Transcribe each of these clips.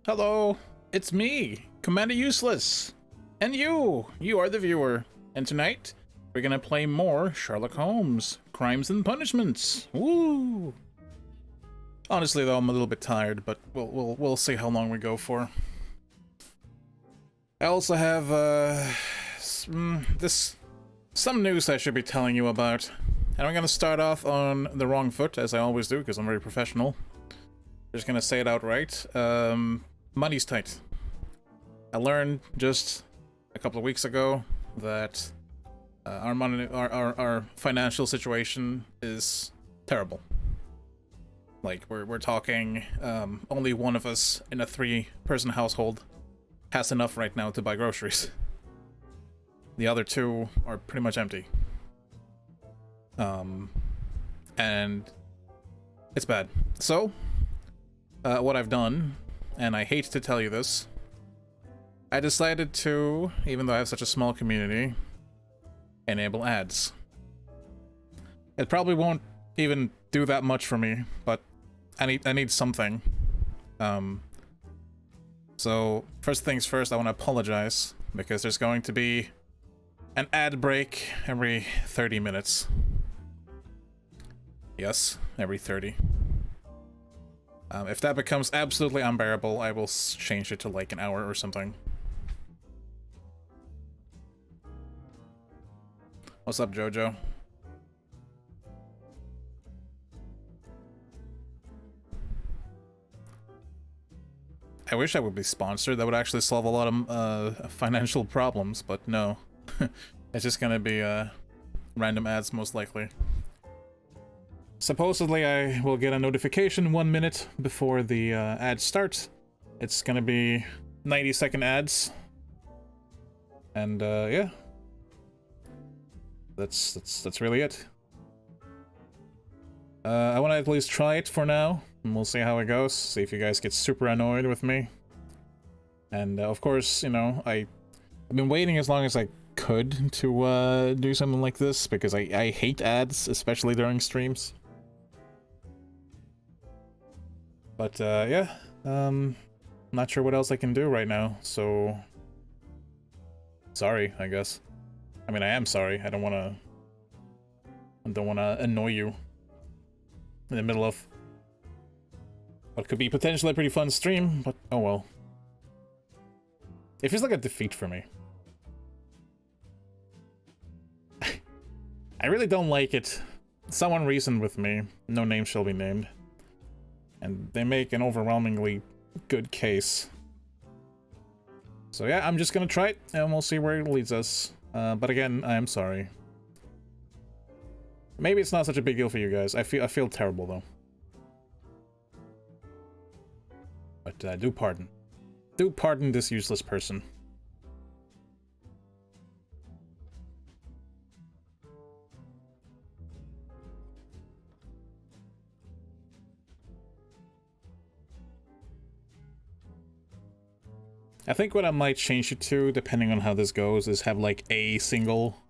Hello, it's me, Commander Useless. And you are the viewer. And tonight, we're gonna play more Sherlock Holmes, Crimes and Punishments. Woo! Honestly though, I'm a little bit tired, but we'll see how long we go for. I also have some news I should be telling you about. And I'm gonna start off on the wrong foot, as I always do, because I'm very professional. Just gonna say it outright. Money's tight. I learned just a couple of weeks ago that our financial situation is terrible. Like we're talking only one of us in a 3-person household has enough right now to buy groceries. The other two are pretty much empty. And it's bad. So what I've done, and I hate to tell you this, I decided to, even though I have such a small community, enable ads. It probably won't even do that much for me, but I need something. So first things first, I want to apologize because there's going to be an ad break every 30 minutes. Yes, every 30. If that becomes absolutely unbearable, I will change it to like an hour or something. What's up, Jojo? I wish I would be sponsored. That would actually solve a lot of financial problems, but no. It's just gonna be random ads, most likely. Supposedly, I will get a notification 1 minute before the ads start. It's gonna be 90-second ads. And yeah. That's really it. I want to at least try it for now, and we'll see how it goes. See if you guys get super annoyed with me. And of course, you know, I've been waiting as long as I could to do something like this because I hate ads, especially during streams. But yeah, not sure what else I can do right now. So sorry, I guess. I mean, I am sorry. I don't want to annoy you in the middle of what could be potentially a pretty fun stream, but oh well. It feels like a defeat for me. I really don't like it. Someone reasoned with me. No name shall be named. And they make an overwhelmingly good case. So yeah, I'm just gonna try it, and we'll see where it leads us. But again, I am sorry. Maybe it's not such a big deal for you guys. I feel terrible though. But do pardon. Do pardon this useless person. I think what I might change it to, depending on how this goes, is have like a single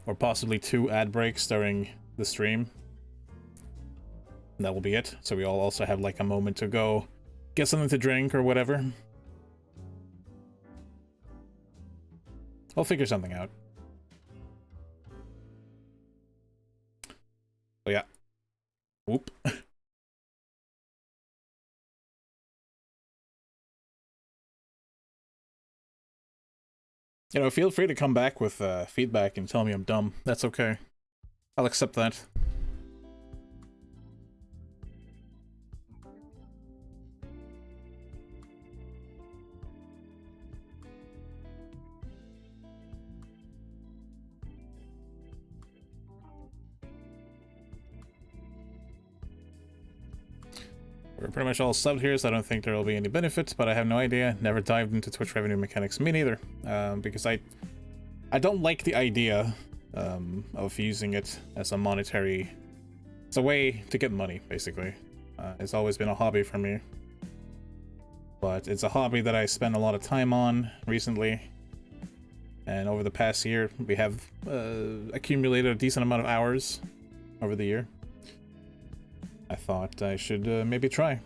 or possibly 2 ad breaks during the stream. And that will be it. So we all also have like a moment to go get something to drink or whatever. I'll figure something out. So yeah. Whoop. You know, feel free to come back with feedback and tell me I'm dumb. That's okay. I'll accept that. We're pretty much all subbed here, so I don't think there will be any benefits, but I have no idea. Never dived into Twitch revenue mechanics. Me neither. Because I don't like the idea of using it as a monetary... It's a way to get money, basically. It's always been a hobby for me. But it's a hobby that I spend a lot of time on recently. And over the past year, we have accumulated a decent amount of hours over the year. I thought I should maybe try.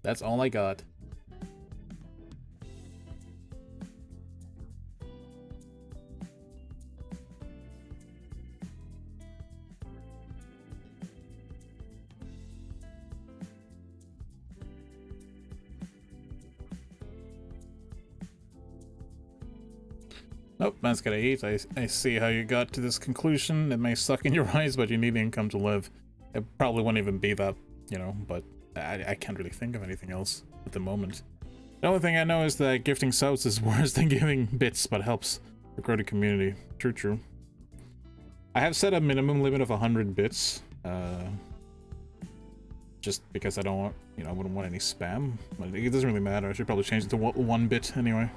That's all I got. Nope, man's gotta eat. I see how you got to this conclusion. It may suck in your eyes, but you need income to live. It probably won't even be that, you know, but I can't really think of anything else at the moment. The only thing I know is that gifting subs is worse than giving bits, but helps grow the community. True, true. I have set a minimum limit of 100 bits, just because I don't want, you know, I wouldn't want any spam. But it doesn't really matter. I should probably change it to 1 bit anyway.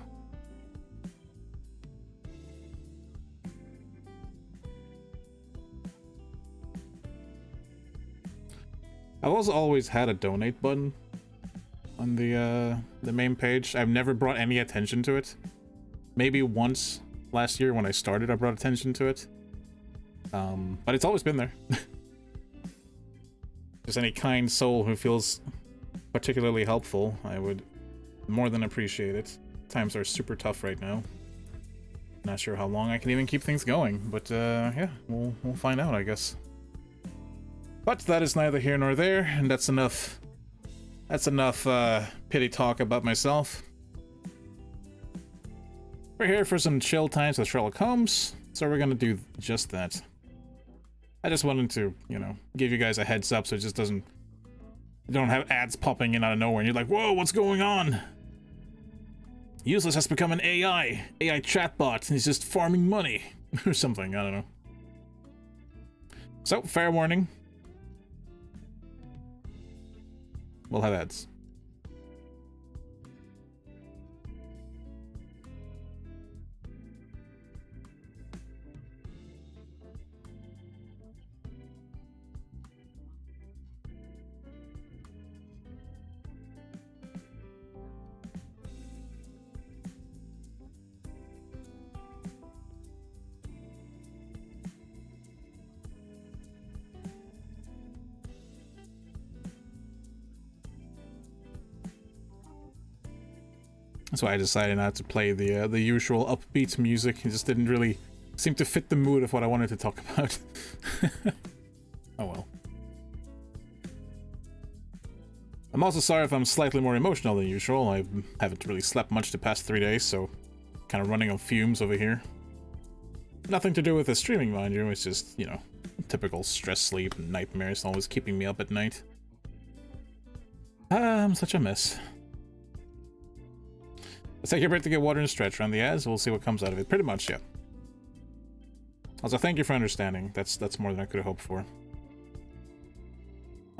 I've also always had a donate button on the main page. I've never brought any attention to it. Maybe once last year when I started, I brought attention to it. But it's always been there. Just any kind soul who feels particularly helpful, I would more than appreciate it. Times are super tough right now. Not sure how long I can even keep things going, but yeah, we'll find out, I guess. But that is neither here nor there, and that's enough. That's enough pity talk about myself. We're here for some chill times with Sherlock Holmes, so we're gonna do just that. I just wanted to, you know, give you guys a heads up so it just doesn't... You don't have ads popping in out of nowhere and you're like, whoa, what's going on? Useless has become an AI chatbot, and he's just farming money. Or something, I don't know. So, fair warning. We'll have ads. That's why I decided not to play the usual upbeat music. It just didn't really seem to fit the mood of what I wanted to talk about. Oh well. I'm also sorry if I'm slightly more emotional than usual. I haven't really slept much the past 3 days, so kind of running on fumes over here. Nothing to do with the streaming, mind you. It's just, you know, typical stress sleep and nightmares always keeping me up at night. I'm such a mess. Let's take a break to get water and stretch around the ads. We'll see what comes out of it. Pretty much, yeah. Also, thank you for understanding. That's more than I could have hoped for.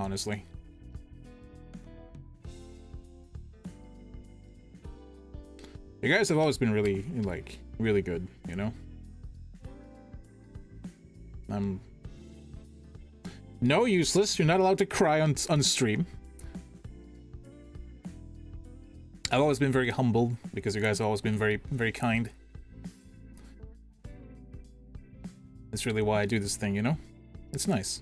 Honestly. You guys have always been really, like, really good, you know? No, useless. You're not allowed to cry on stream. I've always been very humbled because you guys have always been very, very kind. That's really why I do this thing, you know? It's nice.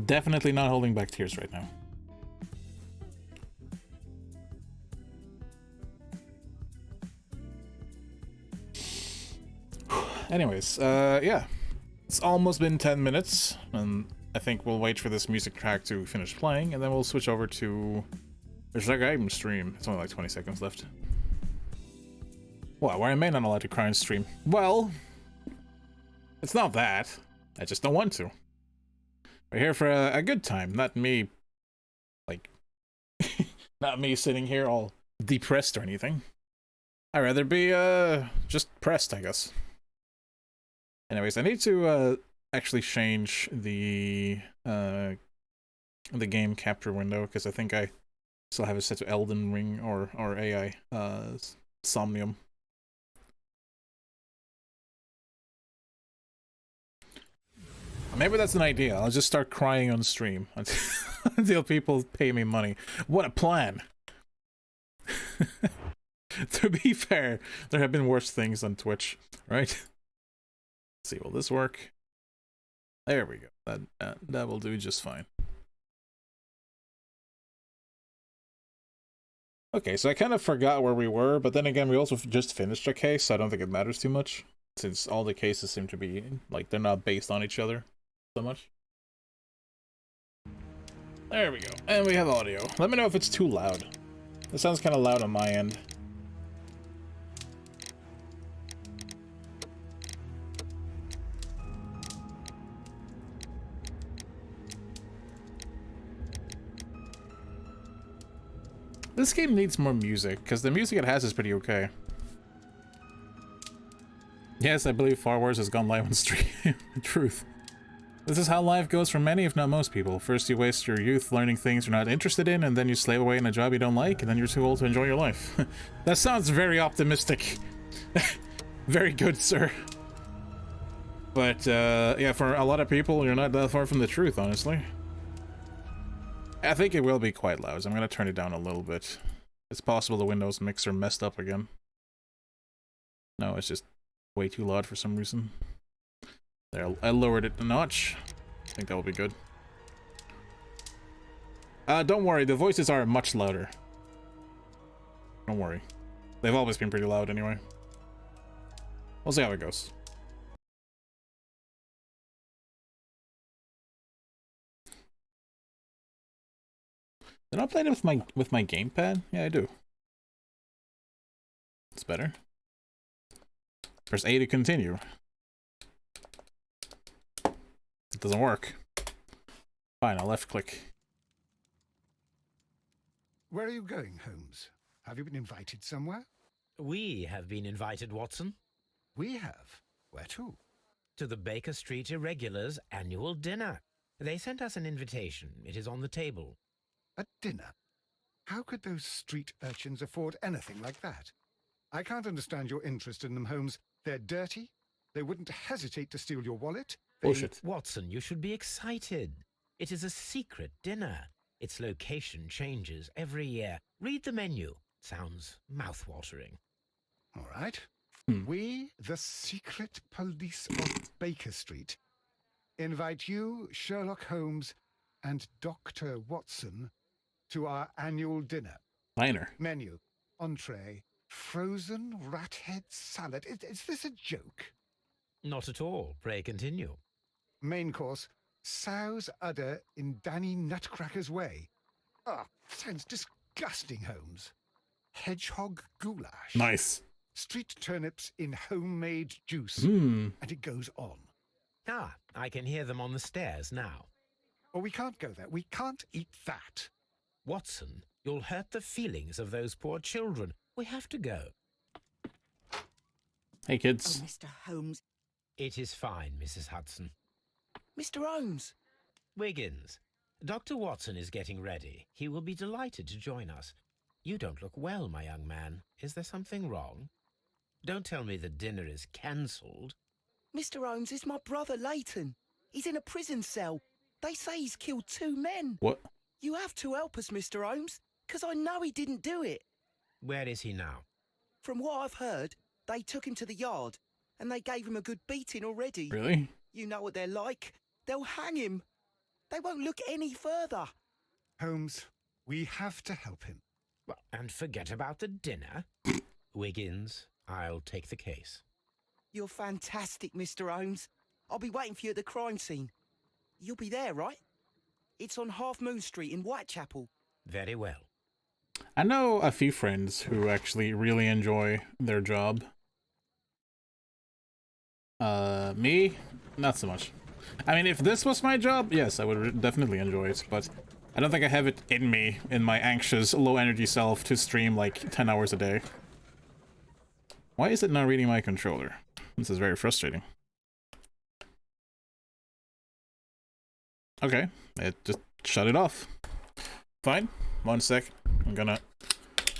Definitely not holding back tears right now. Anyways, yeah. It's almost been 10 minutes, and I think we'll wait for this music track to finish playing, and then we'll switch over to... There's that guy stream. It's only like 20 seconds left. Well, where I may not allowed to cry on stream. Well, it's not that. I just don't want to. We're here for a good time, not me, like, not me sitting here all depressed or anything. I'd rather be, just pressed, I guess. Anyways, I need to, actually change the game capture window, because I think I still have it set to Elden Ring or AI, Somnium. Maybe that's an idea. I'll just start crying on stream until people pay me money. What a plan! To be fair, there have been worse things on Twitch, right? Let's see, will this work? There we go. That will do just fine. Okay, so I kind of forgot where we were, but then again, we also just finished a case, so I don't think it matters too much, since all the cases seem to be, like, they're not based on each other so much. There we go. And we have audio. Let me know if it's too loud. It sounds kind of loud on my end. This game needs more music, because the music it has is pretty okay. Yes, I believe Far Wars has gone live on stream. Truth. This is how life goes for many, if not most people. First you waste your youth learning things you're not interested in, and then you slave away in a job you don't like, and then you're too old to enjoy your life. That sounds very optimistic. Very good, sir. But, yeah, for a lot of people, you're not that far from the truth, honestly. I think it will be quite loud, so I'm gonna turn it down a little bit. It's possible the Windows mixer messed up again. No, it's just way too loud for some reason. There, I lowered it a notch. I think that will be good. Don't worry, the voices are much louder. Don't worry. They've always been pretty loud anyway. We'll see how it goes. Did I play it with my gamepad? Yeah, I do. It's better. Press A to continue. It doesn't work. Fine, I'll left click. Where are you going, Holmes? Have you been invited somewhere? We have been invited, Watson. We have. Where to? To the Baker Street Irregulars' annual dinner. They sent us an invitation. It is on the table. A dinner? How could those street urchins afford anything like that? I can't understand your interest in them, Holmes. They're dirty. They wouldn't hesitate to steal your wallet. Bullshit. Watson, you should be excited. It is a secret dinner. Its location changes every year. Read the menu. Sounds mouth-watering. All right. We, the secret police of Baker Street, invite you, Sherlock Holmes, and Dr. Watson to our annual dinner. Minor. Menu, entree, frozen rat head salad. Is this a joke? Not at all. Pray continue. Main course, sow's udder in Danny Nutcracker's way. Ah, sounds disgusting, Holmes. Hedgehog goulash. Nice. Street turnips in homemade juice. Hmm. And it goes on. Ah, I can hear them on the stairs now. Oh, we can't go there. We can't eat that. Watson, you'll hurt the feelings of those poor children. We have to go. Hey, kids. Oh, Mr. Holmes. It is fine, Mrs. Hudson. Mr. Holmes. Wiggins, Dr. Watson is getting ready. He will be delighted to join us. You don't look well, my young man. Is there something wrong? Don't tell me the dinner is cancelled. Mr. Holmes is my brother, Leighton. He's in a prison cell. They say he's killed 2 men. What? You have to help us, Mr. Holmes, because I know he didn't do it. Where is he now? From what I've heard, they took him to the yard, and they gave him a good beating already. Really? You know what they're like. They'll hang him. They won't look any further. Holmes, we have to help him. Well, and forget about the dinner. Wiggins, I'll take the case. You're fantastic, Mr. Holmes. I'll be waiting for you at the crime scene. You'll be there, right? It's on Half Moon Street in Whitechapel. Very well. I know a few friends who actually really enjoy their job. Me? Not so much. I mean, if this was my job, yes, I would definitely enjoy it, but I don't think I have it in me, in my anxious, low-energy self, to stream like 10 hours a day. Why is it not reading my controller? This is very frustrating. Okay, it just shut it off. Fine, 1 sec. I'm gonna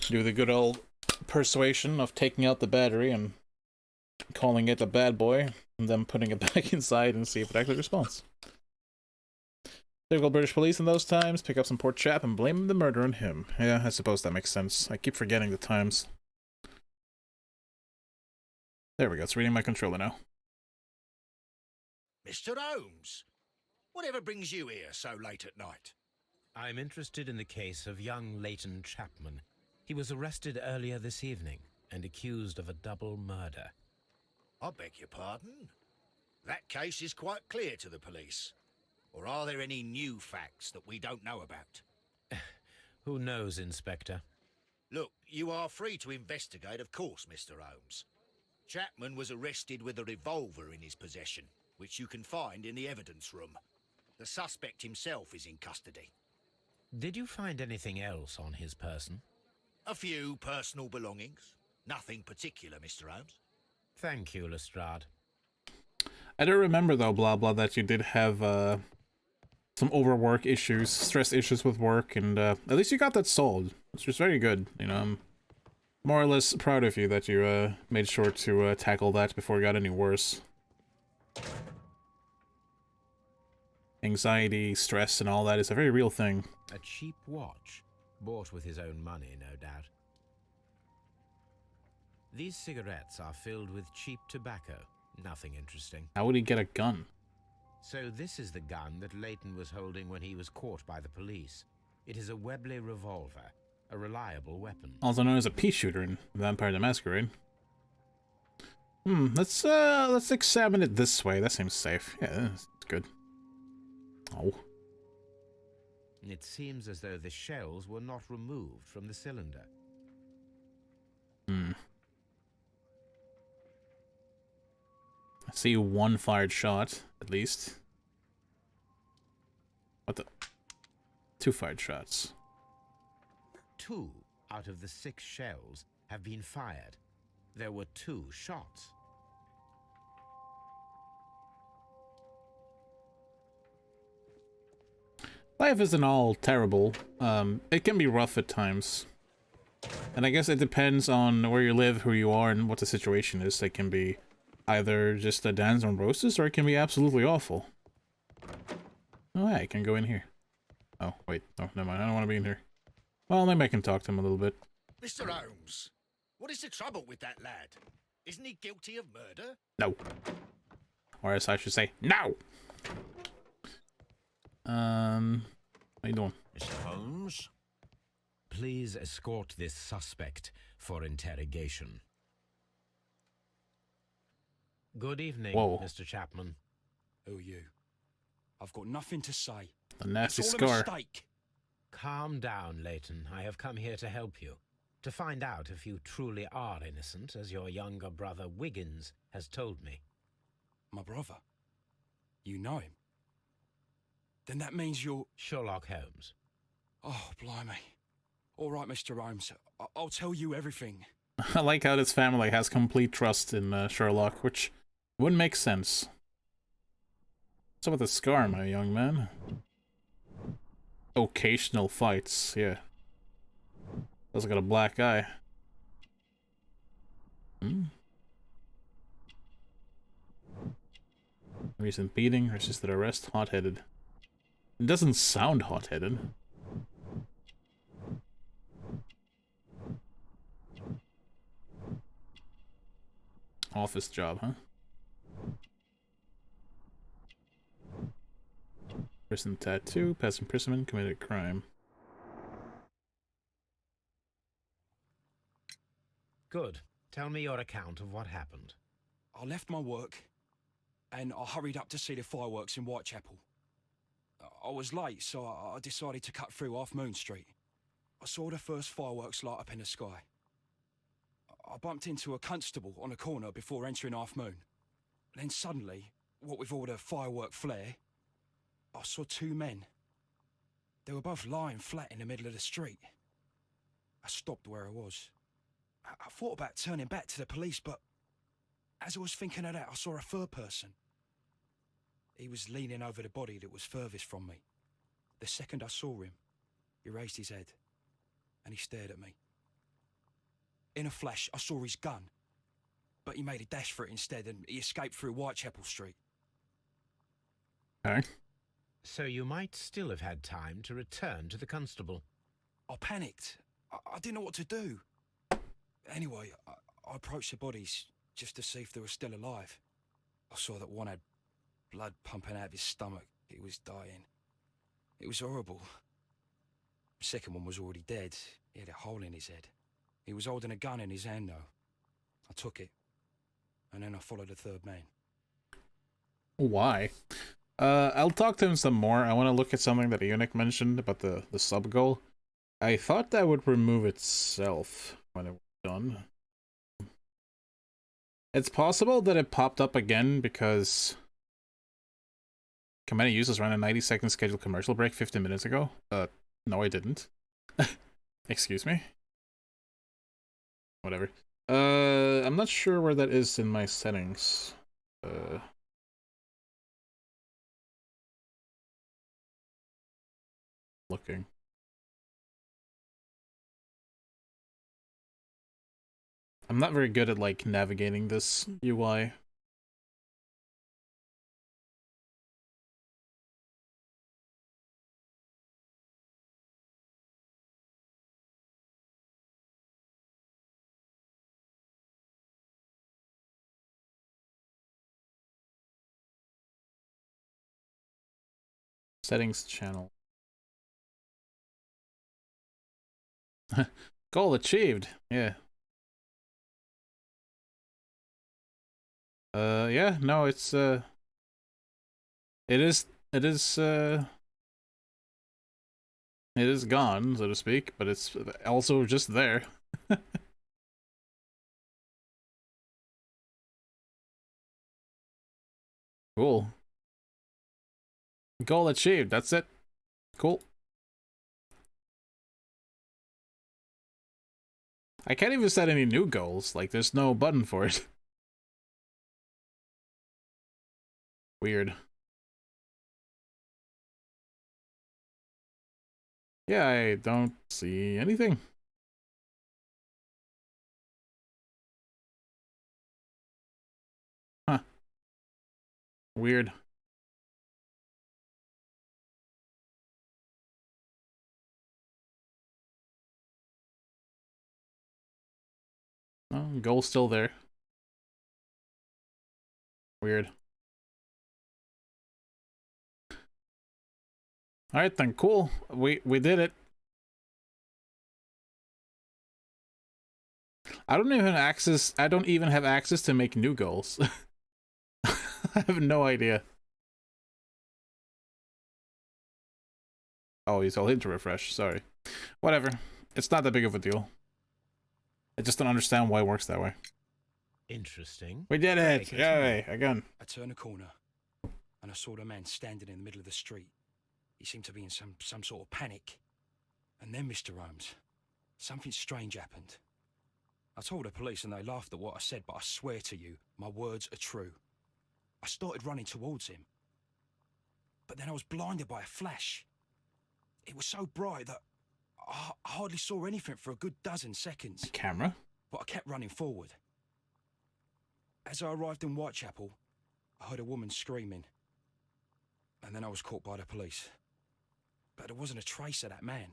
do the good old persuasion of taking out the battery and calling it a bad boy, and then putting it back inside and see if it actually responds. Typical British police in those times, pick up some poor chap and blame the murder on him. Yeah, I suppose that makes sense. I keep forgetting the times. There we go. It's reading my controller now. Mr. Holmes, whatever brings you here so late at night? I'm interested in the case of young Leighton Chapman. He was arrested earlier this evening and accused of a double murder. I beg your pardon? That case is quite clear to the police. Or are there any new facts that we don't know about? Who knows, Inspector? Look, you are free to investigate, of course, Mr. Holmes. Chapman was arrested with a revolver in his possession, which you can find in the evidence room. The suspect himself is in custody. Did you find anything else on his person? A few personal belongings. Nothing particular, Mr. Holmes. Thank you, Lestrade. I do remember, though, blah blah, that you did have some overwork issues, stress issues with work, and at least you got that solved, which was very good. You know, I'm more or less proud of you that you made sure to tackle that before it got any worse. Anxiety, stress, and all that is a very real thing. A cheap watch, bought with his own money, no doubt. These cigarettes are filled with cheap tobacco. Nothing interesting. How would he get a gun? So this is the gun that Leighton was holding when he was caught by the police. It is a Webley revolver, a reliable weapon. Also known as a pea shooter in Vampire the Masquerade. Let's examine it this way. That seems safe. Yeah, that's good. Oh. It seems as though the shells were not removed from the cylinder. I see one fired shot, at least. What the? 2 fired shots. 2 out of the 6 shells have been fired. There were 2 shots. Life isn't all terrible. It can be rough at times. And I guess it depends on where you live, who you are, and what the situation is. It can be either just a dance on roses, or it can be absolutely awful. Oh, yeah, I can go in here. Oh, wait. Oh, never mind. I don't want to be in here. Well, maybe I can talk to him a little bit. Mr. Holmes, what is the trouble with that lad? Isn't he guilty of murder? No. Or as I should say, no! How you doing? Mr. Holmes? Please escort this suspect for interrogation. Good evening, Whoa. Mr. Chapman. Who are you? I've got nothing to say. A nasty It's all scar. a mistake. Calm down, Leighton. I have come here to help you. To find out if you truly are innocent, as your younger brother Wiggins has told me. My brother? You know him? Then that means you're... Sherlock Holmes. Oh, blimey. All right, Mr. Holmes. I'll tell you everything. I like how this family has complete trust in Sherlock, which wouldn't make sense. What's up with the scar, my young man? Occasional fights, yeah. Also got a black eye. Recent beating, resisted arrest, hot-headed. It doesn't sound hot-headed. Office job, huh? Prison tattoo, past imprisonment, committed crime. Good. Tell me your account of what happened. I left my work, and I hurried up to see the fireworks in Whitechapel. I was late, so I decided to cut through Half Moon Street. I saw the first fireworks light up in the sky. I bumped into a constable on a corner before entering Half Moon. Then suddenly, what with all the firework flare, I saw 2 men. They were both lying flat in the middle of the street. I stopped where I was. I thought about turning back to the police, but as I was thinking of that, I saw a third person. He was leaning over the body that was furthest from me. The second I saw him, he raised his head, and he stared at me. In a flash, I saw his gun, but he made a dash for it instead, and he escaped through Whitechapel Street. Okay. So you might still have had time to return to the constable. I panicked. I didn't know what to do. Anyway, I approached the bodies, just to see if they were still alive. I saw that one had blood pumping out of his stomach. He was dying. It was horrible. The second one was already dead. He had a hole in his head. He was holding a gun in his hand, though. I took it, and then I followed the third man. Why? I'll talk to him some more. I want to look at something that Eunuch mentioned about the sub-goal. I thought that would remove itself when it was done. It's possible that it popped up again because Command users ran a 90-second scheduled commercial break 15 minutes ago. No, I didn't. Excuse me. Whatever. I'm not sure where that is in my settings. Looking. I'm not very good at, like, navigating this UI. Settings channel. Goal achieved. Yeah. Yeah, no, it's it is gone, so to speak, but it's also just there. Cool. Goal achieved, that's it. Cool. I can't even set any new goals, like there's no button for it. Weird. Yeah, I don't see anything. Huh. Weird. Oh, goal's still there. Weird. Alright then, cool. We did it. I don't even have access to make new goals. I have no idea. Oh, you told him to refresh, sorry. Whatever. It's not that big of a deal. I just don't understand why it works that way. Interesting. We did it! Yay, again. I turned a corner, and I saw the man standing in the middle of the street. He seemed to be in some sort of panic. And then, Mr. Holmes, something strange happened. I told the police and they laughed at what I said, but I swear to you, my words are true. I started running towards him. But then I was blinded by a flash. It was so bright that I hardly saw anything for a good dozen seconds. Camera? But I kept running forward. As I arrived in Whitechapel, I heard a woman screaming. And then I was caught by the police. But there wasn't a trace of that man.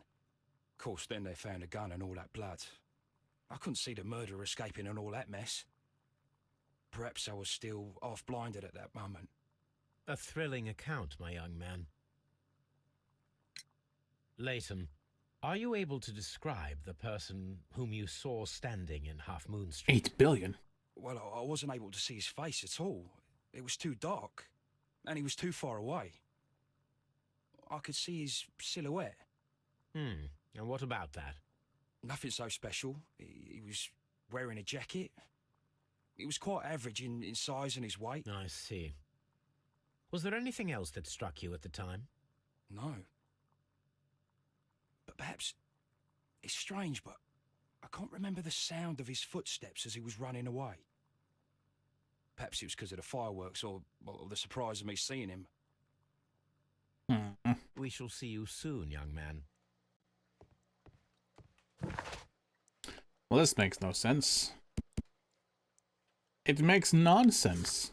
Of course, then they found a gun and all that blood. I couldn't see the murderer escaping and all that mess. Perhaps I was still half-blinded at that moment. A thrilling account, my young man. Latham, are you able to describe the person whom you saw standing in Half Moon Street? 8 billion. Well, I wasn't able to see his face at all. It was too dark, and he was too far away. I could see his silhouette. And what about that? Nothing so special. He was wearing a jacket. He was quite average in size and his weight. I see. Was there anything else that struck you at the time? No. But perhaps it's strange, but I can't remember the sound of his footsteps as he was running away. Perhaps it was because of the fireworks or the surprise of me seeing him. We shall see you soon, young man. Well, this makes no sense. It makes nonsense.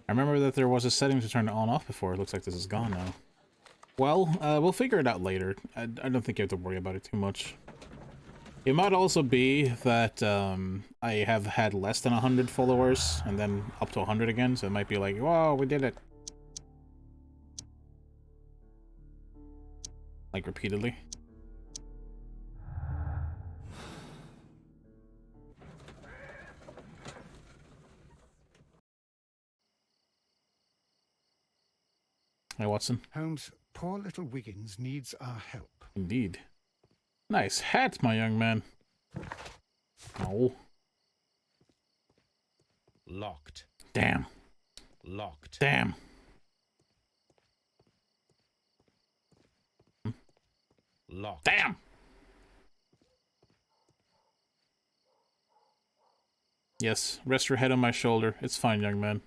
I remember that there was a setting to turn it on off before. It looks like this is gone now. Well, we'll figure it out later. I don't think you have to worry about it too much. It might also be that I have had less than 100 followers and then up to 100 again, so it might be like, whoa, we did it. Like, repeatedly. Hey, Watson. Holmes, poor little Wiggins needs our help. Indeed. Nice hat, my young man. Oh. Locked. Damn. Locked. Damn. Locked. Damn! Yes, rest your head on my shoulder. It's fine, young man.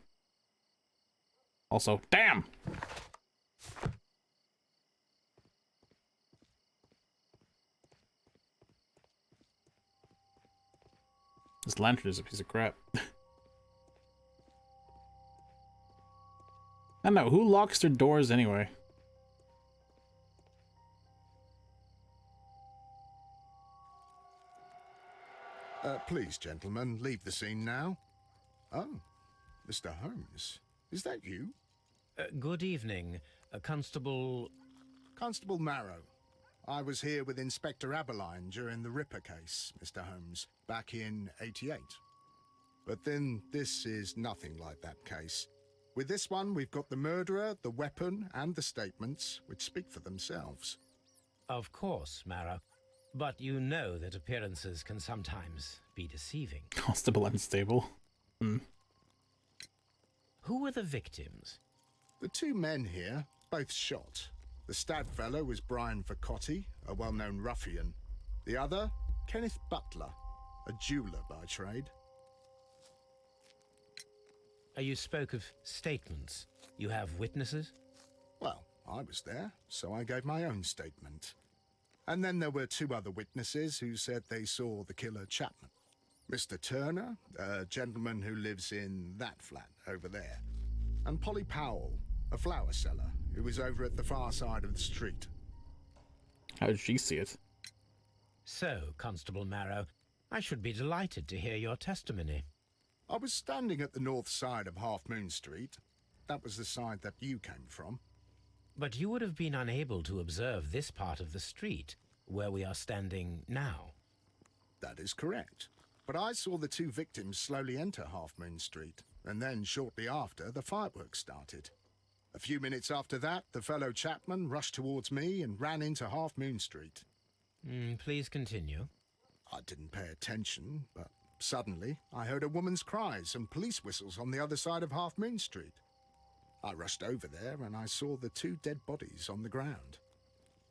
Also, damn! This lantern is a piece of crap. I don't know, who locks their doors anyway? Please, gentlemen, leave the scene now. Oh, Mr. Holmes, is that you? Good evening, Constable... Constable Marrow. I was here with Inspector Aberline during the Ripper case, Mr. Holmes, back in '88. But then this is nothing like that case. With this one, we've got the murderer, the weapon, and the statements, which speak for themselves. Of course, Marrow. But you know that appearances can sometimes be deceiving. Constable unstable. Who were the victims? The two men here, both shot. The stabbed fellow was Brian Vercotti, a well-known ruffian. The other, Kenneth Butler, a jeweller by trade. You spoke of statements. You have witnesses? Well, I was there, so I gave my own statement. And then there were two other witnesses who said they saw the killer Chapman. Mr. Turner, a gentleman who lives in that flat over there. And Polly Powell, a flower seller, who was over at the far side of the street. How did she see it? So, Constable Marrow, I should be delighted to hear your testimony. I was standing at the north side of Half Moon Street. That was the side that you came from. But you would have been unable to observe this part of the street, where we are standing now. That is correct. But I saw the two victims slowly enter Half Moon Street, and then shortly after, the fireworks started. A few minutes after that, the fellow Chapman rushed towards me and ran into Half Moon Street. Please continue. I didn't pay attention, but suddenly I heard a woman's cries and police whistles on the other side of Half Moon Street. I rushed over there and I saw the two dead bodies on the ground.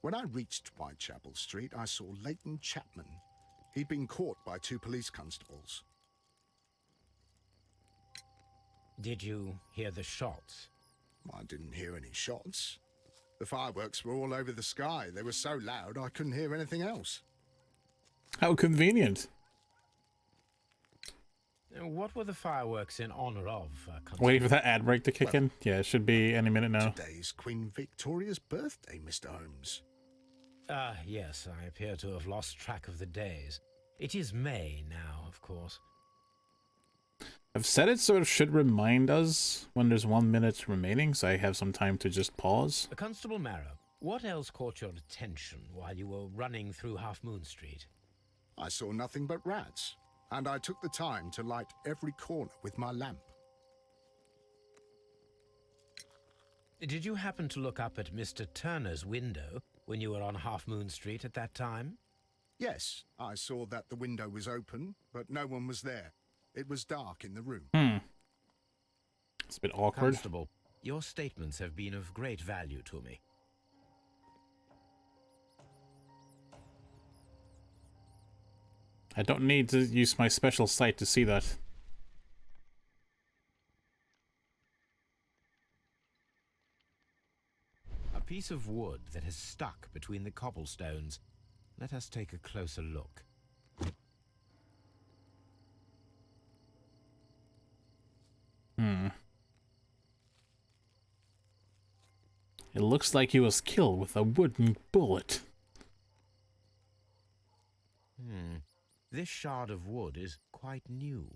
When I reached Whitechapel Street, I saw Leighton Chapman. He'd been caught by two police constables. Did you hear the shots? I didn't hear any shots. The fireworks were all over the sky. They were so loud I couldn't hear anything else. How convenient. What were the fireworks in honor of, Constable? Waiting for that ad break to kick in? Yeah, it should be any minute now. Today's Queen Victoria's birthday, Mr. Holmes. Yes, I appear to have lost track of the days. It is May now, of course. I've said it so it should remind us when there's 1 minute remaining, so I have some time to just pause. Constable Marrow, what else caught your attention while you were running through Half Moon Street? I saw nothing but rats, and I took the time to light every corner with my lamp. Did you happen to look up at Mr. Turner's window when you were on Half Moon Street at that time? Yes, I saw that the window was open, but no one was there. It was dark in the room. It's a bit awkward. Constable, your statements have been of great value to me. I don't need to use my special sight to see that. A piece of wood that has stuck between the cobblestones. Let us take a closer look. It looks like he was killed with a wooden bullet. This shard of wood is quite new.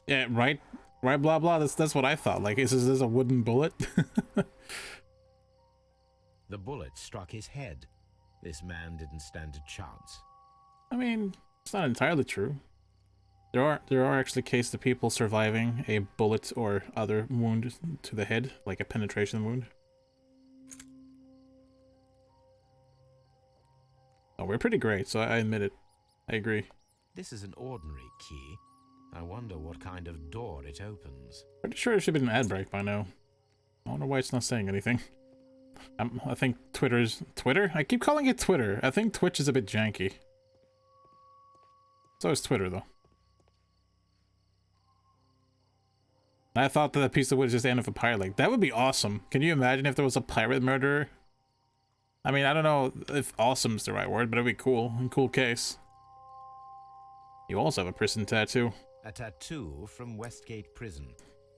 Yeah, right? Right, blah, blah. That's what I thought. Like, is this a wooden bullet? The bullet struck his head. This man didn't stand a chance. I mean, it's not entirely true. There are actually cases of people surviving a bullet or other wound to the head, like a penetration wound. Oh, we're pretty great, so I admit it. I agree. This is an ordinary key. I wonder what kind of door it opens. Pretty sure it should be an ad break by now. I wonder why it's not saying anything. I think Twitter? I keep calling it Twitter. I think Twitch is a bit janky. So is Twitter, though. I thought that piece of wood just ended with a pirate lake. That would be awesome. Can you imagine if there was a pirate murderer? I mean, I don't know if awesome is the right word, but it'd be cool. A cool case. You also have a prison tattoo. A tattoo from Westgate Prison.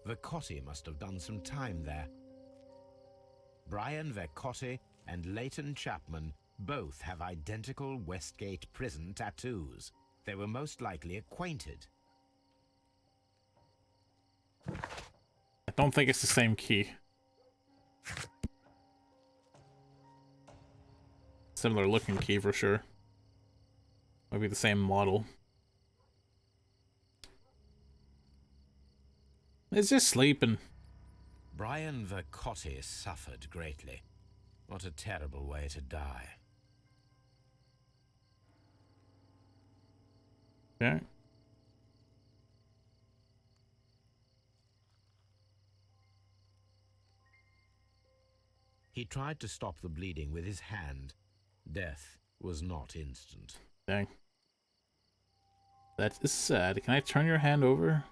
Vercotti must have done some time there. Brian Vercotti and Leighton Chapman both have identical Westgate Prison tattoos. They were most likely acquainted. I don't think it's the same key. Similar looking key for sure. Maybe the same model. It's just sleeping. Brian Vercotti suffered greatly. What a terrible way to die. Okay. He tried to stop the bleeding with his hand. Death was not instant. Dang. That is sad. Can I turn your hand over?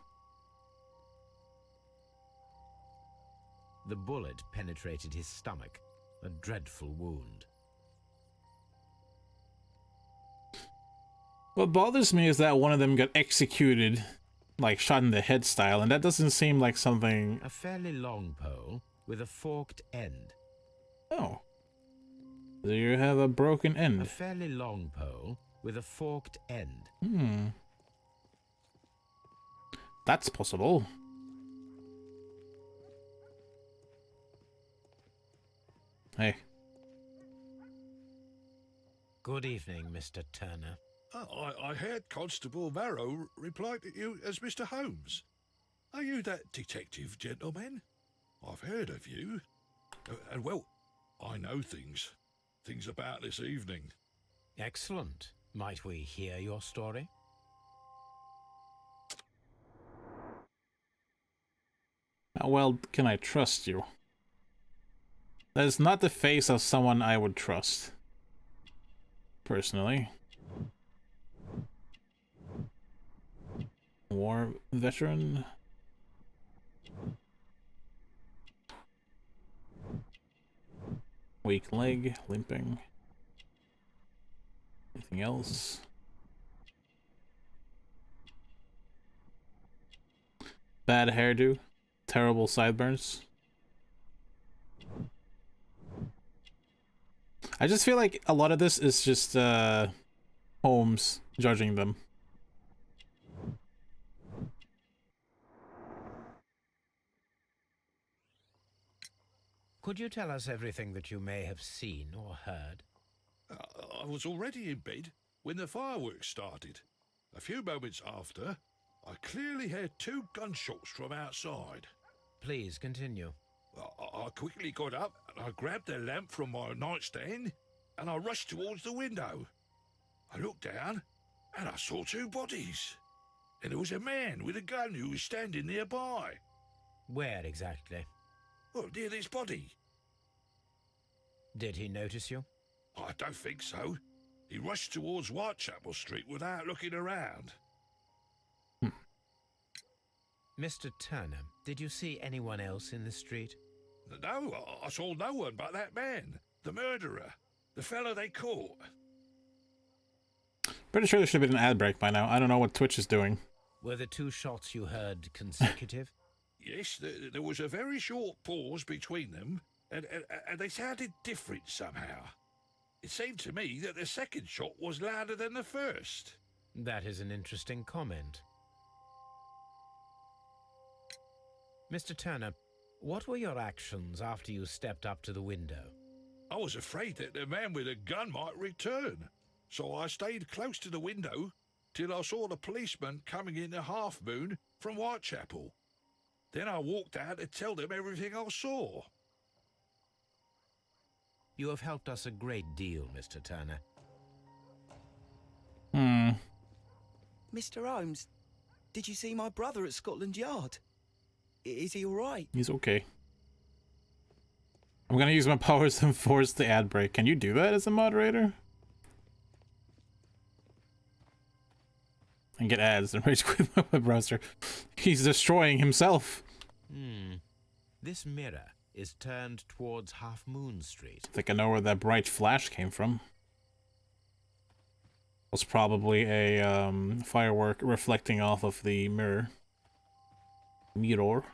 The bullet penetrated his stomach, a dreadful wound. What bothers me is that one of them got executed, like shot in the head style, and that doesn't seem like something... A fairly long pole with a forked end. Oh. So you have a broken A end. fairly long pole with a forked end. That's possible. Hey. Good evening, Mr. Turner. I heard Constable Marrow reply to you as Mr. Holmes. Are you that detective gentleman? I've heard of you. And well, I know things about this evening. Excellent. Might we hear your story? How well can I trust you? That is not the face of someone I would trust. Personally. War veteran. Weak leg, limping. Anything else? Bad hairdo. Terrible sideburns. I just feel like a lot of this is just Holmes judging them. Could you tell us everything that you may have seen or heard? I was already in bed when the fireworks started. A few moments after, I clearly heard 2 gunshots from outside. Please continue. I quickly got up and I grabbed a lamp from my nightstand and I rushed towards the window. I looked down and I saw 2 bodies. And there was a man with a gun who was standing nearby. Where exactly? Well, near this body. Did he notice you? I don't think so. He rushed towards Whitechapel Street without looking around. Mr. Turner, did you see anyone else in the street? No, I saw no one but that man, the murderer, the fellow they caught. Pretty sure there should have been an ad break by now. I don't know what Twitch is doing. Were the 2 shots you heard consecutive? Yes, there was a very short pause between them, and they sounded different somehow. It seemed to me that the second shot was louder than the first. That is an interesting comment. Mr. Turner, what were your actions after you stepped up to the window? I was afraid that the man with a gun might return, so I stayed close to the window till I saw the policeman coming in the Half Moon from Whitechapel. Then I walked out to tell them everything I saw. You have helped us a great deal, Mr. Turner. Mr. Holmes, did you see my brother at Scotland Yard? Is he all right? He's okay. I'm gonna use my powers to enforce the ad break. Can you do that as a moderator? And get ads and rage quit my web browser. He's destroying himself. This mirror is turned towards Half Moon Street. I think I know where that bright flash came from. It was probably a firework reflecting off of the mirror. Mirror.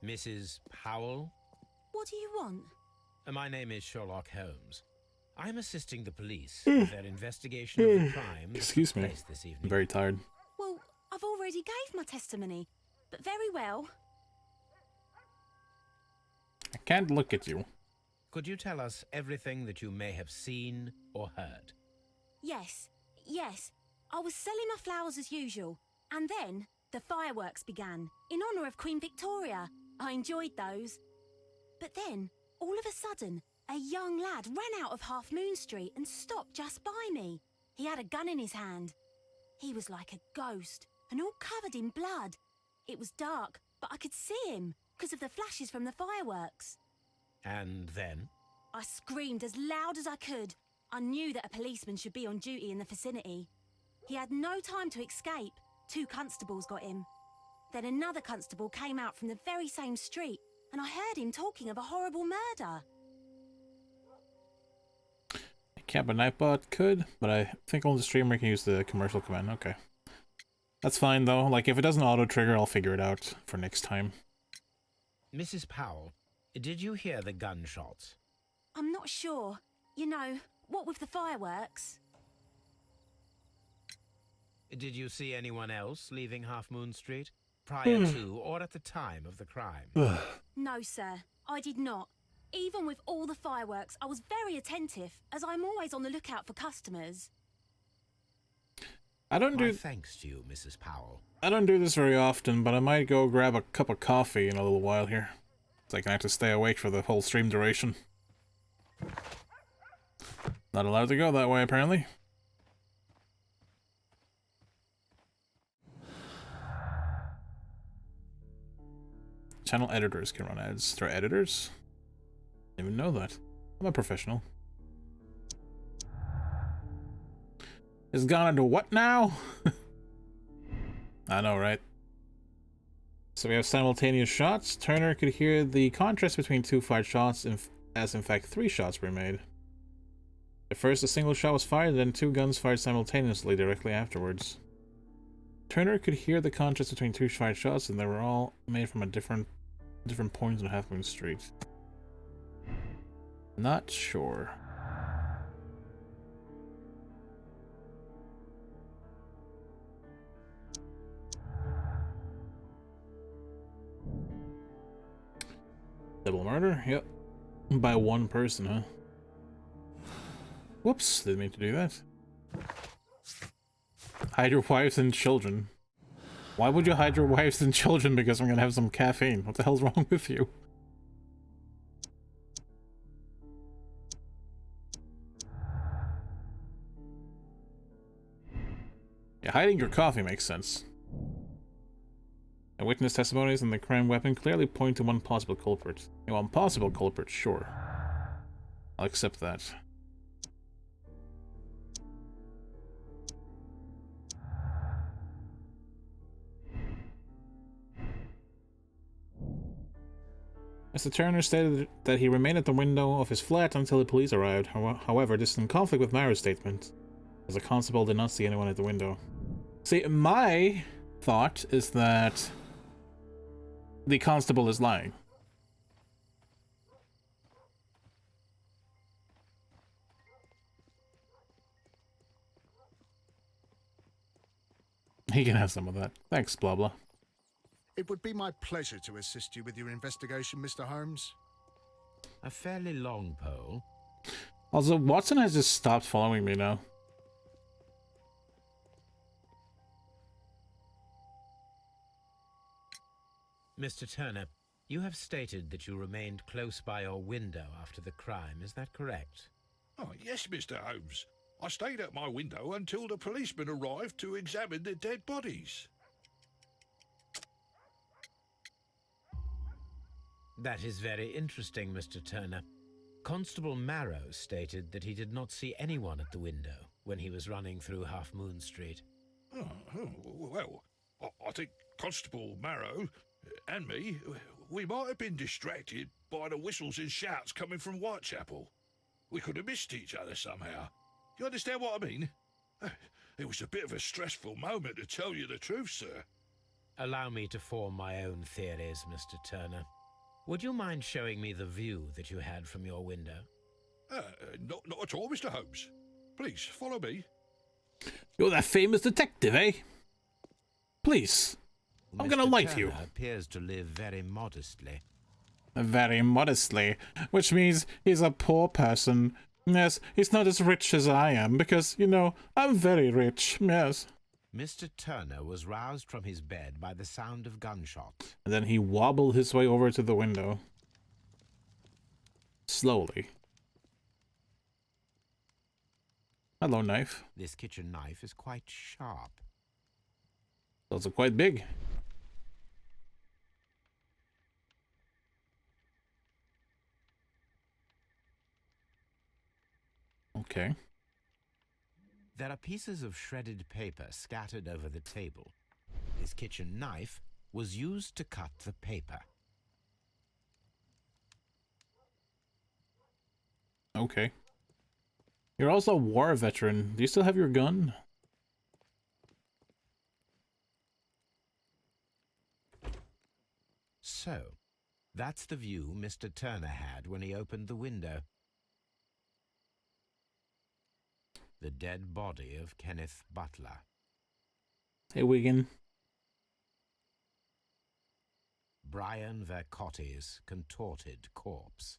Mrs. Powell? What do you want? My name is Sherlock Holmes. I'm assisting the police with their investigation of the crime Excuse me. placed this I'm evening. very tired. Well, I've already gave my testimony, but very well. I can't look at you. Could you tell us everything that you may have seen or heard? Yes. I was selling my flowers as usual, and then the fireworks began, in honour of Queen Victoria. I enjoyed those. But then, all of a sudden, a young lad ran out of Half Moon Street and stopped just by me. He had a gun in his hand. He was like a ghost, and all covered in blood. It was dark, but I could see him, because of the flashes from the fireworks. And then? I screamed as loud as I could. I knew that a policeman should be on duty in the vicinity. He had no time to escape. 2 constables got him. Then another constable came out from the very same street, and I heard him talking of a horrible murder. Camp a Nightbot could, but I think only the streamer can use the commercial command. Okay. That's fine though. Like, if it doesn't auto-trigger, I'll figure it out for next time. Mrs. Powell, did you hear the gunshots? I'm not sure. You know, what with the fireworks? Did you see anyone else leaving Half Moon Street prior to or at the time of the crime? No, sir. I did not. Even with all the fireworks, I was very attentive, as I'm always on the lookout for customers. I don't do thanks to you, Mrs. Powell. I don't do this very often, but I might go grab a cup of coffee in a little while here, so I can actually stay awake for the whole stream duration. Not allowed to go that way, apparently. Channel editors can run ads. There are editors? Didn't even know that. I'm a professional. It's gone into what now? I know, right? So we have simultaneous shots. Turner could hear the contrast between 2 fired shots, as in fact 3 shots were made. At first a single shot was fired, then 2 guns fired simultaneously directly afterwards. Turner could hear the contrast between 2 fired shots, and they were all made from a different points on Half Moon Street. Not sure. Double murder? Yep. By 1 person, huh? Whoops, didn't mean to do that. Hide your wives and children. Why would you hide your wives and children? Because I'm gonna have some caffeine. What the hell's wrong with you? Yeah, hiding your coffee makes sense. And witness testimonies and the crime weapon clearly point to one possible culprit. One possible culprit, sure. I'll accept that. Mr. Turner stated that he remained at the window of his flat until the police arrived. However, this is in conflict with Mara's statement, as the constable did not see anyone at the window. See, my thought is that the constable is lying. He can have some of that. Thanks, blah blah. It would be my pleasure to assist you with your investigation, Mr. Holmes. A fairly long pole. Also, Watson has just stopped following me now. Mr. Turner, you have stated that you remained close by your window after the crime. Is that correct? Oh, yes, Mr. Holmes. I stayed at my window until the policeman arrived to examine the dead bodies. That is very interesting, Mr. Turner. Constable Marrow stated that he did not see anyone at the window when he was running through Half Moon Street. Well, I think Constable Marrow and me, we might have been distracted by the whistles and shouts coming from Whitechapel. We could have missed each other somehow. You understand what I mean? It was a bit of a stressful moment, to tell you the truth, sir. Allow me to form my own theories, Mr. Turner. Would you mind showing me the view that you had from your window? Not at all, Mr. Holmes. Please, follow me. You're that famous detective, eh? Please. I'm gonna lie to you. Mr. Turner appears to live very modestly. Very modestly, which means he's a poor person. Yes, he's not as rich as I am, because, you know, I'm very rich, yes. Mr. Turner was roused from his bed by the sound of gunshots. And then he wobbled his way over to the window. Slowly. Hello, knife. This kitchen knife is quite sharp. It's also quite big. Okay. There are pieces of shredded paper scattered over the table. His kitchen knife was used to cut the paper. Okay. You're also a war veteran. Do you still have your gun? So, that's the view Mr. Turner had when he opened the window. The dead body of Kenneth Butler. Hey, Wigan. Brian Vercotti's contorted corpse.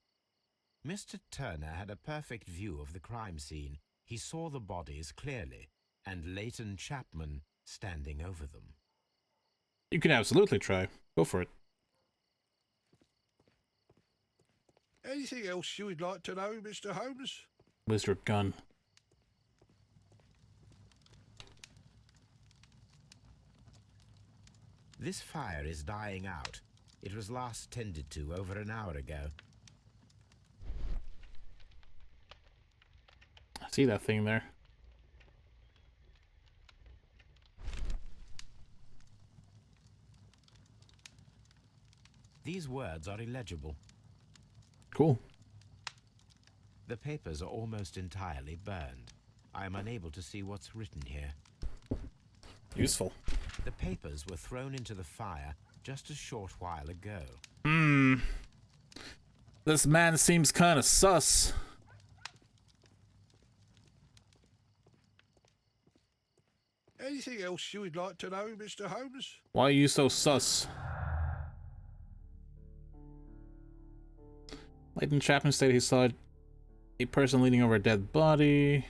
Mr. Turner had a perfect view of the crime scene. He saw the bodies clearly, and Leighton Chapman standing over them. You can absolutely try. Go for it. Anything else you would like to know, Mr. Holmes? Where's your gun? This fire is dying out. It was last tended to over an hour ago. I see that thing there. These words are illegible. Cool. The papers are almost entirely burned. I am unable to see what's written here. Useful. The papers were thrown into the fire just a short while ago. This man seems kind of sus. Anything else you would like to know, Mr. Holmes? Why are you so sus? Leighton Chapman stated he saw a person leaning over a dead body.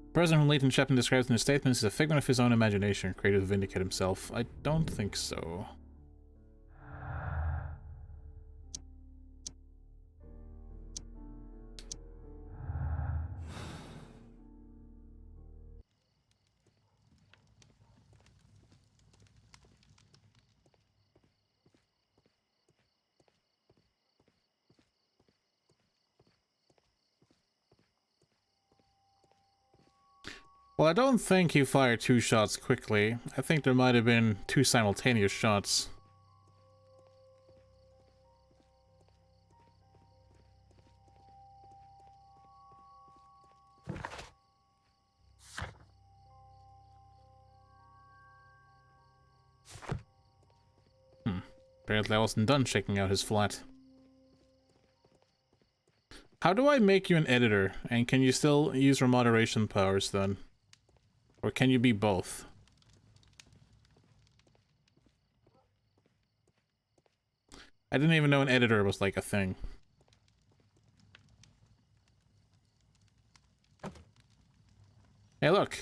The person whom Leighton Chapman describes in his statements is a figment of his own imagination, created to vindicate himself. I don't think so. Well, I don't think he fired two shots quickly. I think there might have been two simultaneous shots. Apparently I wasn't done checking out his flat. How do I make you an editor? And can you still use your moderation powers then? Or can you be both? I didn't even know an editor was like a thing. Hey, look.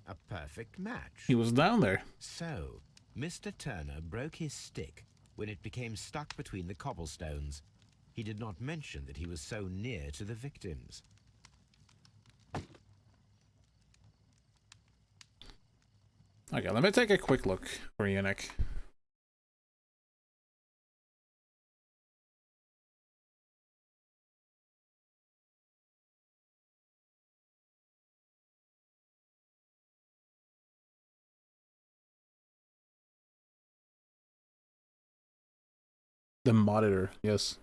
A perfect match. He was down there. So, Mr. Turner broke his stick when it became stuck between the cobblestones. He did not mention that he was so near to the victims. Okay, let me take a quick look for you, Nick. The monitor, yes.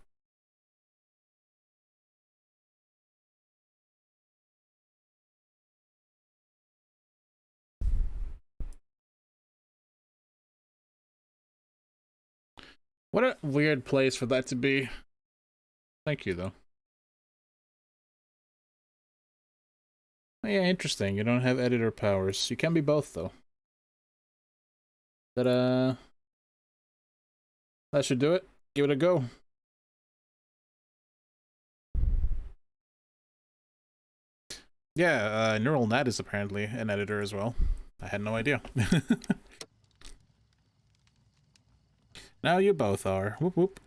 What a weird place for that to be. Thank you, though. Oh, yeah, interesting. You don't have editor powers. You can be both, though. That should do it. Give it a go. Yeah, Neural Net is apparently an editor as well. I had no idea. Now you both are. Whoop whoop.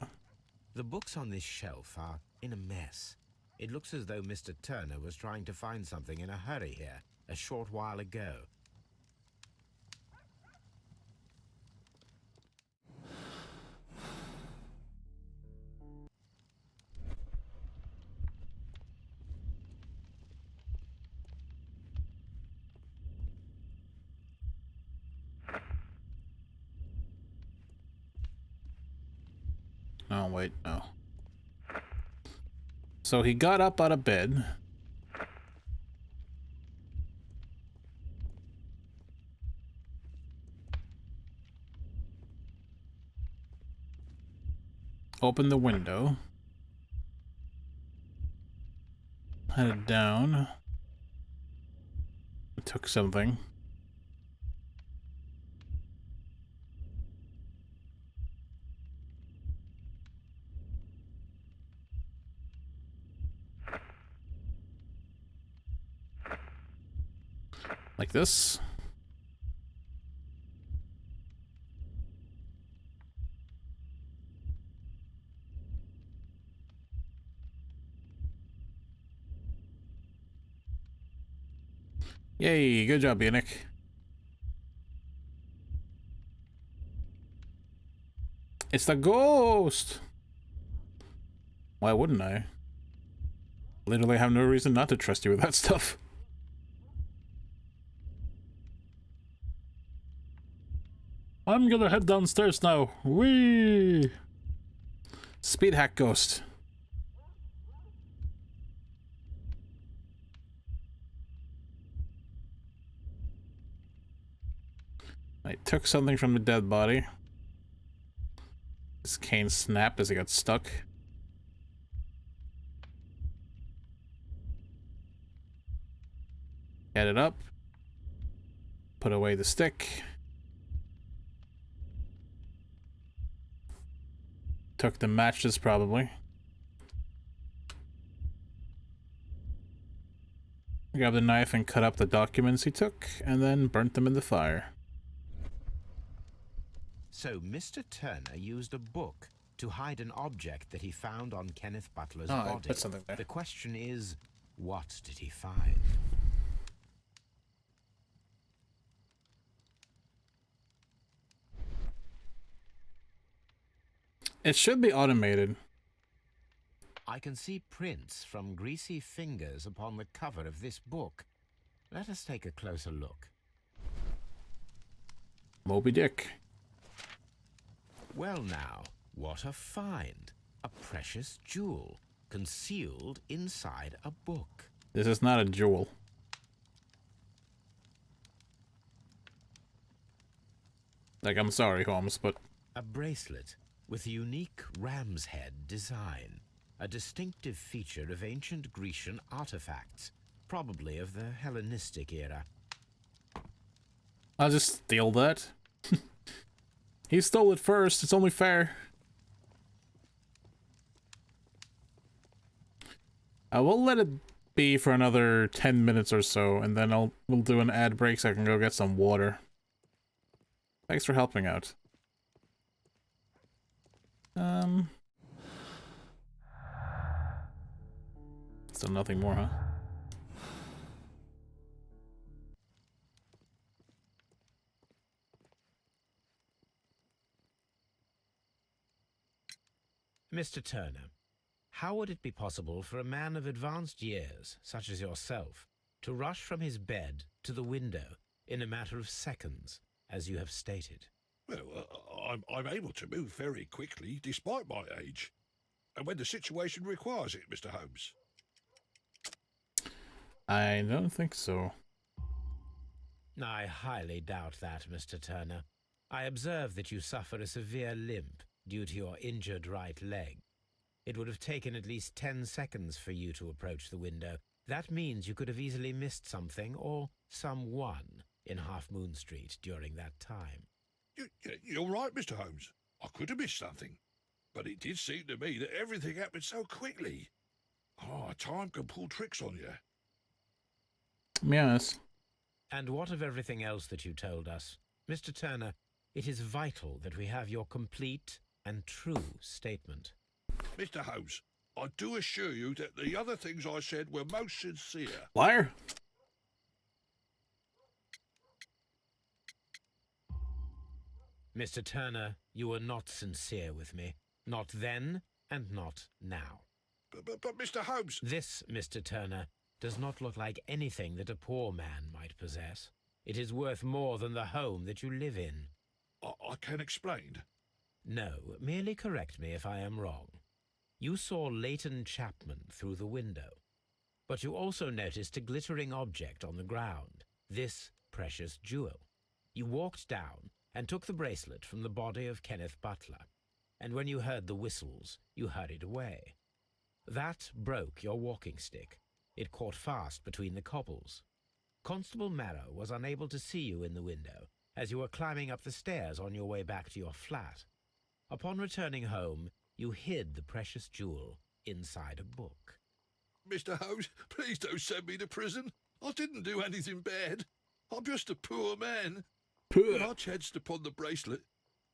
The books on this shelf are in a mess. It looks as though Mr. Turner was trying to find something in a hurry here a short while ago. Oh, wait, no. So he got up out of bed. Opened the window. Headed down. Took something. Like this. Yay, good job, Yannick. It's the ghost! Why wouldn't I? Literally have no reason not to trust you with that stuff. I'm gonna head downstairs now. Whee! Speed hack ghost. I took something from the dead body. His cane snapped as he got stuck. Get it up. Put away the stick. Took the matches, probably. Grabbed the knife and cut up the documents he took, and then burnt them in the fire. So Mr. Turner used a book to hide an object that he found on Kenneth Butler's I body. put something there. The question is, what did he find? It should be automated. I can see prints from greasy fingers upon the cover of this book. Let us take a closer look. Moby Dick. Well now, what a find. A precious jewel concealed inside a book. This is not a jewel. Like, I'm sorry, Holmes, but... A bracelet with a unique ram's head design, a distinctive feature of ancient Grecian artifacts, probably of the Hellenistic era. I'll just steal that. He stole it first, it's only fair. We'll let it be for another 10 minutes or so, and then we'll do an ad break so I can go get some water. Thanks for helping out. Still nothing more, huh? Mr. Turner, how would it be possible for a man of advanced years, such as yourself, to rush from his bed to the window in a matter of seconds, as you have stated? Well, I'm able to move very quickly, despite my age. And when the situation requires it, Mr. Holmes. I don't think so. I highly doubt that, Mr. Turner. I observe that you suffer a severe limp due to your injured right leg. It would have taken at least 10 seconds for you to approach the window. That means you could have easily missed something or someone in Half Moon Street during that time. You're right, Mr. Holmes. I could have missed something. But it did seem to me that everything happened so quickly. Oh, time can pull tricks on you. Yes. And what of everything else that you told us? Mr. Turner, it is vital that we have your complete and true statement. Mr. Holmes, I do assure you that the other things I said were most sincere. Liar! Mr. Turner, you were not sincere with me. Not then, and not now. But Mr. Holmes... This, Mr. Turner, does not look like anything that a poor man might possess. It is worth more than the home that you live in. I can explain. No, merely correct me if I am wrong. You saw Leighton Chapman through the window, but you also noticed a glittering object on the ground, this precious jewel. You walked down and took the bracelet from the body of Kenneth Butler, and when you heard the whistles, you hurried away. That broke your walking stick. It caught fast between the cobbles. Constable Marrow was unable to see you in the window as you were climbing up the stairs on your way back to your flat. Upon returning home, you hid the precious jewel inside a book. Mr. Holmes, please don't send me to prison. I didn't do anything bad. I'm just a poor man. When I chanced upon the bracelet,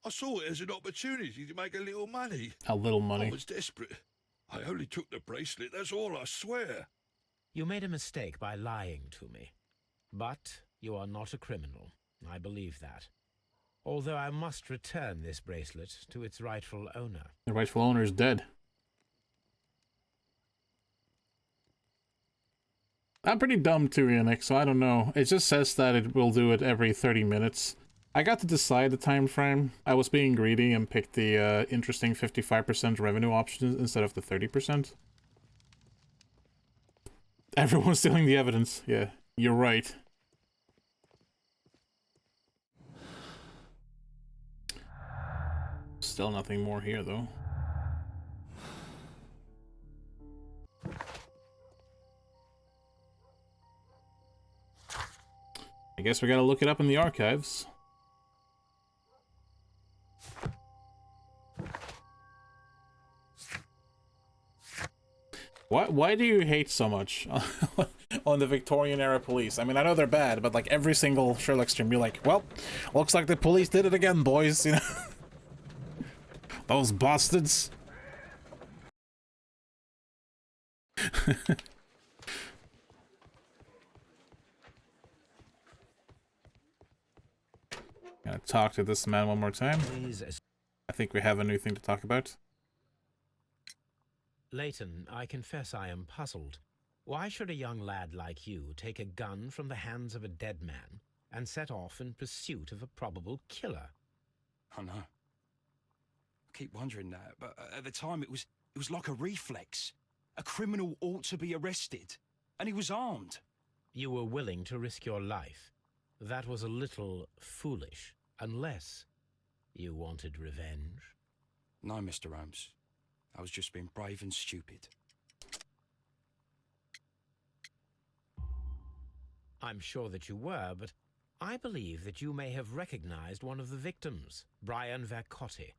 I saw it as an opportunity to make a little money. A little money. I was desperate. I only took the bracelet, that's all, I swear. You made a mistake by lying to me. But you are not a criminal. I believe that. Although I must return this bracelet to its rightful owner. The rightful owner is dead. I'm pretty dumb too, Yannick, so I don't know. It just says that it will do it every 30 minutes. I got to decide the time frame. I was being greedy and picked the interesting 55% revenue option instead of the 30%. Everyone's stealing the evidence. Yeah, you're right. Still nothing more here, though. I guess we gotta look it up in the archives. Why do you hate so much on the Victorian era police? I mean, I know they're bad, but like every single Sherlock stream, you're like, well, looks like the police did it again, boys, you know? Those bastards. Gonna talk to this man one more time. I think we have a new thing to talk about. Leighton, I confess I am puzzled. Why should a young lad like you take a gun from the hands of a dead man and set off in pursuit of a probable killer? I know. I keep wondering that, but at the time it was like a reflex. A criminal ought to be arrested, and he was armed. You were willing to risk your life. That was a little foolish, unless You wanted revenge? No, Mr. Holmes. I was just being brave and stupid. I'm sure that you were, but I believe that you may have recognized one of the victims, Brian Vercotti.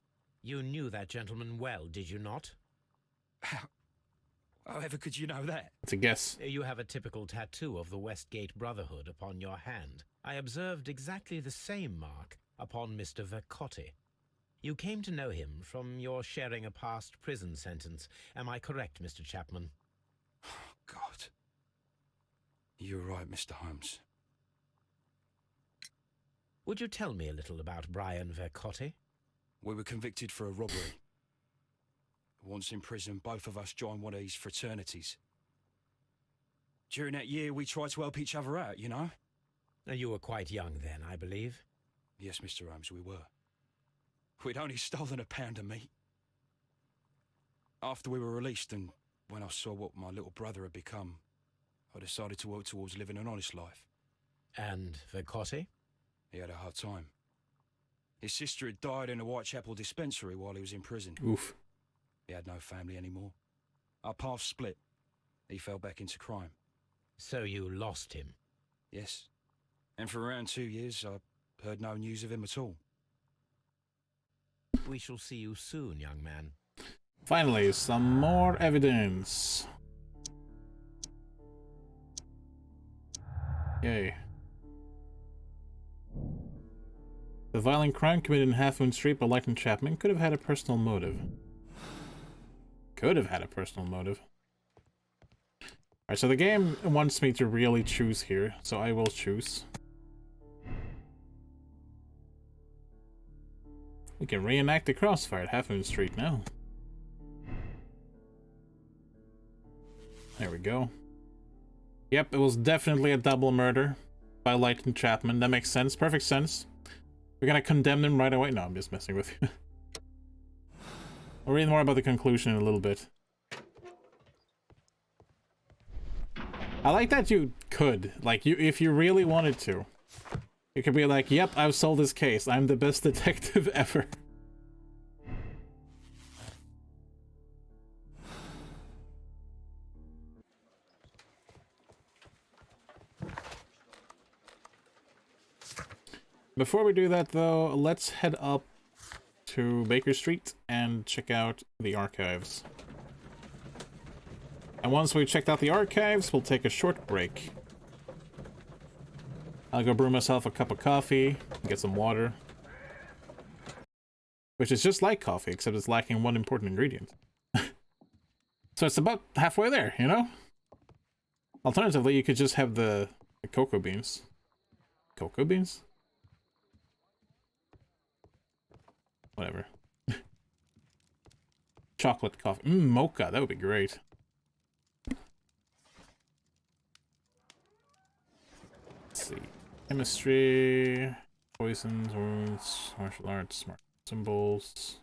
You knew that gentleman well, did you not? However could you know that? It's a guess. You have a typical tattoo of the Westgate Brotherhood upon your hand. I observed exactly the same mark upon Mr. Vercotti. You came to know him from your sharing a past prison sentence. Am I correct, Mr. Chapman? God. You're right, Mr. Holmes. Would you tell me a little about Brian Vercotti? We were convicted for a robbery. Once in prison, both of us joined one of these fraternities. During that year, we tried to help each other out, you know? You were quite young then, I believe. Yes, Mr. Holmes, we were. We'd only stolen a pound of meat. After we were released, and when I saw what my little brother had become, I decided to work towards living an honest life. And Vercotti? He had a hard time. His sister had died in a Whitechapel dispensary while he was in prison. Oof. He had no family anymore. Our paths split. He fell back into crime. So you lost him? Yes. And for around 2 years, I heard no news of him at all. We shall see you soon, young man. Finally, some more evidence. Yay. The violent crime committed in Half Moon Street by Lightning Chapman could have had a personal motive. Could have had a personal motive. Alright, so the game wants me to really choose here, so I will choose. We can reenact the crossfire at Half Moon Street now. There we go. Yep, it was definitely a double murder by Lightning Chapman. That makes sense. Perfect sense. We're gonna condemn them right away. No, I'm just messing with you. I'll read more about the conclusion in a little bit. I like that you could. Like, if you really wanted to. You could be like, yep, I've solved this case. I'm the best detective ever. Before we do that, though, let's head up to Baker Street and check out the archives. And once we've checked out the archives, we'll take a short break. I'll go brew myself a cup of coffee, get some water. Which is just like coffee, except it's lacking one important ingredient. So it's about halfway there, you know? Alternatively, you could just have the cocoa beans. Cocoa beans? Whatever. Chocolate coffee. Mocha, that would be great. Let's see. Chemistry, poisons, wounds, martial arts, smart symbols.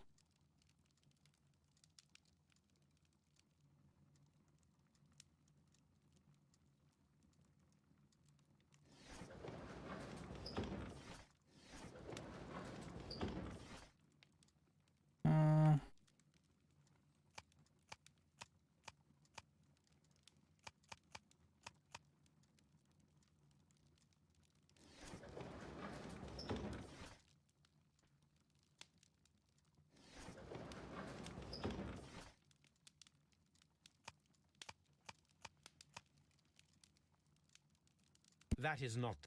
That is not...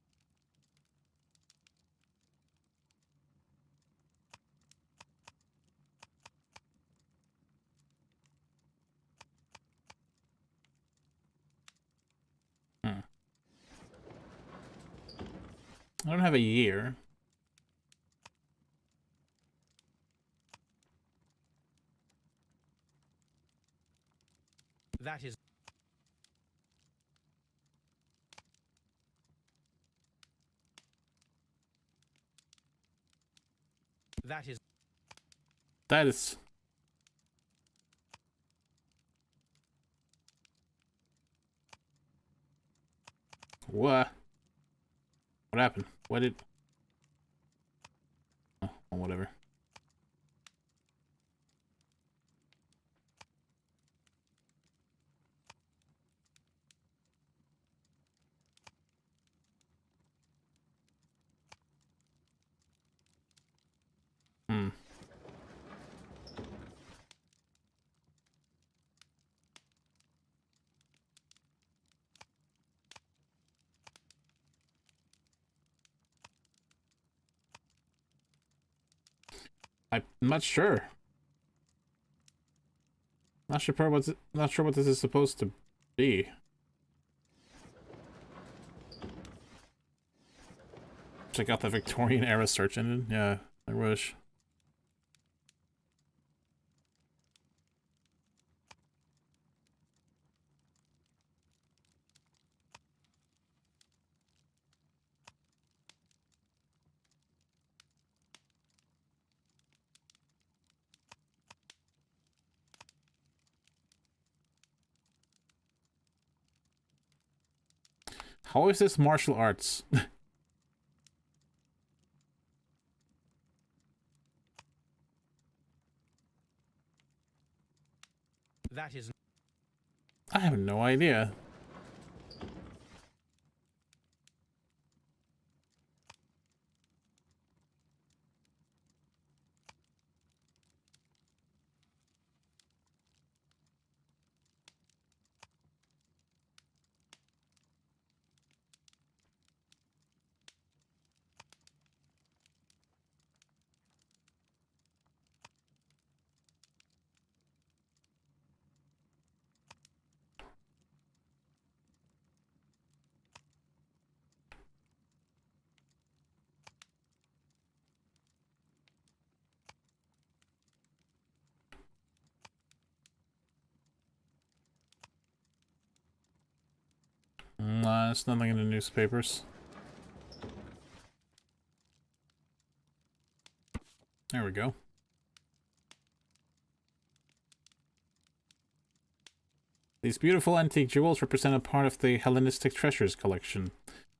I don't have a year. That is... That is... That is... What? What happened? What did... Oh, whatever. I'm not sure. Not sure what this is supposed to be. Check out the Victorian era search engine. Yeah, I wish. How is this martial arts? That is... I have no idea. Nah, there's nothing in the newspapers. There we go. These beautiful antique jewels represent a part of the Hellenistic treasures collection.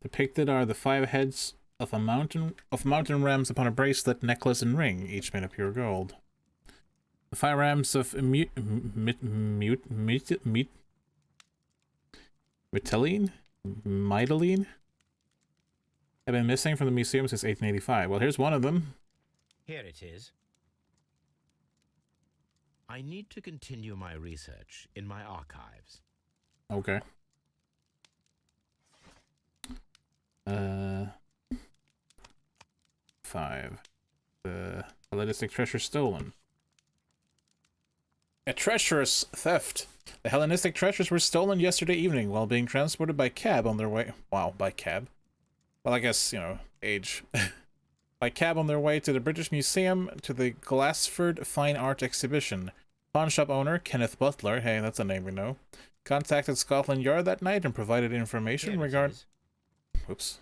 Depicted are the 5 heads of mountain rams upon a bracelet, necklace, and ring, each made of pure gold. The 5 rams of Mytilene have been missing from the museum since 1885. Well, here's one of them. Here it is. I need to continue my research in my archives. Okay. 5. The Hellenistic treasure stolen. A treacherous theft. The Hellenistic treasures were stolen yesterday evening while being transported by cab on their way... Wow, by cab? Well, I guess, you know, age. By cab on their way to the British Museum to the Glassford Fine Art Exhibition. Pawn shop owner Kenneth Butler, hey, that's a name we know, contacted Scotland Yard that night and provided information regarding... Oops.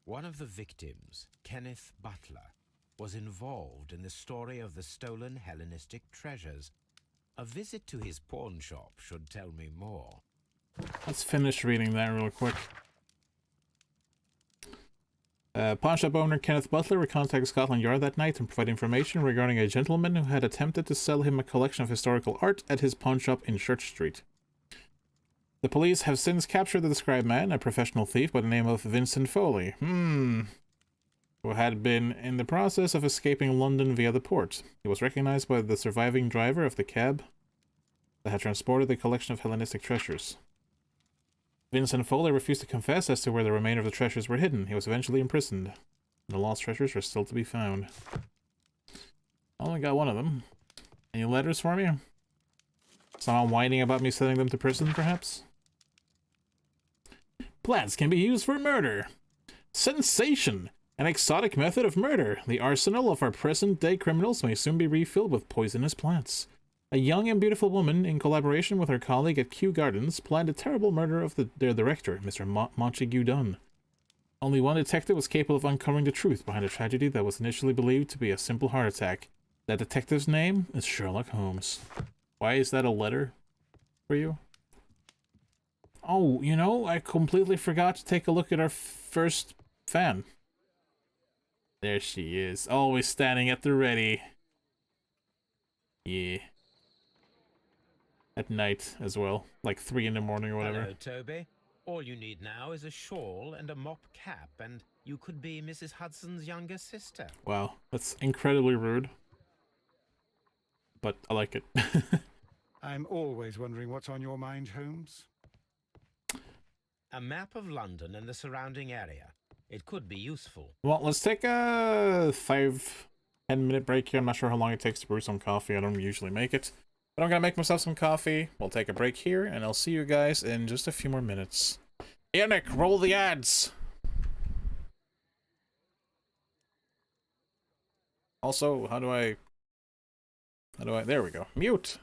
One of the victims, Kenneth Butler, was involved in the story of the stolen Hellenistic treasures. A visit to his pawn shop should tell me more. Let's finish reading that real quick. Pawn shop owner Kenneth Butler contacted Scotland Yard that night and provided information regarding a gentleman who had attempted to sell him a collection of historical art at his pawn shop in Church Street. The police have since captured the described man, a professional thief by the name of Vincent Foley, who had been in the process of escaping London via the port. He was recognized by the surviving driver of the cab that had transported the collection of Hellenistic treasures. Vincent Foley refused to confess as to where the remainder of the treasures were hidden. He was eventually imprisoned. The lost treasures are still to be found. I only got one of them. Any letters for me? Someone whining about me sending them to prison, perhaps? Plans can be used for murder. Sensation! An exotic method of murder. The arsenal of our present-day criminals may soon be refilled with poisonous plants. A young and beautiful woman, in collaboration with her colleague at Kew Gardens, planned a terrible murder of their director, Mr. Montague Dunn. Only one detective was capable of uncovering the truth behind a tragedy that was initially believed to be a simple heart attack. That detective's name is Sherlock Holmes. Why is that a letter for you? Oh, you know, I completely forgot to take a look at our first fan. There she is, always standing at the ready. Yeah. At night as well, like 3 in the morning or whatever. Hello, Toby. All you need now is a shawl and a mop cap, and you could be Mrs. Hudson's younger sister. Wow, that's incredibly rude. But I like it. I'm always wondering what's on your mind, Holmes. A map of London and the surrounding area. It could be useful. Well, let's take a 5 10-minute break here. I'm not sure how long it takes to brew some coffee. I don't usually make it. But I'm gonna make myself some coffee. We'll take a break here, and I'll see you guys in just a few more minutes. Here, Nick, roll the ads! Also, how do I... There we go. Mute!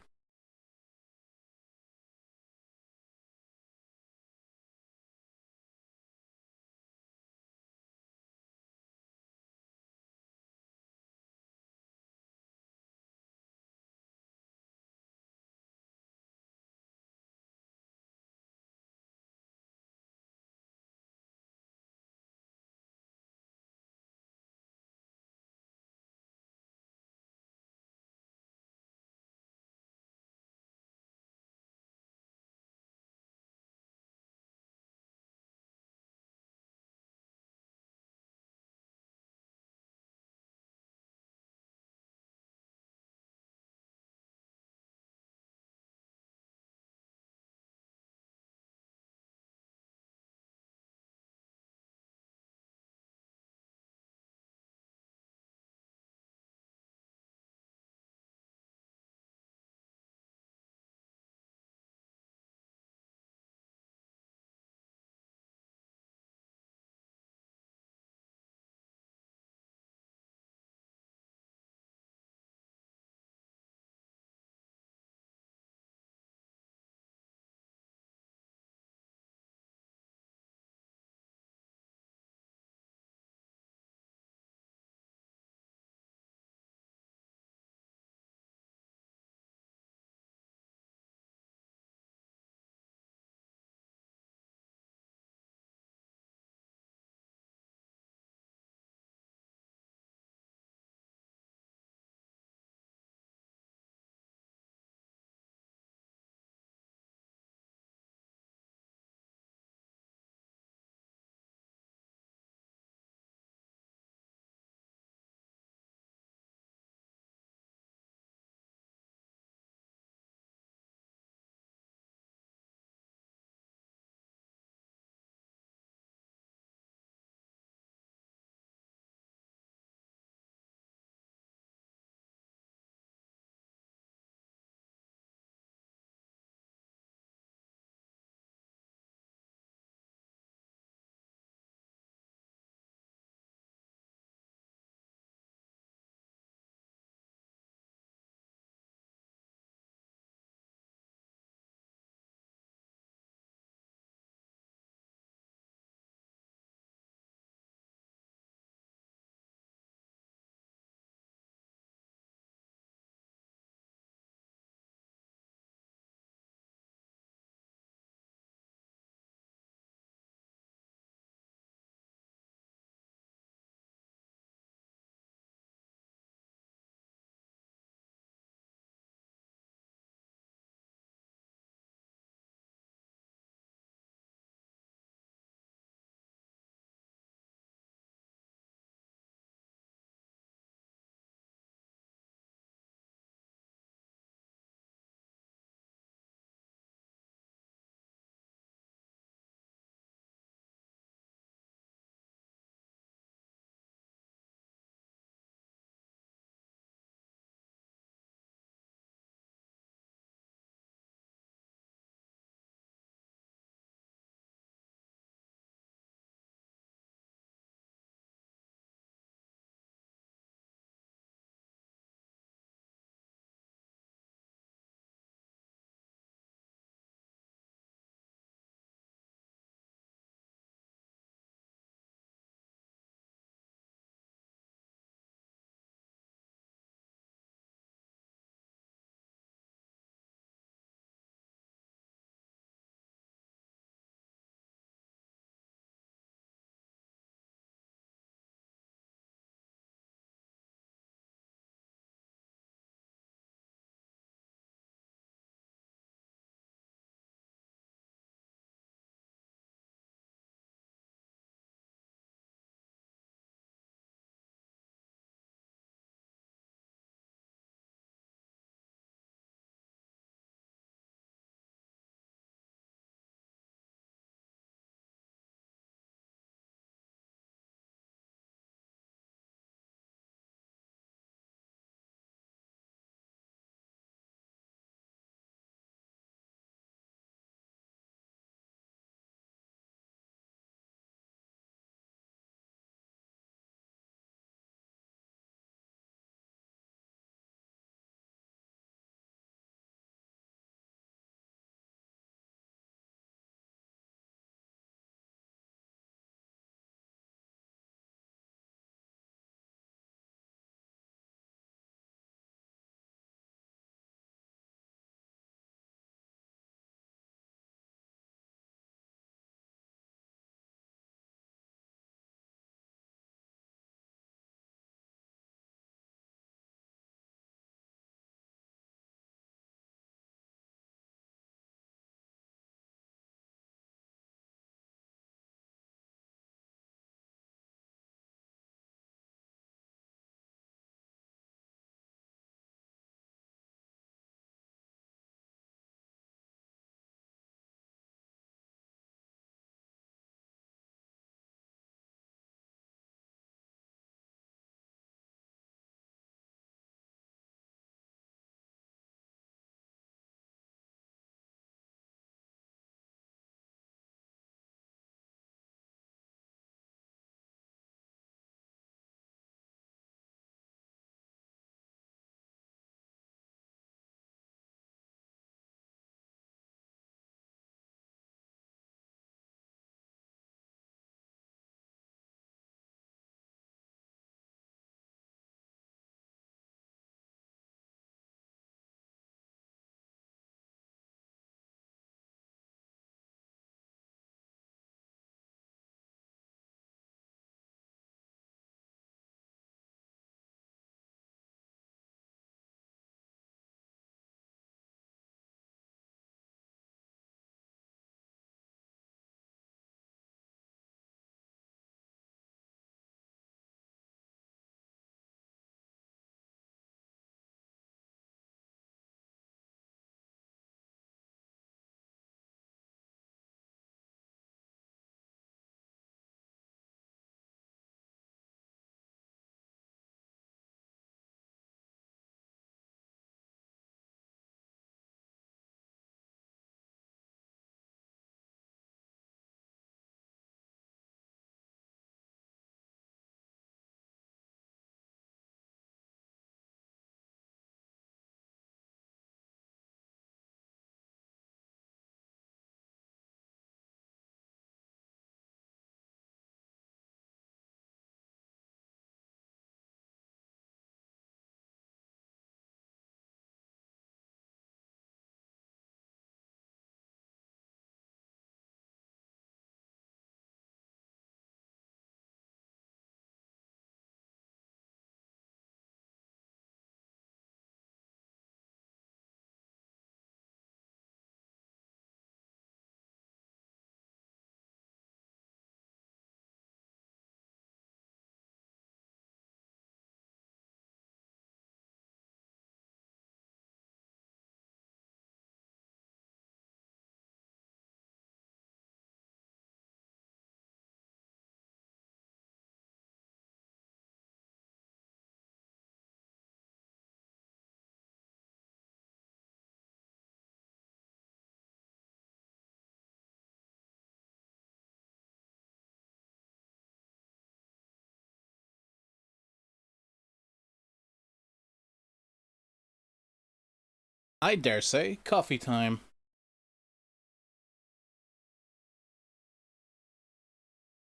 I dare say, coffee time.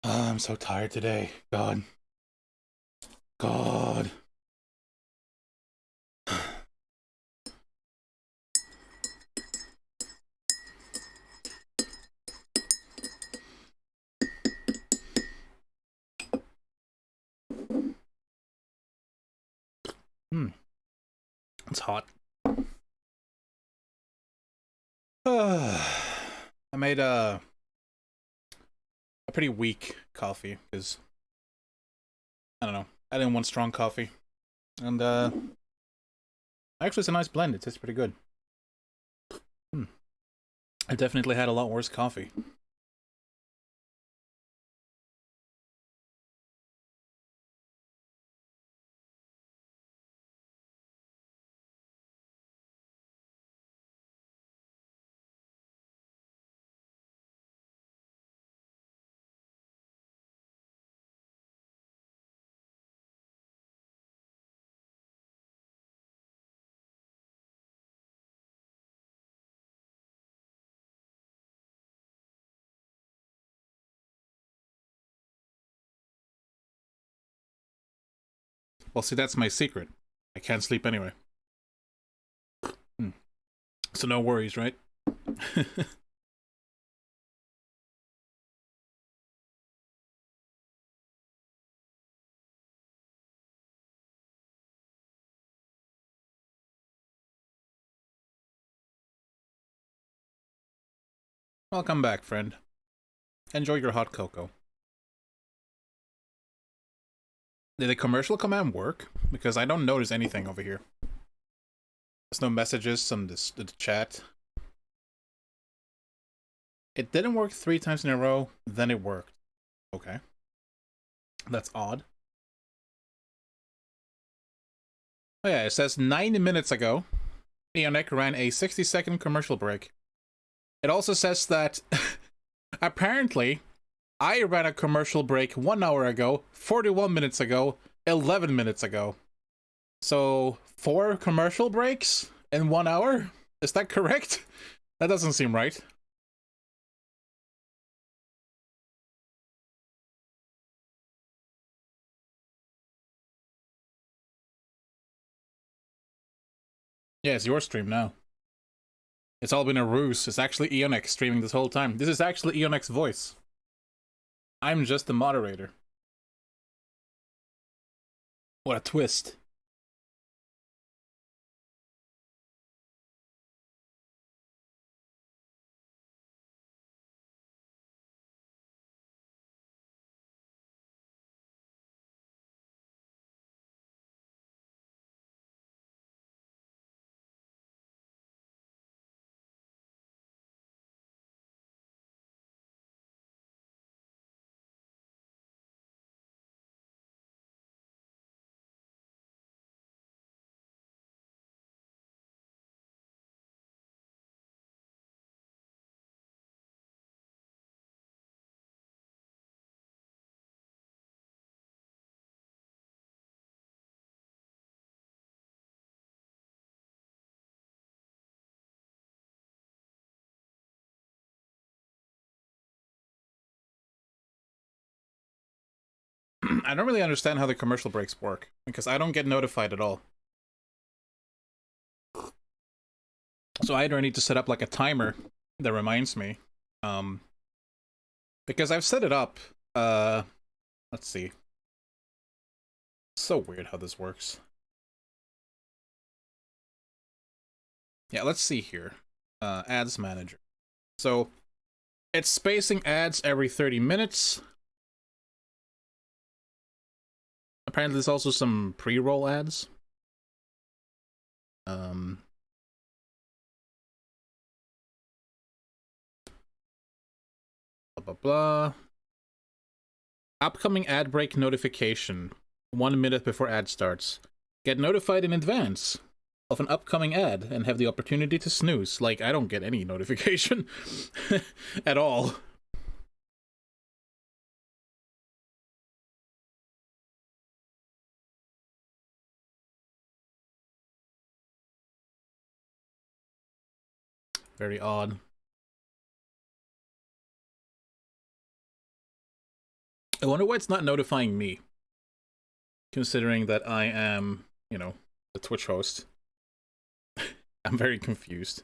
Oh, I'm so tired today. God. God. It's hot. I made a pretty weak coffee because I don't know. I didn't want strong coffee, and actually, it's a nice blend. It tastes pretty good. I definitely had a lot worse coffee. Well, see, that's my secret. I can't sleep anyway. So no worries, right? Welcome back, friend. Enjoy your hot cocoa. Did the commercial command work? Because I don't notice anything over here. There's no messages on the chat. It didn't work 3 times in a row, then it worked. Okay. That's odd. Oh yeah, it says 9 minutes ago, Eonic ran a 60-second commercial break. It also says that apparently I ran a commercial break 1 hour ago, 41 minutes ago, 11 minutes ago. So 4 commercial breaks in 1 hour? Is that correct? That doesn't seem right. Yeah, it's your stream now. It's all been a ruse. It's actually Eonex streaming this whole time. This is actually Eonex's voice. I'm just the moderator. What a twist. I don't really understand how the commercial breaks work, because I don't get notified at all. So I either need to set up like a timer that reminds me. Because I've set it up. Let's see. So weird how this works. Yeah, let's see here. Ads manager. So it's spacing ads every 30 minutes. Apparently there's also some pre-roll ads. Blah, blah, blah. Upcoming ad break notification. 1 minute before ad starts. Get notified in advance of an upcoming ad and have the opportunity to snooze. Like, I don't get any notification at all. Very odd. I wonder why it's not notifying me, considering that I am, you know, the Twitch host. I'm very confused.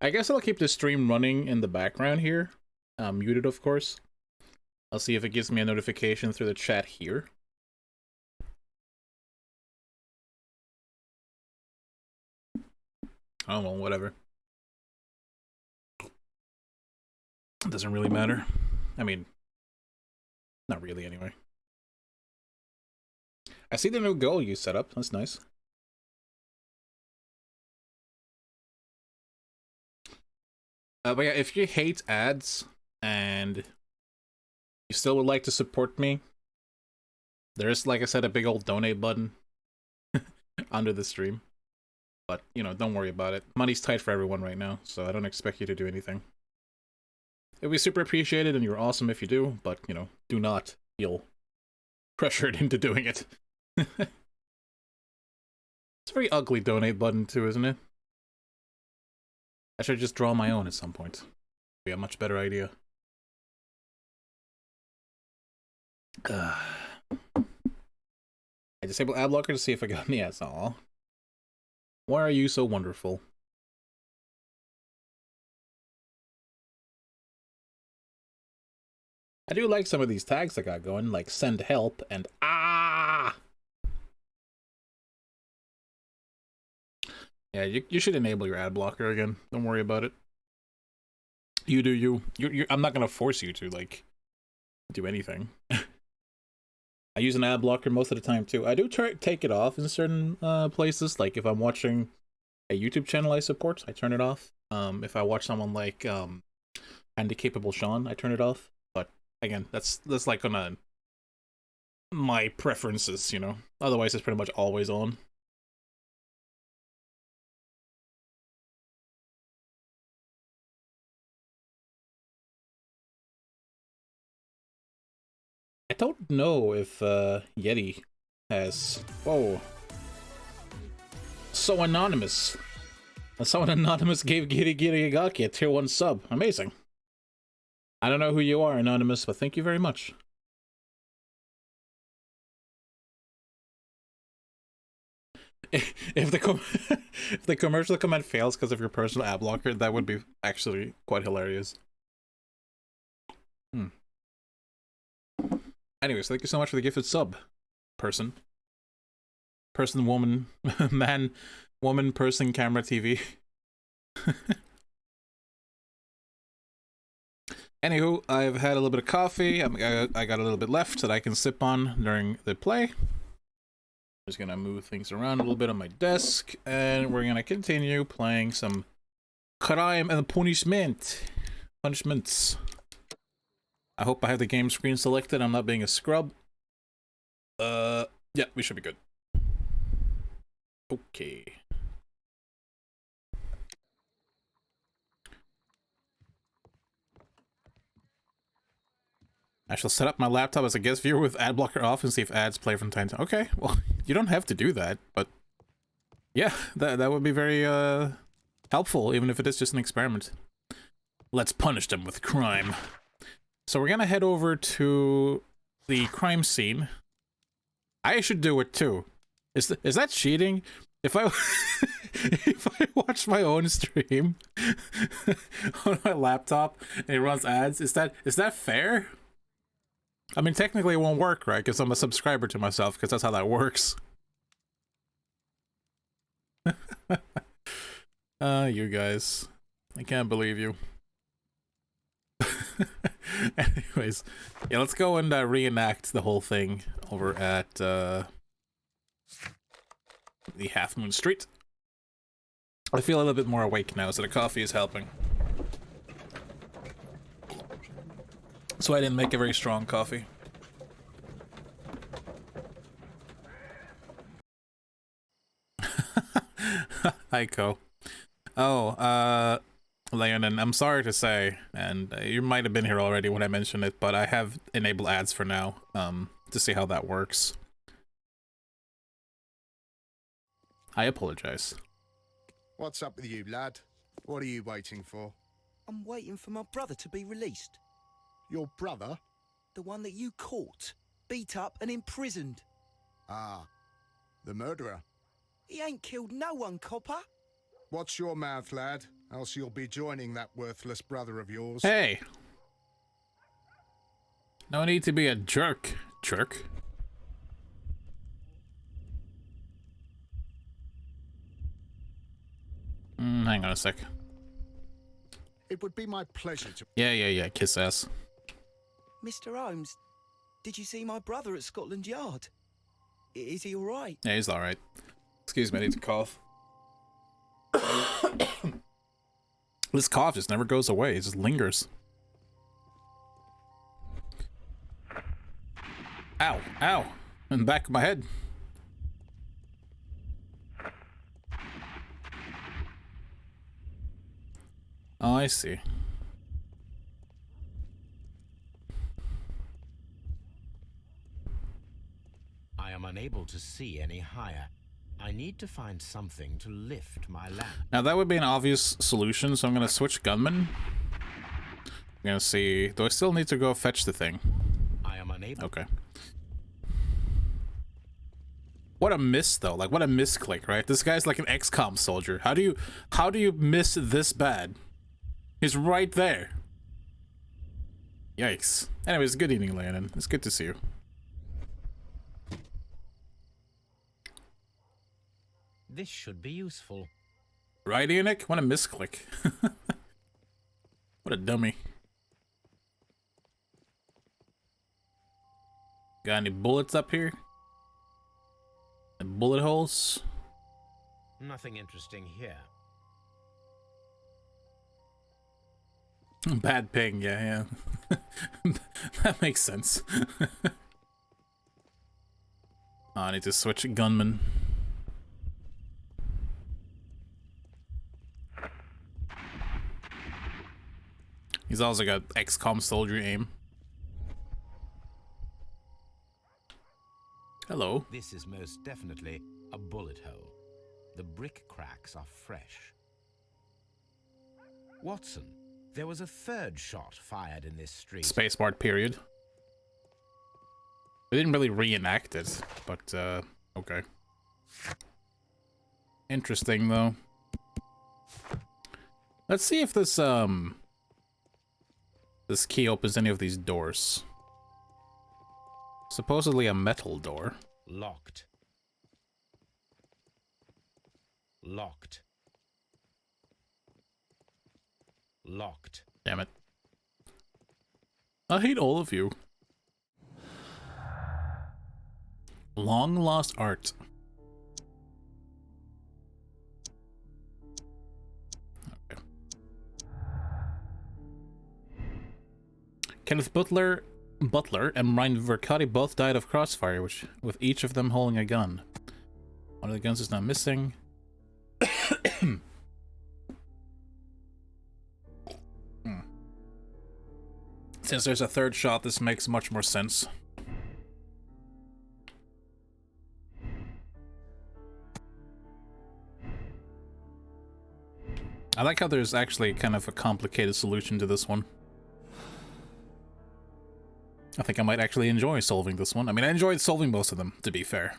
I guess I'll keep the stream running in the background here. Muted, of course. I'll see if it gives me a notification through the chat here. Oh, well, whatever. It doesn't really matter. I mean, not really anyway. I see the new goal you set up. That's nice. But yeah, if you hate ads and you still would like to support me, there is, like I said, a big old donate button under the stream. But, you know, don't worry about it. Money's tight for everyone right now, so I don't expect you to do anything. It'd be super appreciated, and you're awesome if you do, but, you know, do not feel pressured into doing it. It's a very ugly donate button, too, isn't it? I should just draw my own at some point. Be a much better idea. I disabled ad blocker to see if I got any ads. Aw. Why are you so wonderful? I do like some of these tags I got going, like send help and ah! Yeah, you should enable your ad blocker again. Don't worry about it. You do you. I'm not gonna force you to, like, do anything. I use an ad blocker most of the time, too. I do take it off in certain places. Like, if I'm watching a YouTube channel I support, I turn it off. If I watch someone like Handy Capable Sean, I turn it off. But, again, that's like on my preferences, you know? Otherwise, it's pretty much always on. I don't know if Yeti has... Whoa. So anonymous. And someone anonymous gave Giri Agaki a tier 1 sub. Amazing. I don't know who you are, Anonymous, but thank you very much. If the commercial comment fails because of your personal ad blocker, that would be actually quite hilarious. Anyways, thank you so much for the gifted sub, person, woman, man, woman, person, camera, TV. Anywho, I've had a little bit of coffee. I got a little bit left that I can sip on during the play. Just gonna move things around a little bit on my desk, and we're gonna continue playing some crime and punishments. I hope I have the game screen selected. I'm not being a scrub. Yeah, we should be good. Okay. I shall set up my laptop as a guest viewer with ad blocker off and see if ads play from time to time. Okay, well, you don't have to do that, but yeah, that would be very helpful, even if it is just an experiment. Let's punish them with crime. So we're gonna head over to the crime scene. I should do it too. Is that cheating? If I if I watch my own stream on my laptop and it runs ads, is that fair? I mean, technically it won't work, right? Because I'm a subscriber to myself, because that's how that works. You guys. I can't believe you. Anyways, yeah, let's go and reenact the whole thing over at the Half Moon Street. I feel a little bit more awake now, so the coffee is helping. So I didn't make a very strong coffee. Hi, Ko. Oh, Leonin, I'm sorry to say, and you might have been here already when I mentioned it, but I have enabled ads for now, to see how that works. I apologize. What's up with you, lad? What are you waiting for? I'm waiting for my brother to be released. Your brother? The one that you caught, beat up and imprisoned. Ah, the murderer. He ain't killed no one, copper. Watch your mouth, lad, else you'll be joining that worthless brother of yours. Hey! No need to be a jerk, jerk. Hang on a sec. It would be my pleasure to... Yeah, kiss ass. Mr. Holmes, did you see my brother at Scotland Yard? Is he all right? Yeah, he's alright. Excuse me, I need to cough. This cough just never goes away, it just lingers. Ow, ow, in the back of my head. Oh, I see. I am unable to see any higher. I need to find something to lift my lamp. Now that would be an obvious solution, so I'm gonna switch gunman. I'm gonna see, do I still need to go fetch the thing? I am unable. Okay. What a miss though, like what a misclick, right? This guy's like an XCOM soldier. How do you miss this bad? He's right there. Yikes. Anyways, good evening, Leonin. It's good to see you. This should be useful. Right, Enoch? What a misclick. What a dummy. Got any bullets up here? And bullet holes? Nothing interesting here. Bad ping, yeah. That makes sense. Oh, I need to switch gunman. He's also got XCOM soldier aim. Hello. This is most definitely a bullet hole. The brick cracks are fresh. Watson, there was a third shot fired in this street. Spacebar period. We didn't really reenact it, but okay. Interesting though. Let's see if this this key opens any of these doors. Supposedly a metal door. Locked. Locked. Locked. Damn it. I hate all of you. Long lost art. Okay. Kenneth Butler and Ryan Vercotti both died of crossfire, with each of them holding a gun. One of the guns is now missing. Since there's a third shot, this makes much more sense. I like how there's actually kind of a complicated solution to this one. I think I might actually enjoy solving this one. I mean, I enjoyed solving most of them, to be fair.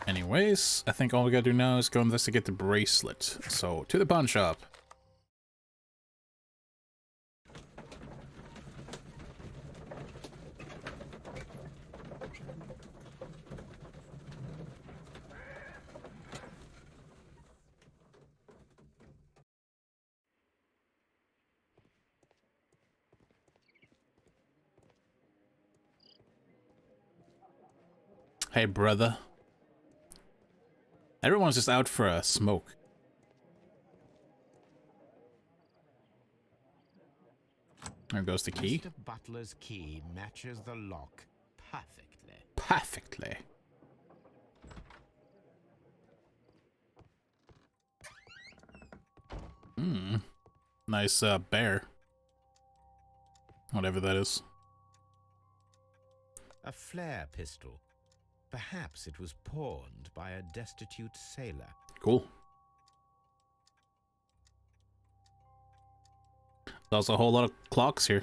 Anyways, I think all we gotta do now is go investigate the bracelet. So, to the pawn shop. Hey, brother. Everyone's just out for a smoke. There goes the key. Mr. Butler's key matches the lock perfectly. Perfectly. Nice bear. Whatever that is. A flare pistol. Perhaps it was pawned by a destitute sailor. Cool. There's a whole lot of clocks here.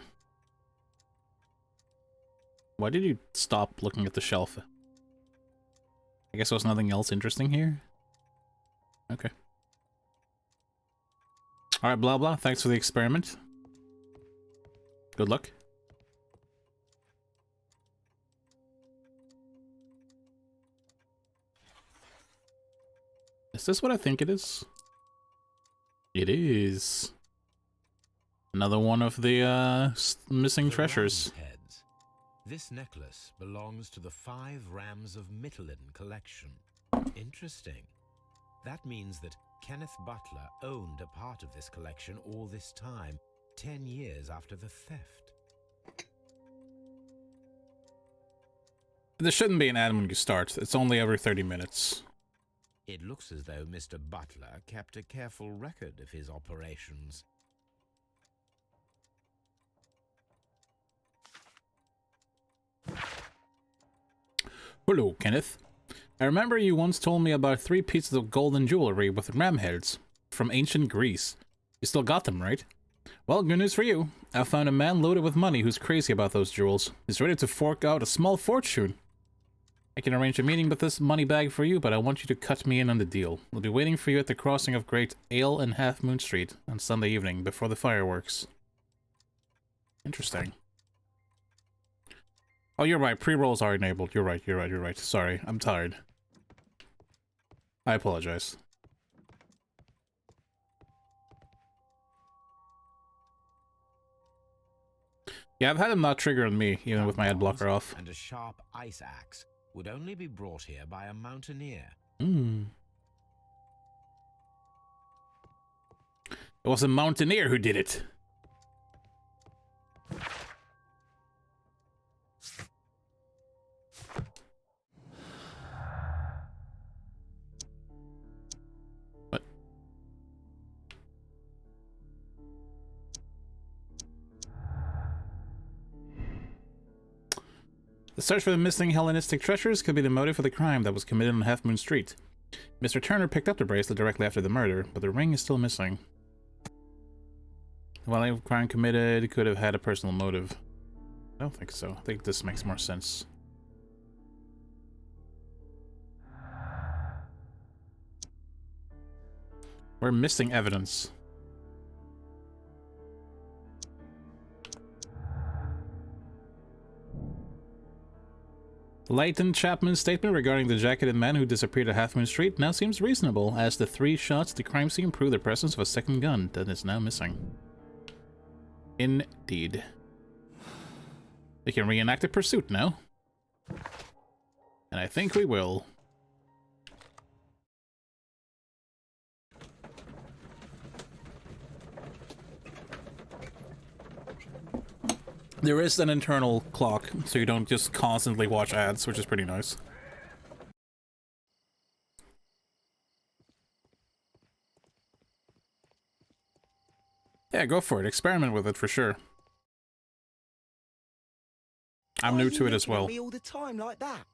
Why did you stop looking at the shelf? I guess there's nothing else interesting here? Okay. Alright, blah blah. Thanks for the experiment. Good luck. Is this what I think it is? It is. Another one of the missing treasures. Heads. This necklace belongs to the 5 Rams of Mittelin collection. Interesting. That means that Kenneth Butler owned a part of this collection all this time, 10 years after the theft. There shouldn't be an ad when you start. It's only every 30 minutes. It looks as though Mr. Butler kept a careful record of his operations. Hello, Kenneth. I remember you once told me about 3 pieces of golden jewelry with ram heads from ancient Greece. You still got them, right? Well, good news for you. I found a man loaded with money who's crazy about those jewels. He's ready to fork out a small fortune. I can arrange a meeting with this money bag for you, but I want you to cut me in on the deal. We'll be waiting for you at the crossing of Great Ale and Half Moon Street on Sunday evening before the fireworks. Interesting. Oh, you're right. Pre-rolls are enabled. You're right. Sorry, I'm tired. I apologize. Yeah, I've had them not trigger on me, even with my ad blocker off. And a sharp ice axe would only be brought here by a mountaineer. It was a mountaineer who did it. What? The search for the missing Hellenistic treasures could be the motive for the crime that was committed on Half Moon Street. Mr. Turner picked up the bracelet directly after the murder, but the ring is still missing. While a crime committed could have had a personal motive. I don't think so. I think this makes more sense. We're missing evidence. Leighton Chapman's statement regarding the jacketed man who disappeared at Half Moon Street now seems reasonable, as the 3 shots at the crime scene prove the presence of a second gun that is now missing. Indeed. We can reenact a pursuit now. And I think we will. There is an internal clock, so you don't just constantly watch ads, which is pretty nice. Yeah, go for it. Experiment with it for sure. I'm new to it as well. Me all the time like that?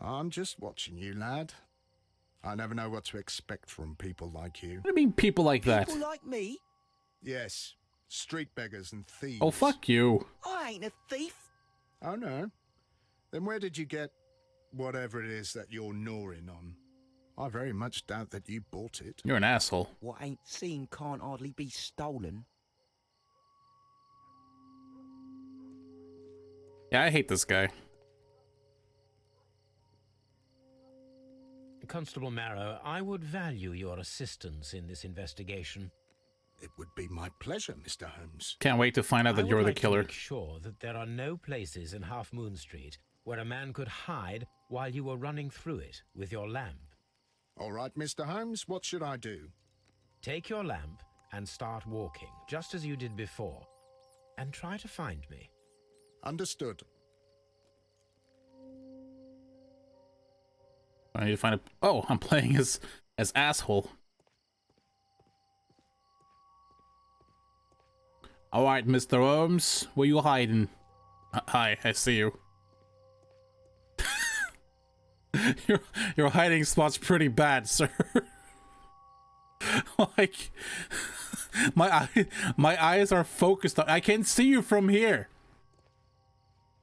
I'm just watching you, lad. I never know what to expect from people like you. What do you mean people like that? People like me? Yes, street beggars and thieves. Oh, fuck you. I ain't a thief. Oh, no? Then where did you get whatever it is that you're gnawing on? I very much doubt that you bought it. You're an asshole. What ain't seen can't hardly be stolen. Yeah, I hate this guy. Constable Marrow, I would value your assistance in this investigation. It would be my pleasure, Mr. Holmes. Can't wait to find out that you're the killer. I would like to make sure that there are no places in Half Moon Street where a man could hide while you were running through it with your lamp. All right, Mr. Holmes, what should I do? Take your lamp and start walking, just as you did before, and try to find me. Understood. I need to find a... Oh, I'm playing as asshole. Alright, Mr. Holmes, where you hiding? Hi, I see you. your hiding spot's pretty bad, sir. Like, my eyes are focused on. I can see you from here.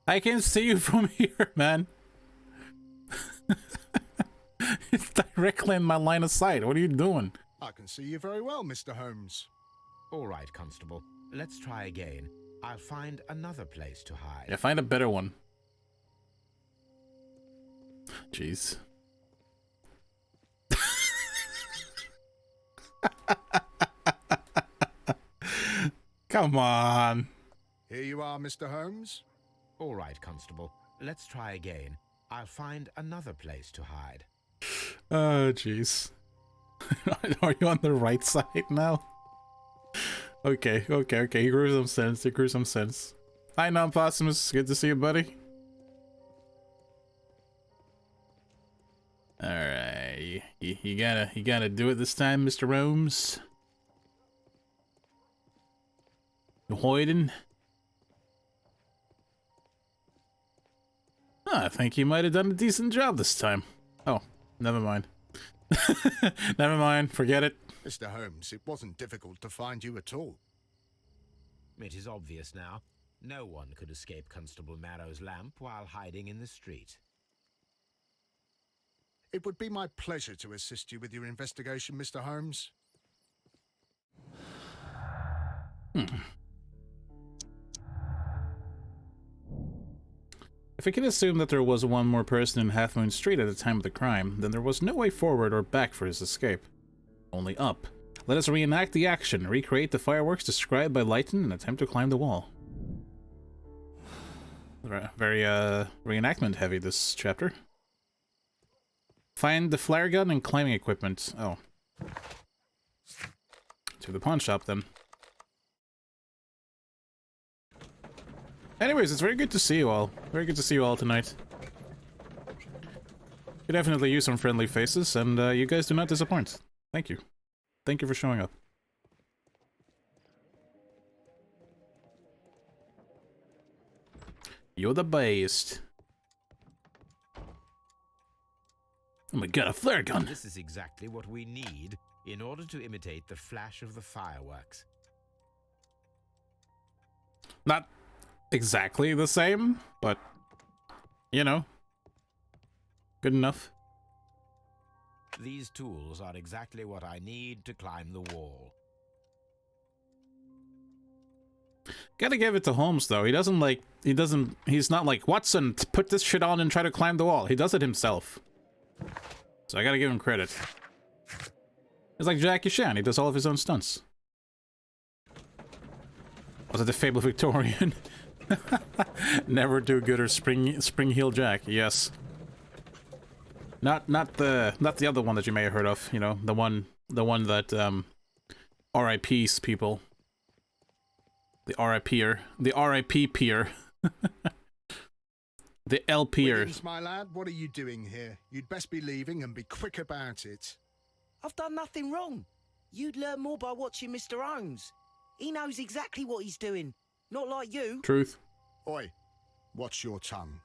I can see you from here, man. It's directly in my line of sight. What are you doing? I can see you very well, Mr. Holmes. All right, Constable. Let's try again. I'll find another place to hide. Yeah, find a better one. Jeez. Come on. Here you are, Mr. Holmes. All right, Constable. Let's try again. I'll find another place to hide. Oh, jeez. Are you on the right side now? Okay. He grew some sense. Hi, Non-Possumus. Good to see you, buddy. Alright. You gotta do it this time, Mr. Holmes. You hiding? I think you might have done a decent job this time. Oh, never mind. Never mind, forget it. Mr. Holmes, it wasn't difficult to find you at all. It is obvious now. No one could escape Constable Marrow's lamp while hiding in the street. It would be my pleasure to assist you with your investigation, Mr. Holmes. If we can assume that there was one more person in Half Moon Street at the time of the crime, then there was no way forward or back for his escape. Only up. Let us reenact the action, recreate the fireworks described by Leighton, and attempt to climb the wall. Very, reenactment heavy, this chapter. Find the flare gun and climbing equipment. Oh. To the pawn shop, then. Anyways, it's very good to see you all. Very good to see you all tonight. You definitely use some friendly faces, and you guys do not disappoint. Thank you. Thank you for showing up. You're the best. Oh my god, a flare gun! This is exactly what we need in order to imitate the flash of the fireworks. Not exactly the same, but, you know, good enough. These tools are exactly what I need to climb the wall. Gotta give it to Holmes, though. He's not like, Watson, put this shit on and try to climb the wall. He does it himself. So I gotta give him credit. It's like Jackie Chan, he does all of his own stunts. Was it the Fable Victorian? Never do good or spring heel Jack, yes. Not the other one that you may have heard of, you know, the one that RIP's people. The RIPer. The RIP peer. The LPer. Williams, my lad, what are you doing here? You'd best be leaving and be quick about it. I've done nothing wrong. You'd learn more by watching Mr. Holmes. He knows exactly what he's doing. Not like you. Truth. Oi, watch your tongue.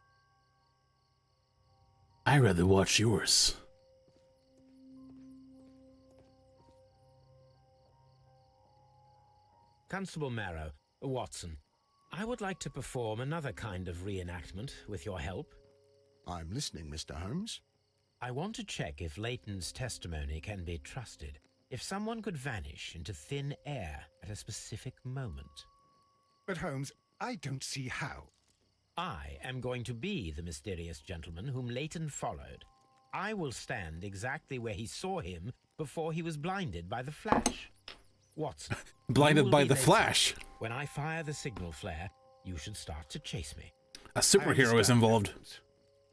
I'd rather watch yours. Constable Marrow, Watson, I would like to perform another kind of reenactment with your help. I'm listening, Mr. Holmes. I want to check if Leighton's testimony can be trusted. If someone could vanish into thin air at a specific moment. But Holmes, I don't see how. I am going to be the mysterious gentleman whom Leighton followed. I will stand exactly where he saw him before he was blinded by the flash. Watson. Blinded by the flash? When I fire the signal flare, you should start to chase me. A superhero is involved.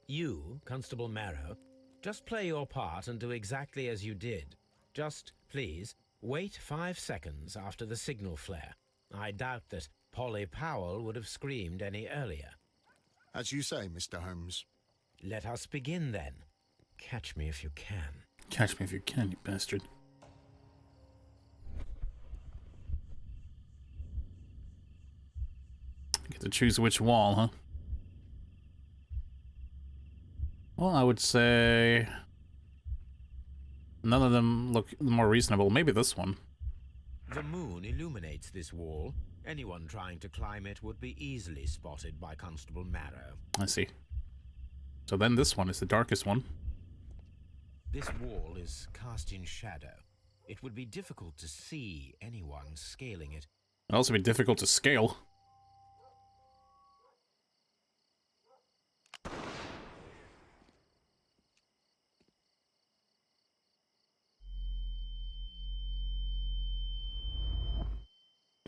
You, Constable Marrow, just play your part and do exactly as you did. Just, please, wait 5 seconds after the signal flare. I doubt that Polly Powell would have screamed any earlier. As you say, Mr. Holmes. Let us begin then. Catch me if you can. Catch me if you can, you bastard. You get to choose which wall, huh? Well, I would say none of them look more reasonable. Maybe this one. The moon illuminates this wall. Anyone trying to climb it would be easily spotted by Constable Marrow. I see. So then this one is the darkest one. This wall is cast in shadow. It would be difficult to see anyone scaling it. It'd also be difficult to scale.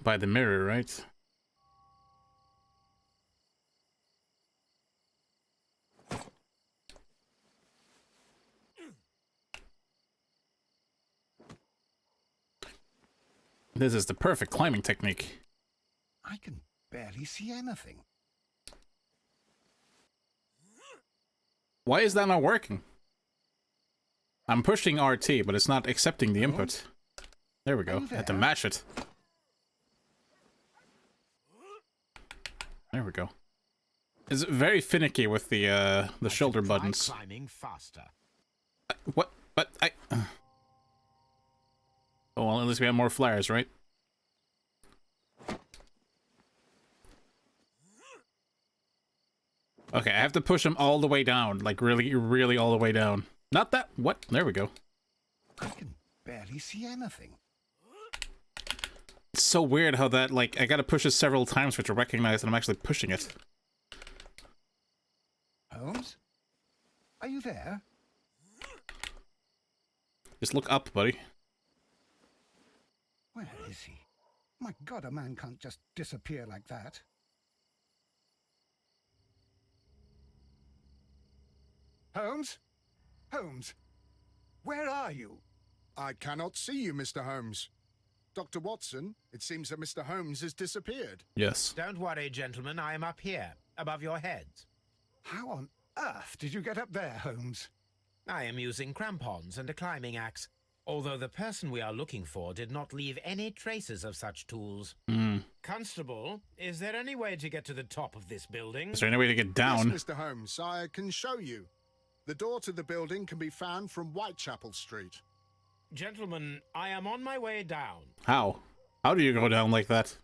By the mirror, right? This is the perfect climbing technique. I can barely see anything. Why is that not working? I'm pushing RT, but it's not accepting the input. There we go. I had to mash it. There we go. It's very finicky with the shoulder buttons. Climbing faster. What? But I... Oh, well, at least we have more flares, right? Okay, I have to push them all the way down. Like, really, really all the way down. Not that... What? There we go. I can barely see anything. It's so weird how that, like, I gotta push it several times for it to recognize that I'm actually pushing it. Holmes? Are you there? Just look up, buddy. Where is he? My God, a man can't just disappear like that. Holmes? Holmes? Where are you? I cannot see you, Mr. Holmes. Dr. Watson, it seems that Mr. Holmes has disappeared. Yes. Don't worry, gentlemen. I am up here, above your heads. How on earth did you get up there, Holmes? I am using crampons and a climbing axe, although the person we are looking for did not leave any traces of such tools. Constable, is there any way to get to the top of this building? Is there any way to get down? Yes, Mr. Holmes, I can show you. The door to the building can be found from Whitechapel Street. Gentlemen, I am on my way down. How? How do you go down like that?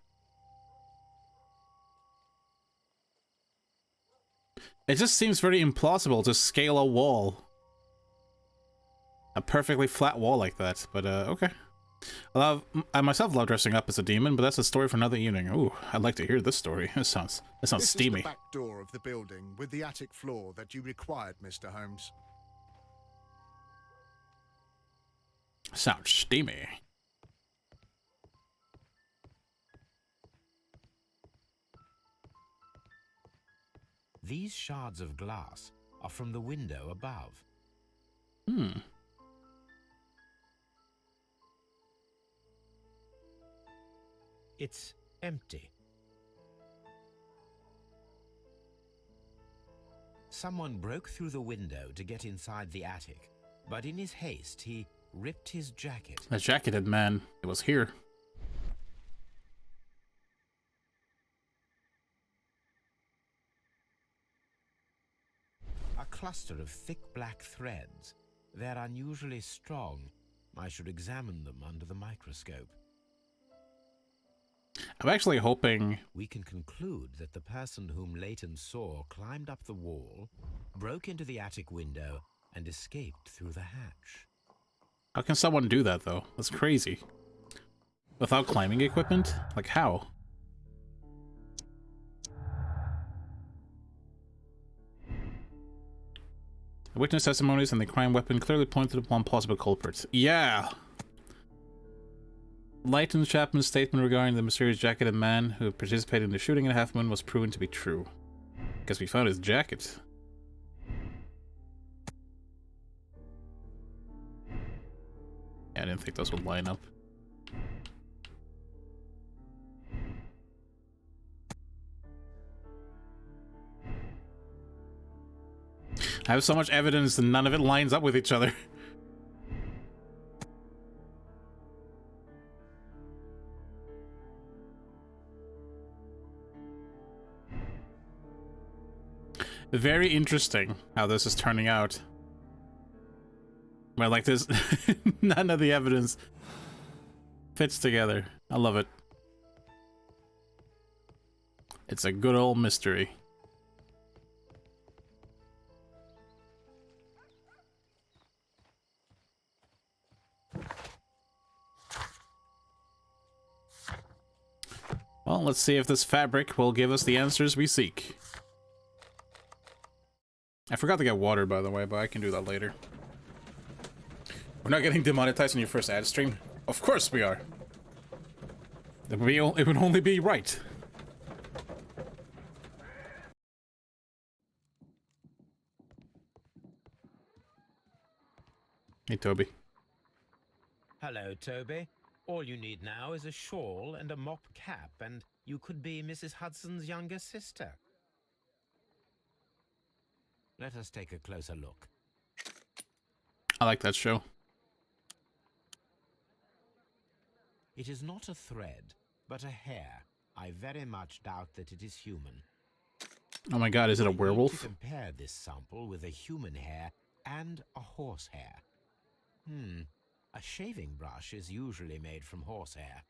It just seems very implausible to scale a wall. A perfectly flat wall like that, but okay. I myself love dressing up as a demon, but that's a story for another evening. Ooh, I'd like to hear this story. This sounds steamy. This is the back door of the building with the attic floor that you required, Mr. Holmes. Sounds steamy. These shards of glass are from the window above. It's empty. Someone broke through the window to get inside the attic, but in his haste, he ripped his jacket. A jacketed man. It was here. A cluster of thick black threads. They're unusually strong. I should examine them under the microscope. I'm actually hoping... We can conclude that the person whom Leighton saw climbed up the wall, broke into the attic window, and escaped through the hatch. How can someone do that, though? That's crazy. Without climbing equipment? Like, how? The witness testimonies and the crime weapon clearly pointed upon possible culprits. Yeah! Leighton Chapman's statement regarding the mysterious jacketed man who participated in the shooting in Half Moon was proven to be true. Because we found his jacket. Yeah, I didn't think those would line up. I have so much evidence and none of it lines up with each other. Very interesting how this is turning out. But like this, none of the evidence fits together. I love it. It's a good old mystery. Well, let's see if this fabric will give us the answers we seek. I forgot to get water, by the way, but I can do that later. We're not getting demonetized on your first ad stream? Of course we are. It would only be right. Hey, Toby. Hello, Toby. All you need now is a shawl and a mop cap, and you could be Mrs. Hudson's younger sister. Let us take a closer look. I like that show. It is not a thread, but a hair. I very much doubt that it is human. Oh my god, is it a werewolf? To compare this sample with a human hair and a horse hair. A shaving brush is usually made from horsehair.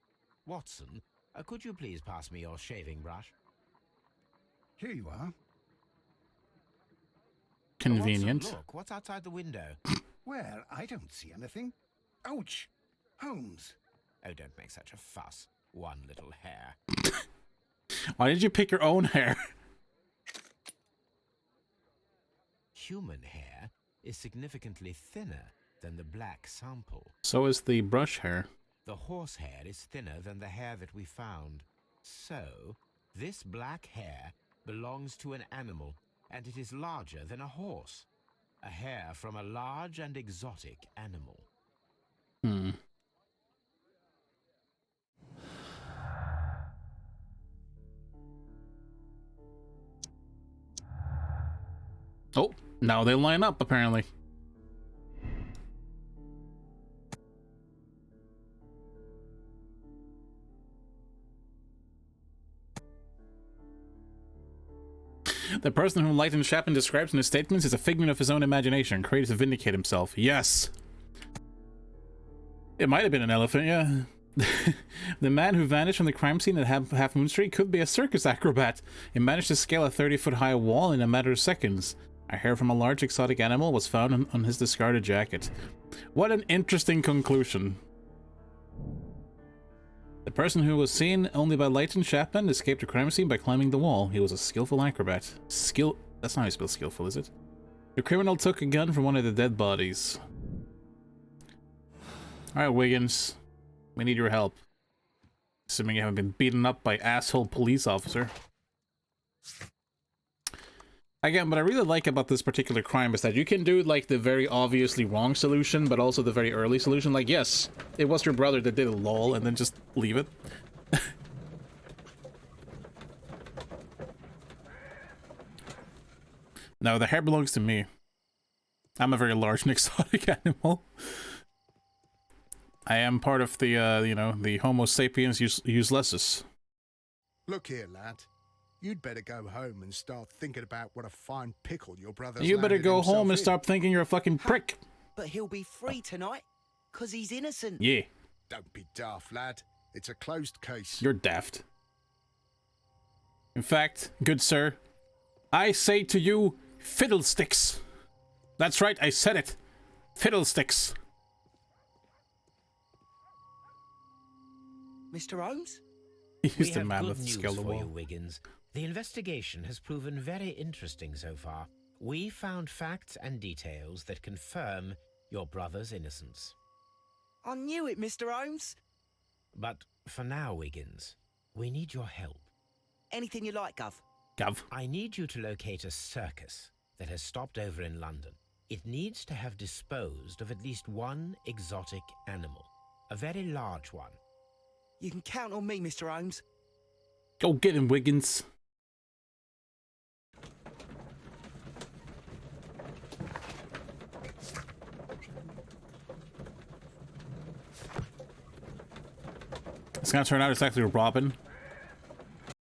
Watson, could you please pass me your shaving brush? Here you are. Convenient. Watson, look, what's outside the window? Well, I don't see anything. Ouch! Holmes. Oh, don't make such a fuss. One little hair. Why did you pick your own hair? Human hair is significantly thinner than the black sample. So is the brush hair. The horse hair is thinner than the hair that we found. So, this black hair belongs to an animal, and it is larger than a horse. A hair from a large and exotic animal. Oh, now they line up, apparently. The person whom Leighton Chapman describes in his statements is a figment of his own imagination, created to vindicate himself. Yes. It might have been an elephant, yeah. The man who vanished from the crime scene at Half Moon Street could be a circus acrobat. He managed to scale a 30-foot-high wall in a matter of seconds. A hair from a large exotic animal was found on his discarded jacket. What an interesting conclusion. The person who was seen only by Leighton Chapman escaped a crime scene by climbing the wall. He was a skillful acrobat. That's not how you spell skillful, is it? The criminal took a gun from one of the dead bodies. Alright, Wiggins. We need your help. Assuming you haven't been beaten up by asshole police officer. Again, what I really like about this particular crime is that you can do, like, the very obviously wrong solution, but also the very early solution. Like, yes, it was your brother that did a lol, and then just leave it. No, the hair belongs to me. I'm a very large and exotic animal. I am part of the, you know, the Homo sapiens uselesses. Look here, lad. You'd better go home and start thinking about what a fine pickle your brother's You better landed go himself home and in. stop thinking you're a fucking prick. But he'll be free tonight, 'cause he's innocent. Yeah, Don't be daft, lad. It's a closed case. you're daft. In fact, good sir, I say to you, fiddlesticks. That's right, I said it. Fiddlesticks. Mr. Holmes? He's the have man good with the news scale the for you, wall. Wiggins. The investigation has proven very interesting so far. We found facts and details that confirm your brother's innocence. I knew it, Mr. Holmes. But for now, Wiggins, we need your help. Anything you like, Gov. Gav. I need you to locate a circus that has stopped over in London. It needs to have disposed of at least one exotic animal, a very large one. You can count on me, Mr. Holmes. Go get him, Wiggins. It's gonna turn out it's actually Robin.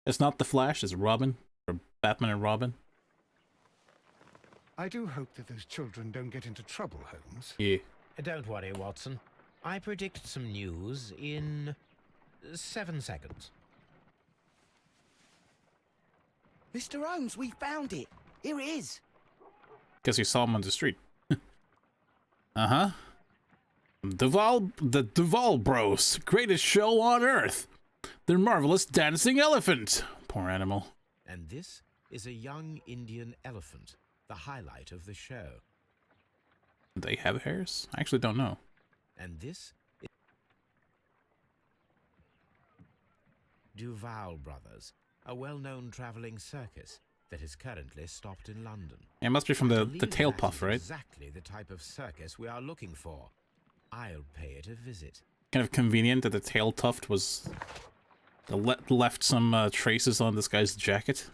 It's not the Flash, it's Robin. Or Batman and Robin. I do hope that those children don't get into trouble, Holmes. Yeah. Don't worry, Watson. I predict some news in 7 seconds. Mr. Holmes, we found it. Here it is. Guess you saw him on the street. Uh-huh. The Duval Bros. Greatest show on earth. The marvelous dancing elephant. Poor animal. And this is a young Indian elephant, the highlight of the show. They have hairs? I actually don't know. And this is Duval Brothers, a well-known traveling circus that is currently stopped in London. It must be from the Believe tail that puff, is right? Exactly the type of circus we are looking for. I'll pay it a visit. Kind of convenient that the tail tuft was... left some traces on this guy's jacket.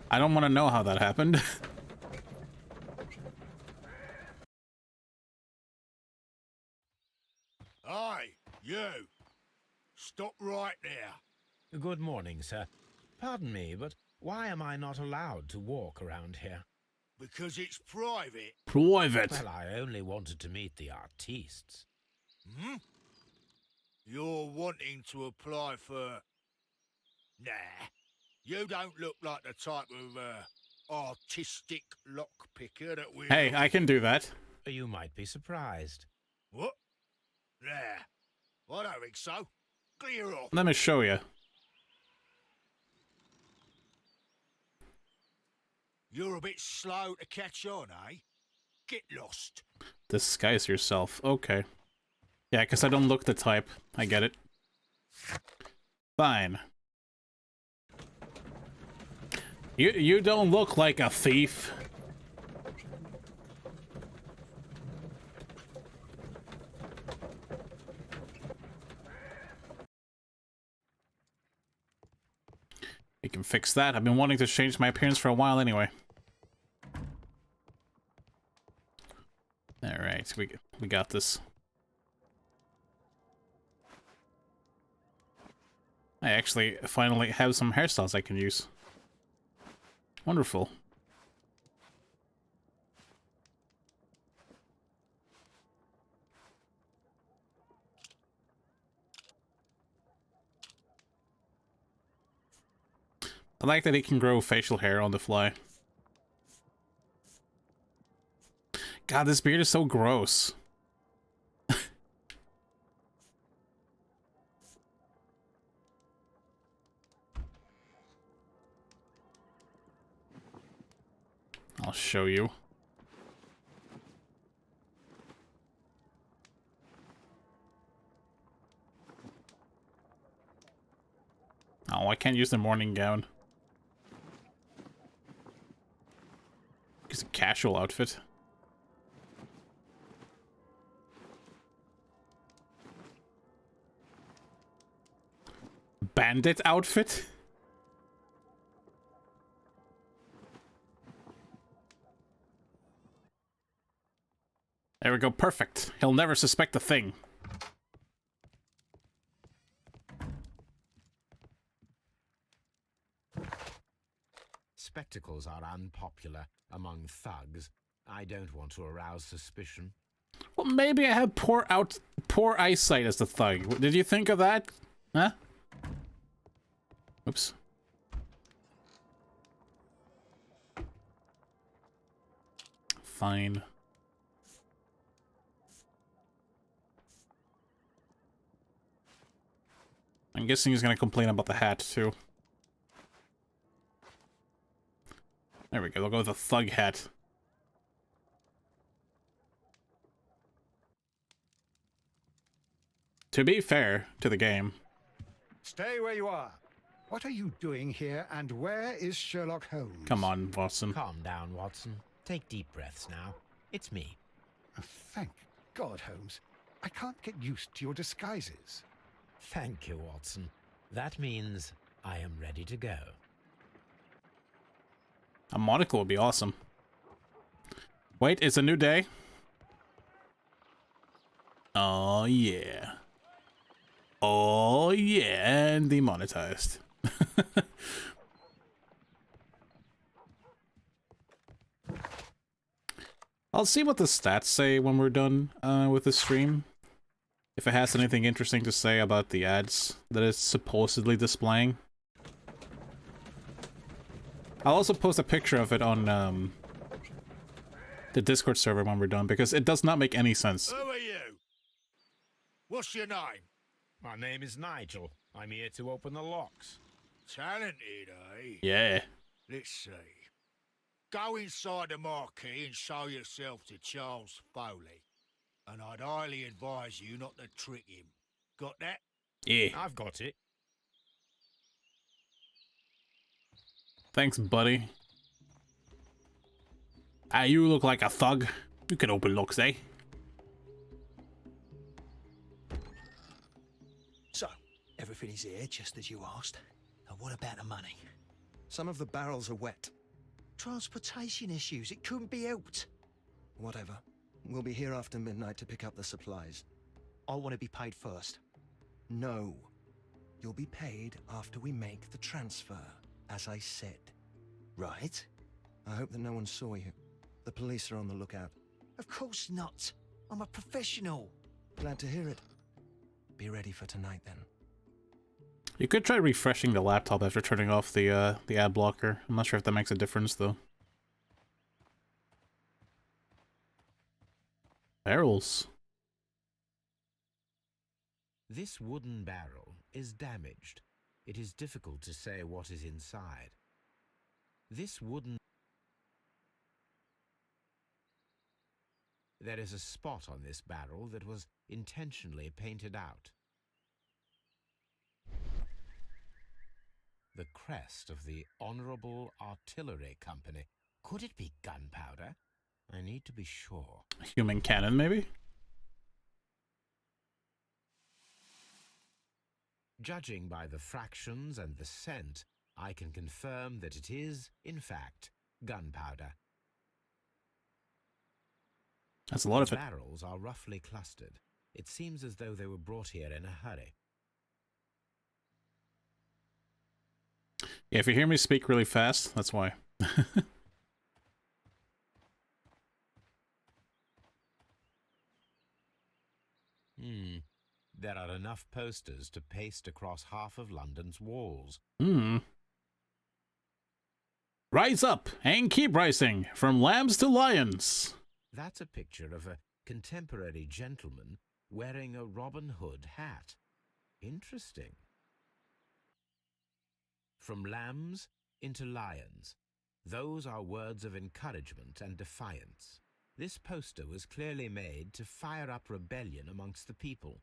I don't want to know how that happened. Aye, you. Stop right there. Good morning, sir. Pardon me, but why am I not allowed to walk around here? Because it's private. Private. Well, I only wanted to meet the artistes. Hmm? You're wanting to apply for... Nah. You don't look like the type of, artistic lockpicker that we... Hey, I can do that. You might be surprised. What? Nah. I don't think so. Clear off. Let me show you. You're a bit slow to catch on, eh? Get lost. Disguise yourself. Okay. Yeah, because I don't look the type. I get it. Fine. You don't look like a thief. You can fix that. I've been wanting to change my appearance for a while anyway. Alright, we got this. I actually finally have some hairstyles I can use. Wonderful. I like that he can grow facial hair on the fly. God, this beard is so gross. I'll show you. Oh, I can't use the morning gown. It's a casual outfit. Bandit outfit? There we go, perfect. He'll never suspect a thing. Spectacles are unpopular among thugs. I don't want to arouse suspicion. Well, maybe I have poor eyesight as the thug. Did you think of that? Huh? Oops. Fine. I'm guessing he's gonna complain about the hat, too. There we go, we'll go with a thug hat. To be fair to the game. Stay where you are. What are you doing here, and where is Sherlock Holmes? Come on, Watson. Calm down, Watson. Take deep breaths now. It's me. Oh, thank God, Holmes. I can't get used to your disguises. Thank you, Watson. That means I am ready to go. A monocle would be awesome. Wait, it's a new day? Oh, yeah. Oh, yeah, and demonetized. I'll see what the stats say when we're done with the stream. If it has anything interesting to say about the ads that it's supposedly displaying. I'll also post a picture of it on the Discord server when we're done, because it does not make any sense. Who are you? What's your name? My name is Nigel. I'm here to open the locks. Talented, eh? Yeah. Let's see. Go inside the marquee and show yourself to Charles Foley. And I'd highly advise you not to trick him. Got that? Yeah. I've got it. Thanks, buddy. Ah, you look like a thug. You can open locks, eh? So, everything is here just as you asked. And what about the money? Some of the barrels are wet. Transportation issues, it couldn't be helped. Whatever. We'll be here after midnight to pick up the supplies. I want to be paid first. No. You'll be paid after we make the transfer, as I said. Right? I hope that no one saw you. The police are on the lookout. Of course not. I'm a professional. Glad to hear it. Be ready for tonight, then. You could try refreshing the laptop after turning off the ad blocker. I'm not sure if that makes a difference, though. Barrels. This wooden barrel is damaged. It is difficult to say what is inside. This wooden... There is a spot on this barrel that was intentionally painted out. The crest of the Honourable Artillery Company. Could it be gunpowder? I need to be sure. Human cannon, maybe? Judging by the fractions and the scent, I can confirm that it is, in fact, gunpowder. That's a lot of The it. barrels are roughly clustered. It seems as though they were brought here in a hurry. Yeah, if you hear me speak really fast, that's why. There are enough posters to paste across half of London's walls. Rise up and keep rising, from lambs to lions. That's a picture of a contemporary gentleman wearing a Robin Hood hat. Interesting. From lambs into lions. Those are words of encouragement and defiance. This poster was clearly made to fire up rebellion amongst the people.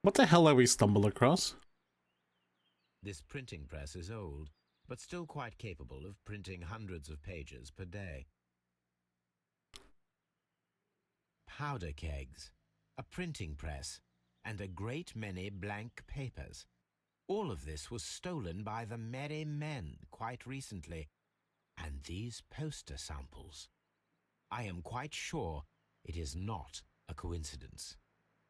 What the hell have we stumbled across? This printing press is old, but still quite capable of printing hundreds of pages per day. Powder kegs, a printing press, and a great many blank papers. All of this was stolen by the Merry Men quite recently. And these poster samples. I am quite sure it is not a coincidence.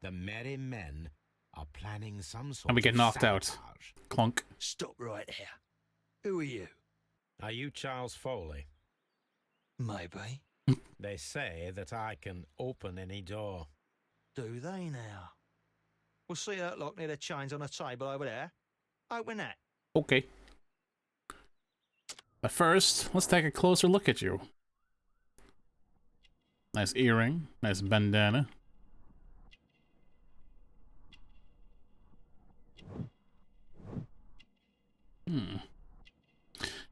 The Merry Men are planning some sort And we get of knocked out. sabotage. Clunk. Stop right here. Who are you? Are you Charles Foley? Maybe. They say that I can open any door. Do they now? We'll see that lock near the chains on the table over there. Open that. Okay. But first, let's take a closer look at you. Nice earring, nice bandana.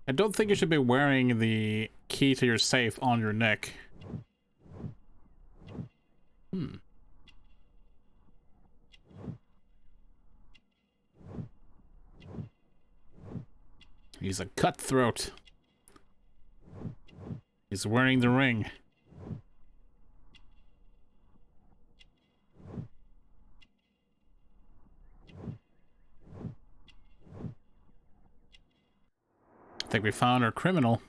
I don't think you should be wearing the key to your safe on your neck. He's a cutthroat. He's wearing the ring. I think we found our criminal.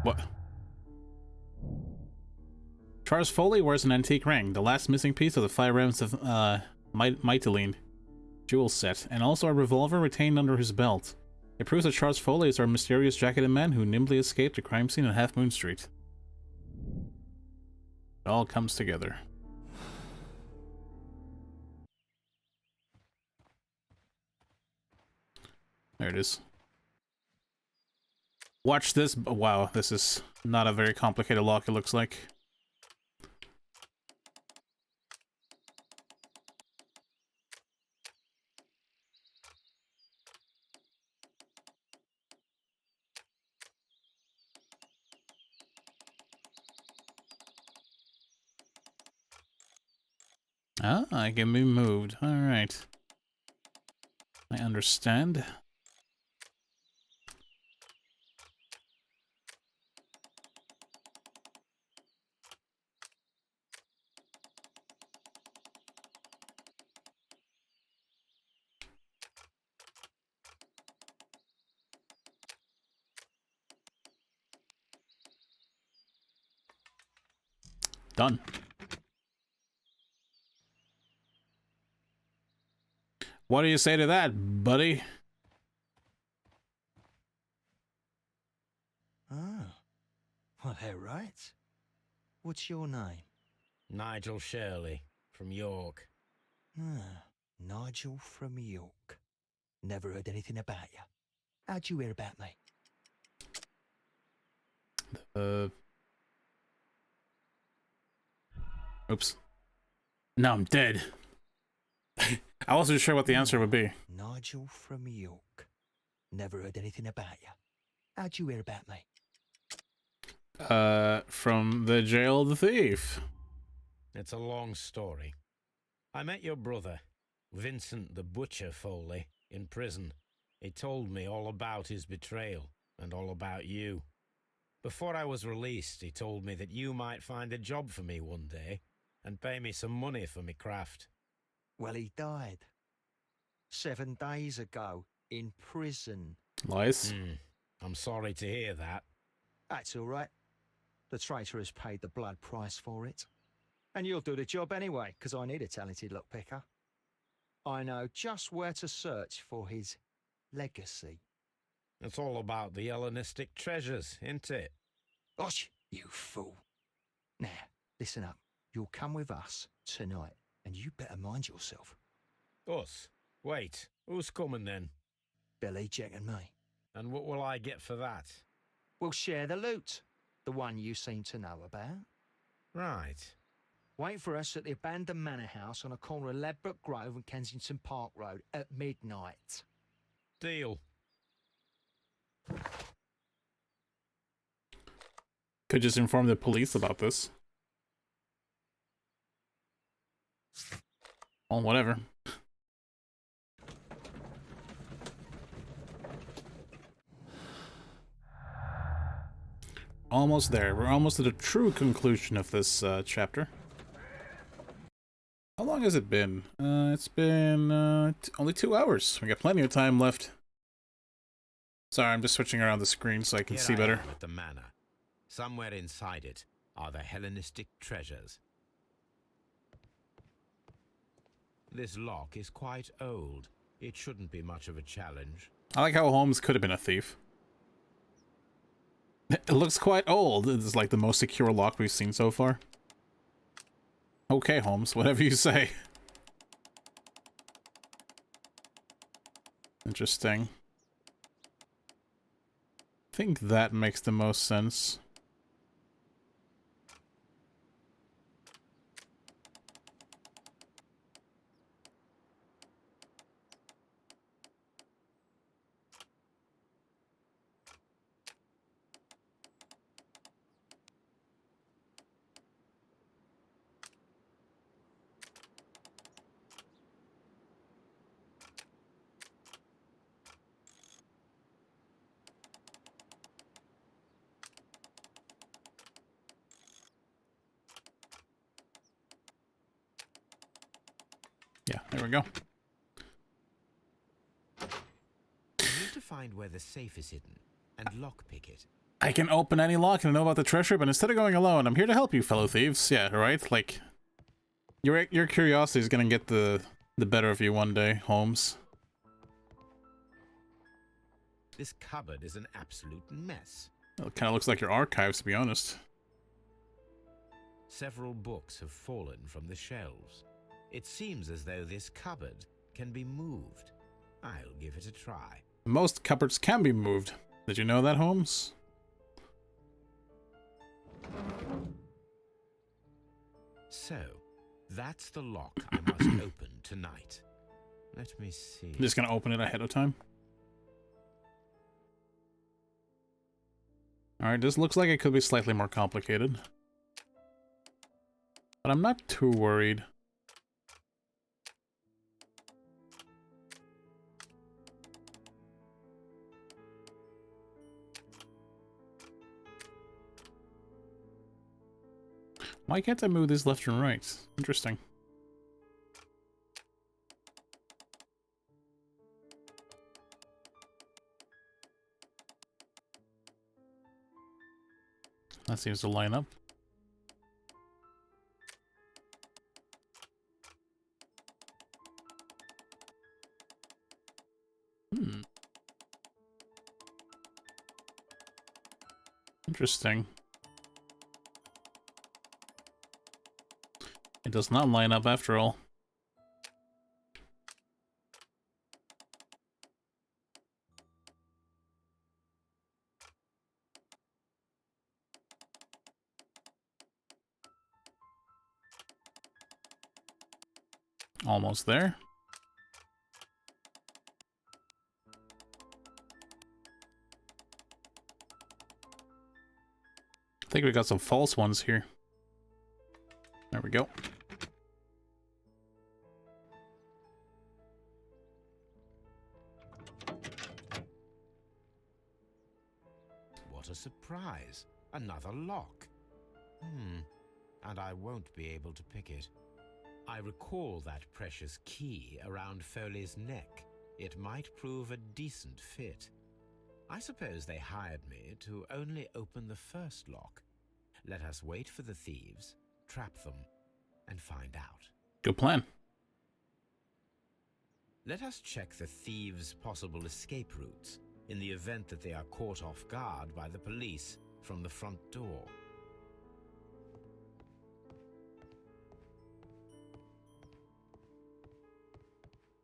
What? Charles Foley wears an antique ring, the last missing piece of the 5 rounds of Mytilene jewel set, and also a revolver retained under his belt. It proves that Charles Foley is our mysterious jacketed man who nimbly escaped the crime scene on Half Moon Street. It all comes together. There it is. Watch this. Wow, this is not a very complicated lock, it looks like. Ah, I can be moved. Alright. I understand. Done. What do you say to that, buddy? Ah, well, they're right. What's your name? Nigel Shirley, from York. Ah, Nigel from York. Never heard anything about you. How'd you hear about me? Oops. Now I'm dead. I wasn't sure what the answer would be. Nigel from York. Never heard anything about you. How'd you hear about me? From the jail of the thief. It's a long story. I met your brother, Vincent the Butcher Foley, in prison. He told me all about his betrayal and all about you. Before I was released, he told me that you might find a job for me one day and pay me some money for me craft. Well, he died 7 days ago in prison. Lies. I'm sorry to hear that. That's all right. The traitor has paid the blood price for it. And you'll do the job anyway, because I need a talented lockpicker. I know just where to search for his legacy. It's all about the Hellenistic treasures, isn't it? Gosh, you fool. Now, listen up. You'll come with us tonight, and you better mind yourself. Us? Wait, who's coming then? Billy, Jack and me. And what will I get for that? We'll share the loot. The one you seem to know about. Right. Wait for us at the abandoned manor house on a corner of Ladbroke Grove and Kensington Park Road at midnight. Deal. Could just inform the police about this. Well, whatever. Almost there. We're almost at the true conclusion of this chapter. How long has it been? It's been only 2 hours. We got plenty of time left. Sorry, I'm just switching around the screen so I can see better. At the manor. Somewhere inside it are the Hellenistic treasures. This lock is quite old. It shouldn't be much of a challenge. I like how Holmes could have been a thief. It looks quite old. It's like the most secure lock we've seen so far. Okay, Holmes, whatever you say. Interesting. I think that makes the most sense. Yeah, there we go. You need to find where the safe is hidden and lockpick it. I can open any lock and know about the treasure, but instead of going alone, I'm here to help you, fellow thieves. Yeah, right? Like, your curiosity is gonna get the the better of you one day, Holmes. This cupboard is an absolute mess. It kind of looks like your archives, to be honest. Several books have fallen from the shelves. It seems as though this cupboard can be moved. I'll give it a try. Most cupboards can be moved. Did you know that, Holmes? So, that's the lock I must open tonight. Let me see. I'm just gonna open it ahead of time. Alright, this looks like it could be slightly more complicated. But I'm not too worried. Why can't I move this left and right? Interesting. That seems to line up. Interesting. It does not line up after all. Almost there. I think we got some false ones here. There we go. What a surprise. Another lock. And I won't be able to pick it. I recall that precious key around Foley's neck. It might prove a decent fit. I suppose they hired me to only open the first lock. Let us wait for the thieves, trap them, and find out. Good plan. Let us check the thieves' possible escape routes in the event that they are caught off guard by the police from the front door.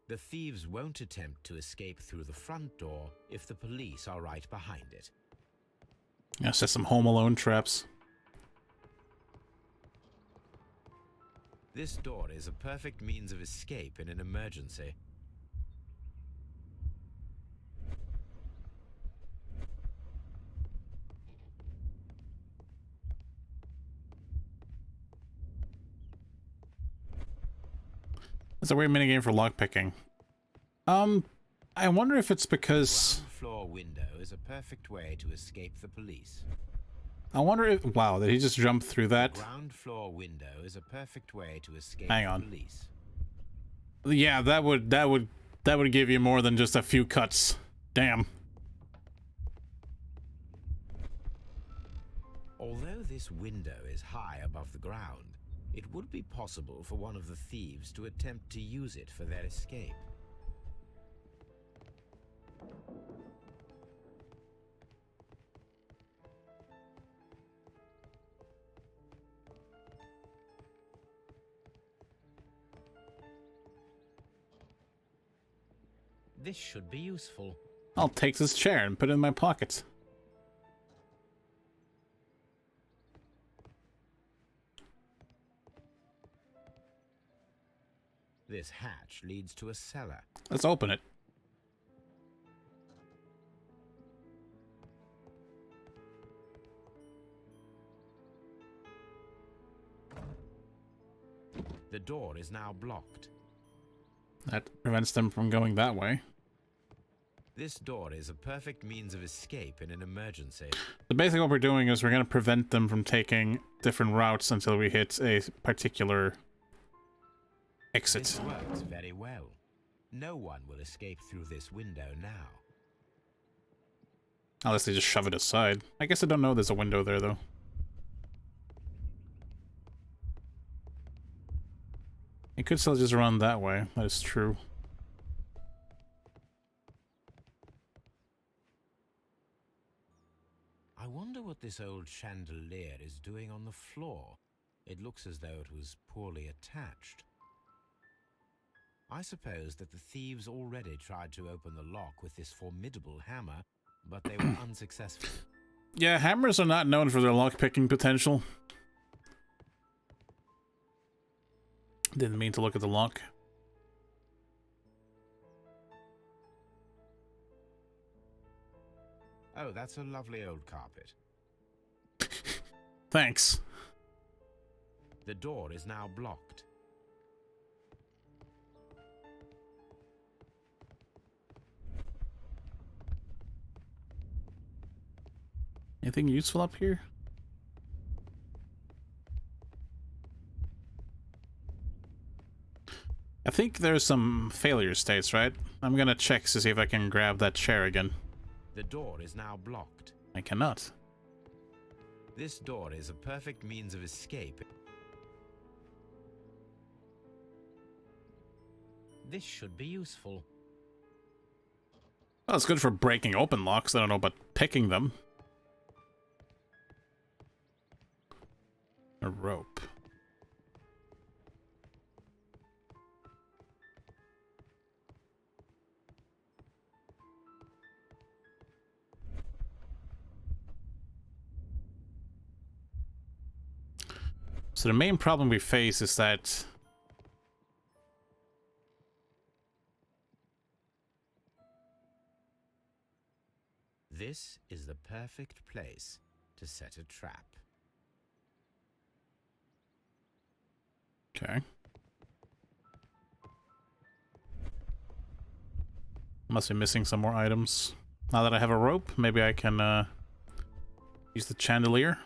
The thieves won't attempt to escape through the front door if the police are right behind it. Yeah, set some Home Alone traps. This door is a perfect means of escape in an emergency. It's a weird minigame for lockpicking. I wonder if it's because... Ground floor window is a perfect way to escape the police. I wonder if... Wow, did he just jump through that? Ground floor window is a perfect way to escape Hang the on. police. Yeah, that would give you more than just a few cuts. Damn. Although this window is high above the ground, it would be possible for one of the thieves to attempt to use it for their escape. This should be useful. I'll take this chair and put it in my pocket. This hatch leads to a cellar. Let's open it. The door is now blocked. That prevents them from going that way. This door is a perfect means of escape in an emergency. So basically what we're doing is we're going to prevent them from taking different routes until we hit a particular exit. This works very well. No one will escape through this window now. Unless they just shove it aside. I guess I don't know there's a window there, though. It could still just run that way. That is true. I wonder what this old chandelier is doing on the floor. It looks as though it was poorly attached. I suppose that the thieves already tried to open the lock with this formidable hammer, but they were unsuccessful. Yeah, hammers are not known for their lock-picking potential. Didn't mean to look at the lock. Oh, that's a lovely old carpet. Thanks. The door is now blocked. Anything useful up here? I think there's some failure states, right? I'm gonna check to see if I can grab that chair again. The door is now blocked. I cannot. This door is a perfect means of escape. This should be useful. Well, it's good for breaking open locks. I don't know about picking them. A rope. So the main problem we face is that this is the perfect place to set a trap. okay. Must be missing some more items. Now that I have a rope, maybe I can use the chandelier.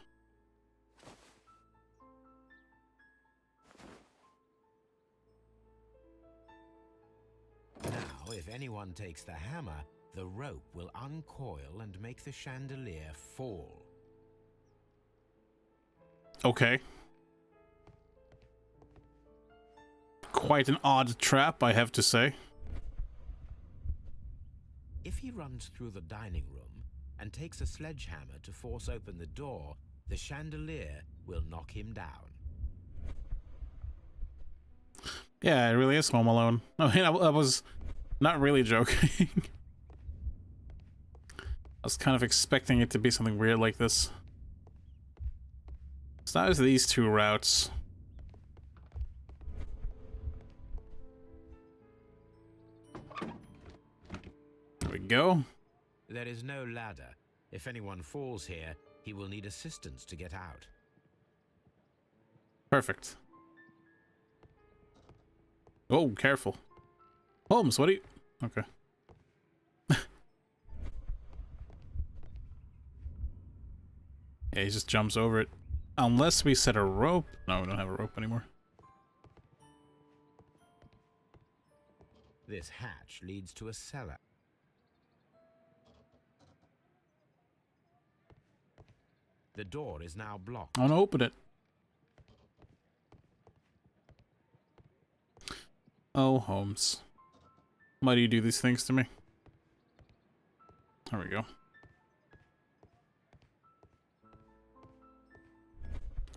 Now, if anyone takes the hammer, the rope will uncoil and make the chandelier fall. Okay. Quite an odd trap, I have to say. If he runs through the dining room and takes a sledgehammer to force open the door, the chandelier will knock him down. Yeah, it really is Home Alone. I mean, I was not really joking. I was kind of expecting it to be something weird like this. So now it's these two routes. There we go. There is no ladder. If anyone falls here, he will need assistance to get out. Perfect. Oh, careful. Holmes, what are you... Okay. Yeah, he just jumps over it. Unless we set a rope. No, we don't have a rope anymore. This hatch leads to a cellar. The door is now blocked. I want to open it. Oh, Holmes. Why do you do these things to me? There we go.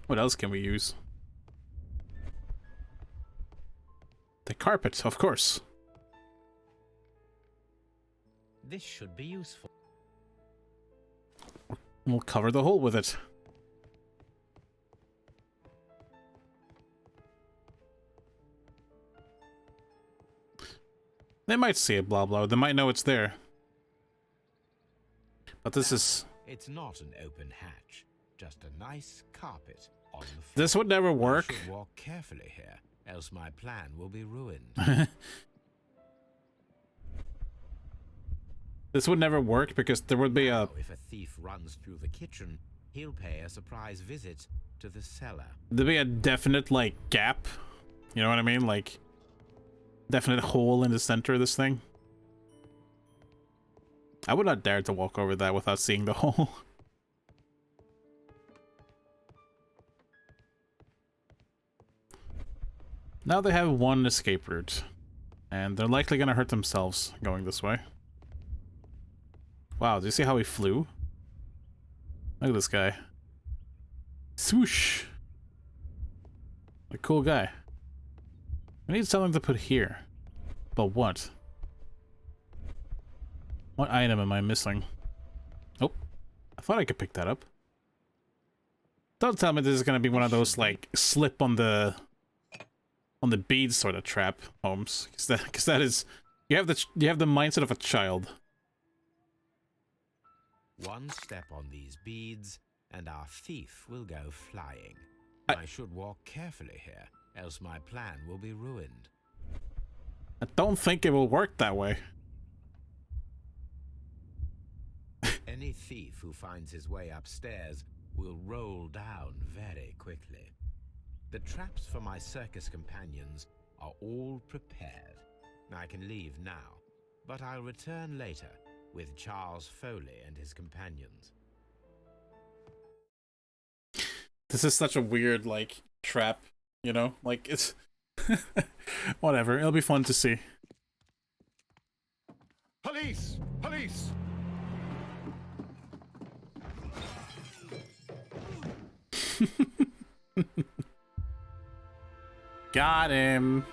What else can we use? The carpet, of course. This should be useful. We'll cover the hole with it. They might see it, blah blah. They might know it's there. But this is... It's not an open hatch, just a nice carpet on the floor. This would never work. I should walk carefully here, else my plan will be ruined. This would never work because there would be a... Now, if a thief runs through the kitchen, he'll pay a surprise visit to the cellar. There'd be a definite, like, gap. You know what I mean? Like, definite hole in the center of this thing. I would not dare to walk over that without seeing the hole. Now they have one escape route. And they're likely gonna hurt themselves going this way. Wow, do you see how he flew? Look at this guy. Swoosh! A cool guy. I need something to put here. But what? What item am I missing? Oh, I thought I could pick that up. Don't tell me this is gonna be one of those, like, slip on the beads sort of trap, Holmes. Because that is... You have the mindset of a child. One step on these beads, and our thief will go flying. I should walk carefully here, else my plan will be ruined. I don't think it will work that way. Any thief who finds his way upstairs will roll down very quickly. The traps for my circus companions are all prepared. I can leave now, but I'll return later with Charles Foley and his companions. This is such a weird, like, trap, you know? Like, it's... Whatever, it'll be fun to see. Police! Police! Got him!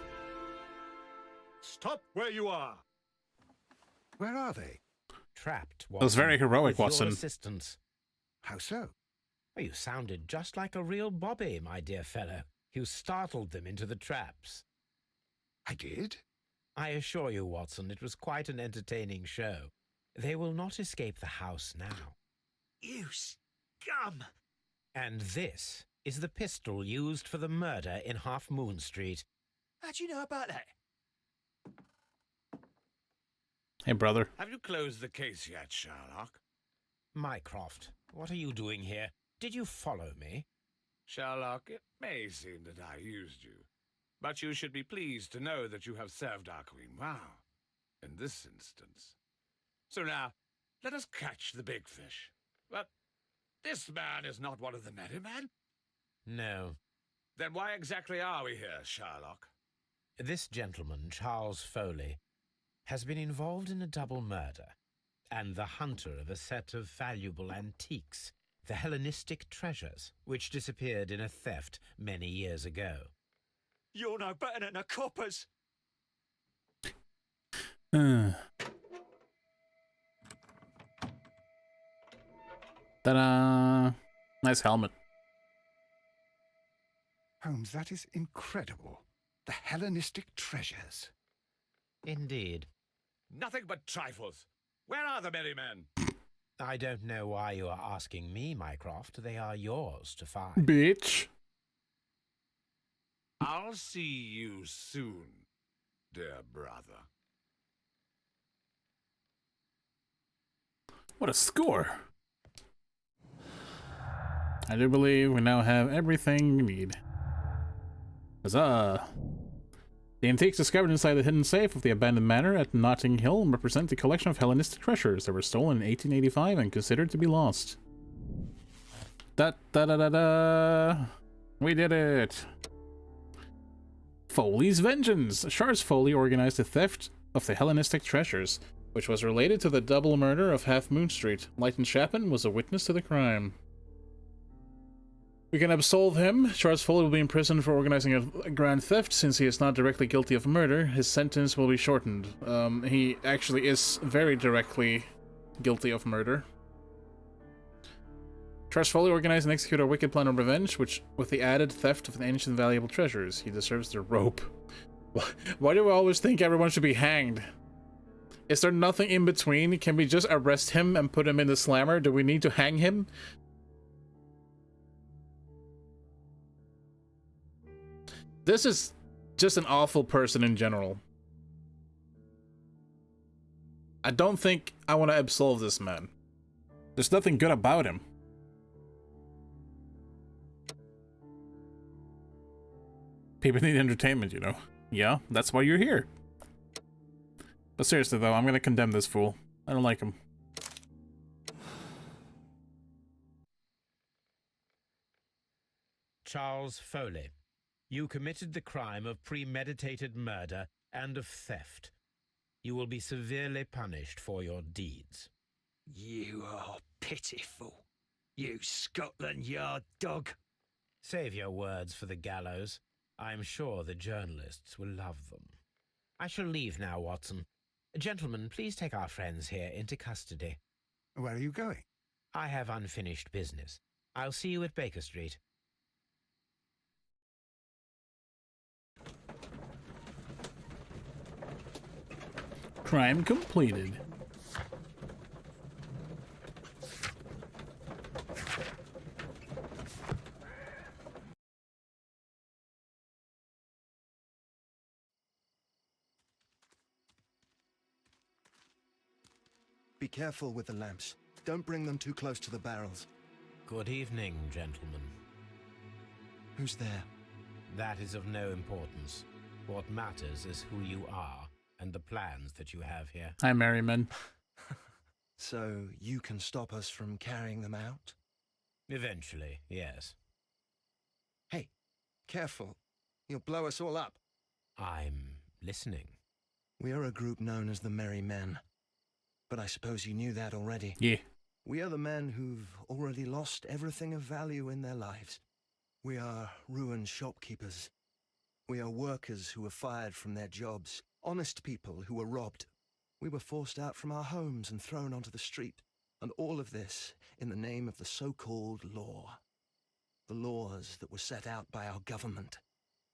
Stop where you are! Where are they? Trapped, That was very heroic, with your Watson. assistance. How so? Well, you sounded just like a real Bobby, my dear fellow. You startled them into the traps. I did? I assure you, Watson, it was quite an entertaining show. They will not escape the house now. You scum! And this is the pistol used for the murder in Half Moon Street. How'd you know about that? Hey, brother. Have you closed the case yet, Sherlock? Mycroft, what are you doing here? Did you follow me? Sherlock, it may seem that I used you, but you should be pleased to know that you have served our queen well, in this instance. So now, let us catch the big fish. But this man is not one of the merry men? No. Then why exactly are we here, Sherlock? This gentleman, Charles Foley, has been involved in a double murder, and the hunter of a set of valuable antiques, the Hellenistic treasures, which disappeared in a theft many years ago. You're no better than the coppers. Ta-da! Nice helmet. Holmes, that is incredible. The Hellenistic treasures. Indeed. Nothing but trifles. Where are the merry men? I don't know why you are asking me, Mycroft. They are yours to find. Bitch. I'll see you soon, dear brother. What a score! I do believe we now have everything we need. Huzzah! The antiques discovered inside the hidden safe of the abandoned manor at Notting Hill represent a collection of Hellenistic treasures that were stolen in 1885 and considered to be lost. Da-da-da-da-da! We did it! Foley's Vengeance! Charles Foley organized the theft of the Hellenistic treasures, which was related to the double murder of Half Moon Street. Leighton Chapman was a witness to the crime. We can absolve him. Charles Foley will be imprisoned for organizing a grand theft. Since he is not directly guilty of murder, his sentence will be shortened. He actually is very directly guilty of murder. Charles Foley organized and executed a wicked plan of revenge, which, with the added theft of the ancient valuable treasures, he deserves the rope. Why do we always think everyone should be hanged? Is there nothing in between? Can we just arrest him and put him in the slammer? Do we need to hang him? This is just an awful person in general. I don't think I want to absolve this man. There's nothing good about him. People need entertainment, you know. Yeah, that's why you're here. But seriously though, I'm gonna condemn this fool. I don't like him. Charles Foley, You committed the crime of premeditated murder and of theft. You will be severely punished for your deeds. You are pitiful, you Scotland Yard dog. Save your words for the gallows. I'm sure the journalists will love them. I shall leave now, Watson. Gentlemen, please take our friends here into custody. Where are you going? I have unfinished business. I'll see you at Baker Street. Crime completed. Be careful with the lamps. Don't bring them too close to the barrels. Good evening, gentlemen. Who's there? That is of no importance. What matters is who you are and the plans that you have here. Hi, Merriman. So you can stop us from carrying them out? Eventually, yes. Hey, careful. You'll blow us all up. I'm listening. We are a group known as the Merry Men. But I suppose you knew that already. Yeah. We are the men who've already lost everything of value in their lives. We are ruined shopkeepers. We are workers who were fired from their jobs. Honest people who were robbed. We were forced out from our homes and thrown onto the street. And all of this in the name of the so-called law. The laws that were set out by our government.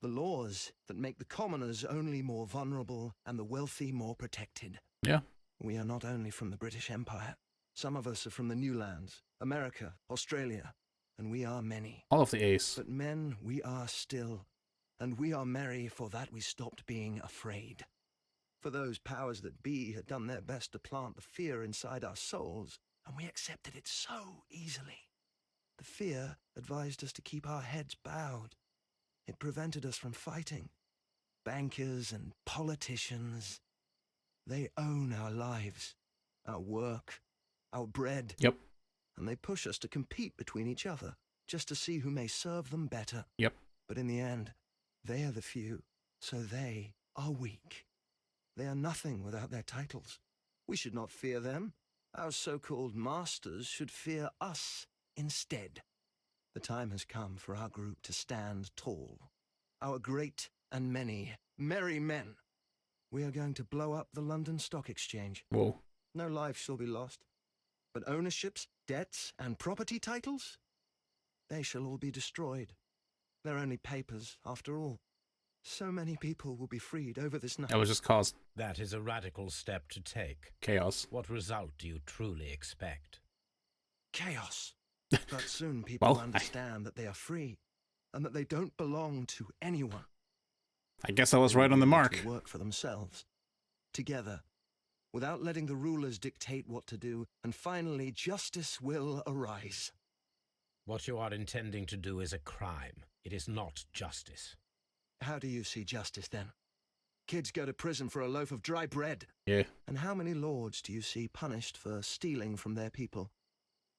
The laws that make the commoners only more vulnerable and the wealthy more protected. Yeah. We are not only from the British Empire. Some of us are from the New Lands, America, Australia, and we are many. All of the ace. But men we are still, and we are merry for that we stopped being afraid. For those powers that be had done their best to plant the fear inside our souls, and we accepted it so easily. The fear advised us to keep our heads bowed. It prevented us from fighting. Bankers and politicians, they own our lives, our work, our bread. Yep. And they push us to compete between each other, just to see who may serve them better. Yep. But in the end, they are the few, so they are weak. They are nothing without their titles. We should not fear them. Our so-called masters should fear us instead. The time has come for our group to stand tall. Our great and many merry men. We are going to blow up the London Stock Exchange. Whoa. No life shall be lost. But ownerships, debts, and property titles? They shall all be destroyed. They're only papers, after all. So many people will be freed over this night. That was just caused That is a radical step to take. chaos. What result do you truly expect? Chaos. But soon people Well, understand that they are free, and that they don't belong to anyone. I guess I was right on the mark. To work for themselves, together, without letting the rulers dictate what to do, and finally justice will arise. What you are intending to do is a crime. It is not justice. How do you see justice then? Kids go to prison for a loaf of dry bread. Yeah. And how many lords do you see punished for stealing from their people?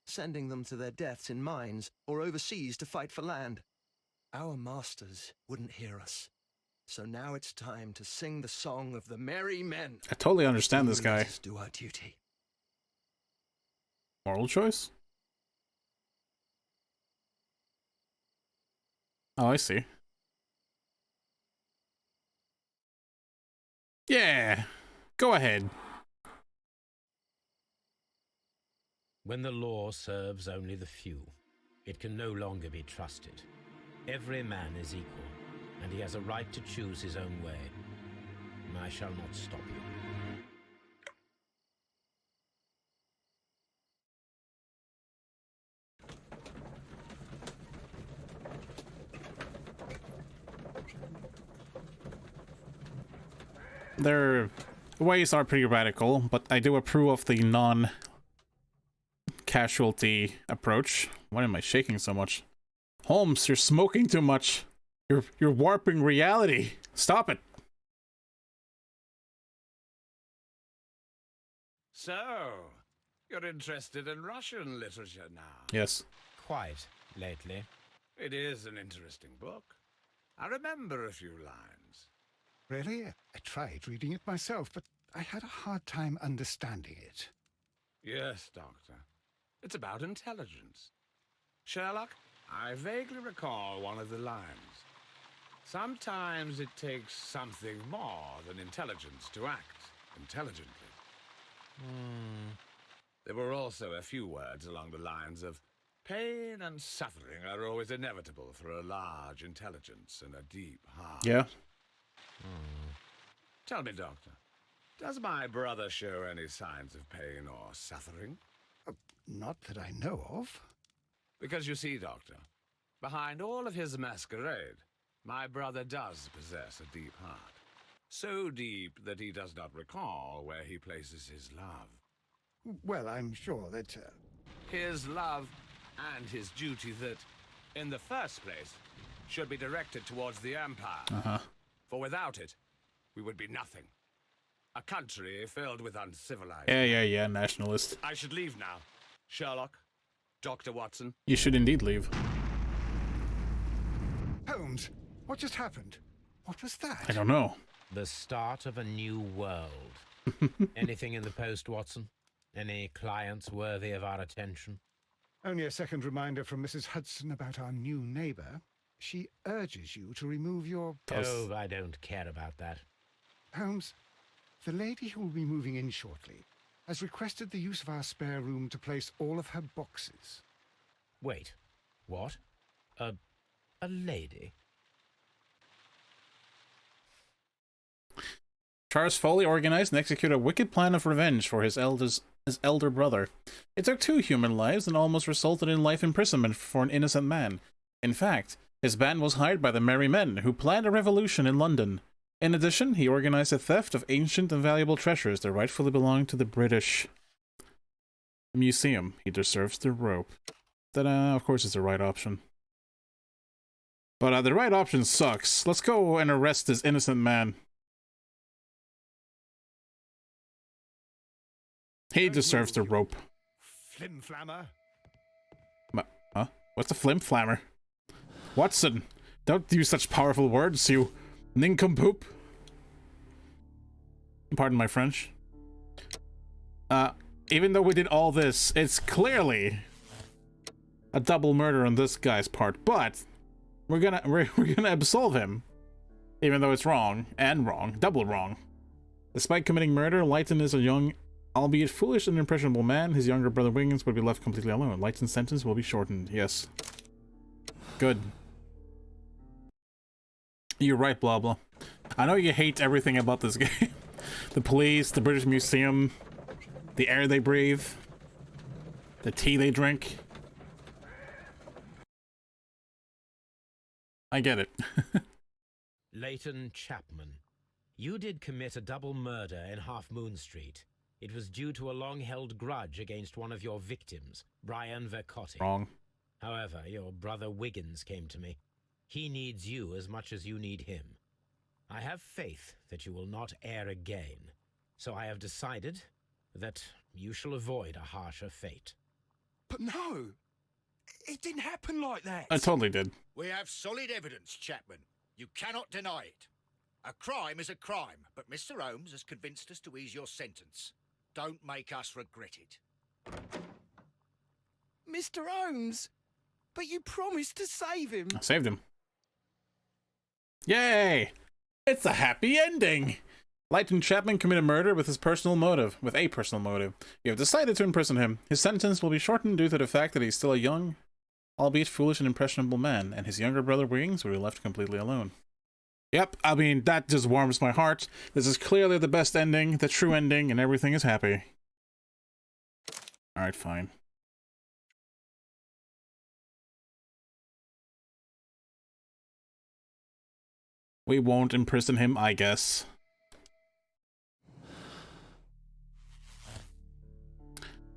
Sending them to their deaths in mines or overseas to fight for land? Our masters wouldn't hear us. So now it's time to sing the song of the merry men. I totally understand this guy. Let us do our duty. Moral choice? Oh, I see. Yeah. Go ahead. When the law serves only the few, it can no longer be trusted. Every man is equal, and he has a right to choose his own way. And I shall not stop you. Their ways are pretty radical, but I do approve of the non-casualty approach. Why am I shaking so much? Holmes, you're smoking too much. You're warping reality. Stop it. So, you're interested in Russian literature now? Yes. Quite lately. It is an interesting book. I remember a few lines. Really? I tried reading it myself, but I had a hard time understanding it. Yes, Doctor. It's about intelligence. Sherlock, I vaguely recall one of the lines. Sometimes it takes something more than intelligence to act intelligently. There were also a few words along the lines of, pain and suffering are always inevitable for a large intelligence and a deep heart. Yeah. Tell me, Doctor, does my brother show any signs of pain or suffering? Not that I know of. Because you see, Doctor, behind all of his masquerade, my brother does possess a deep heart. So deep that he does not recall where he places his love. Well, I'm sure that... His love and his duty that, in the first place, should be directed towards the Empire. For without it, we would be nothing. A country filled with uncivilized... Yeah, nationalist. I should leave now. Sherlock, Dr. Watson. You should indeed leave. Holmes, what just happened? What was that? I don't know. The start of a new world. Anything in the post, Watson? Any clients worthy of our attention? Only a second reminder from Mrs. Hudson about our new neighbor. She urges you to remove your... Oh, I don't care about that. Holmes, the lady who will be moving in shortly has requested the use of our spare room to place all of her boxes. Wait, what? A lady? Charles Foley organized and executed a wicked plan of revenge for his elder brother. It took 2 human lives and almost resulted in life imprisonment for an innocent man. In fact, his band was hired by the Merry Men, who planned a revolution in London. In addition, he organized a theft of ancient and valuable treasures that rightfully belonged to the British Museum. He deserves the rope. That, of course, is the right option. But the right option sucks. Let's go and arrest this innocent man. He deserves the rope. Flimflammer. Huh? What's a flimflammer? Watson, don't use such powerful words, you nincompoop. Pardon my French. Even though we did all this, it's clearly a double murder on this guy's part, but we're gonna absolve him. Even though it's wrong, and wrong, double wrong. Despite committing murder, Lighton is a young, albeit foolish and impressionable man. His younger brother Wiggins would be left completely alone. Lighton's sentence will be shortened. Yes. Good. You're right, blah blah. I know you hate everything about this game. The police, the British Museum, the air they breathe, the tea they drink. I get it. Leighton Chapman, you did commit a double murder in Half Moon Street. It was due to a long-held grudge against one of your victims, Brian Vercotti. Wrong. However, your brother Wiggins came to me. He needs you as much as you need him. I have faith that you will not err again, so I have decided that you shall avoid a harsher fate. But no! It didn't happen like that! I totally did. We have solid evidence, Chapman. You cannot deny it. A crime is a crime, but Mr. Holmes has convinced us to ease your sentence. Don't make us regret it. Mr. Holmes, but you promised to save him. I saved him. Yay! It's a happy ending! Leighton Chapman committed murder with a personal motive. You have decided to imprison him. His sentence will be shortened due to the fact that he's still a young, albeit foolish and impressionable man, and his younger brother Wiggins will be left completely alone. Yep, I mean, that just warms my heart. This is clearly the best ending, the true ending, and everything is happy. Alright, fine. We won't imprison him, I guess.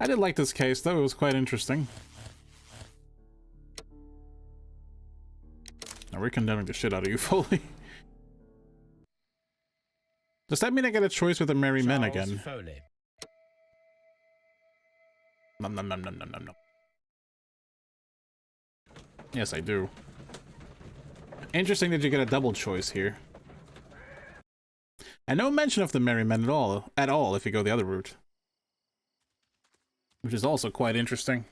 I did like this case, though. It was quite interesting. Now we're condemning the shit out of you, Foley. Does that mean I get a choice with the Merry Men again? Foley. Nom nom nom nom nom nom nom. Yes, I do. Interesting that you get a double choice here. And no mention of the Merry Men at all if you go the other route. Which is also quite interesting.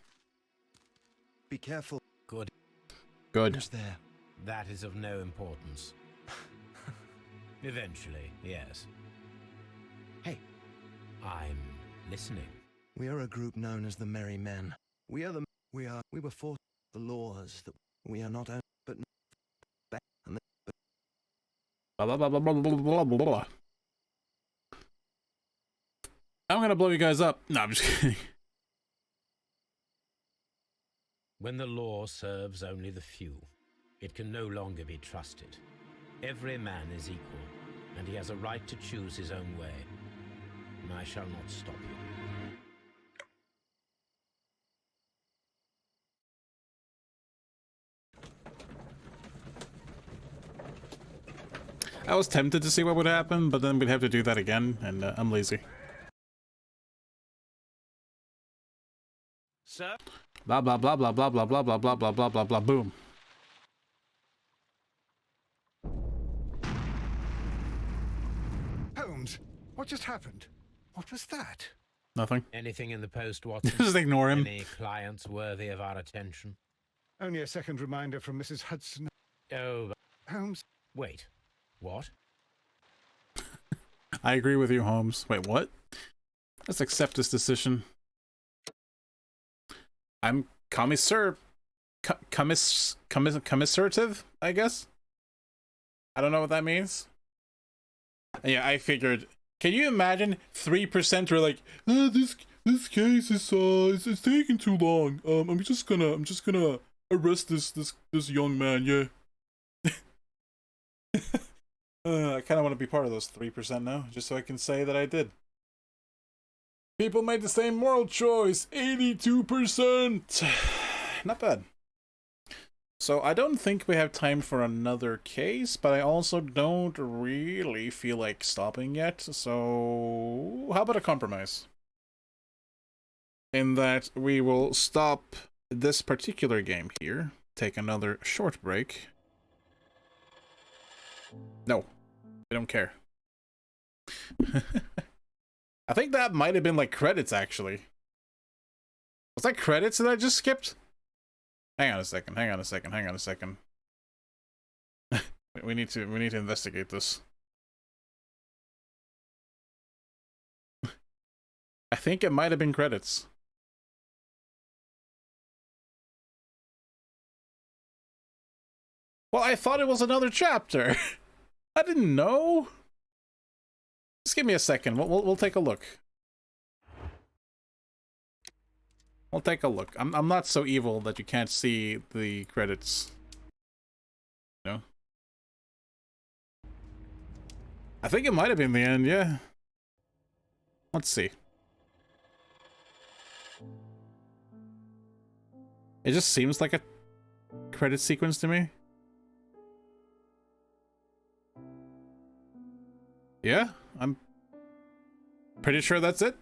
Be careful. Good. Good. Who's there? That is of no importance. Eventually, yes. Hey, I'm listening. We are a group known as the Merry Men. We were forced the laws that we are not only but and Blah, blah, blah, blah, blah, blah, blah, blah. I'm gonna blow you guys up. No, I'm just kidding. When the law serves only the few, it can no longer be trusted. Every man is equal, and he has a right to choose his own way. And I shall not stop you. I was tempted to see what would happen, but then we'd have to do that again, and I'm lazy. Sir? Blah blah blah blah blah blah blah blah blah blah blah blah blah boom. Holmes, what just happened? What was that? Nothing. Anything in the post, Watson? Just ignore him. Any clients worthy of our attention? Only a second reminder from Mrs. Hudson. Oh, Holmes. wait. What? I agree with you, Holmes. Wait, what? Let's accept this decision. I'm commiserative, I guess? I don't know what that means. Yeah, I figured. Can you imagine 3% are like, this case is it's taking too long. I'm just gonna arrest this young man, yeah. I kind of want to be part of those 3% now, just so I can say that I did. People made the same moral choice, 82%. Not bad. So I don't think we have time for another case, but I also don't really feel like stopping yet. So how about a compromise? In that we will stop this particular game here, take another short break. No, I don't care. I think that might have been like credits, actually. Was that credits that I just skipped? Hang on a second. we need to investigate this. I think it might have been credits. Well, I thought it was another chapter. I didn't know. Just give me a second. We'll take a look. We'll take a look. I'm not so evil that you can't see the credits. You know? I think it might have been the end, yeah. Let's see. It just seems like a credit sequence to me. Yeah, I'm pretty sure that's it.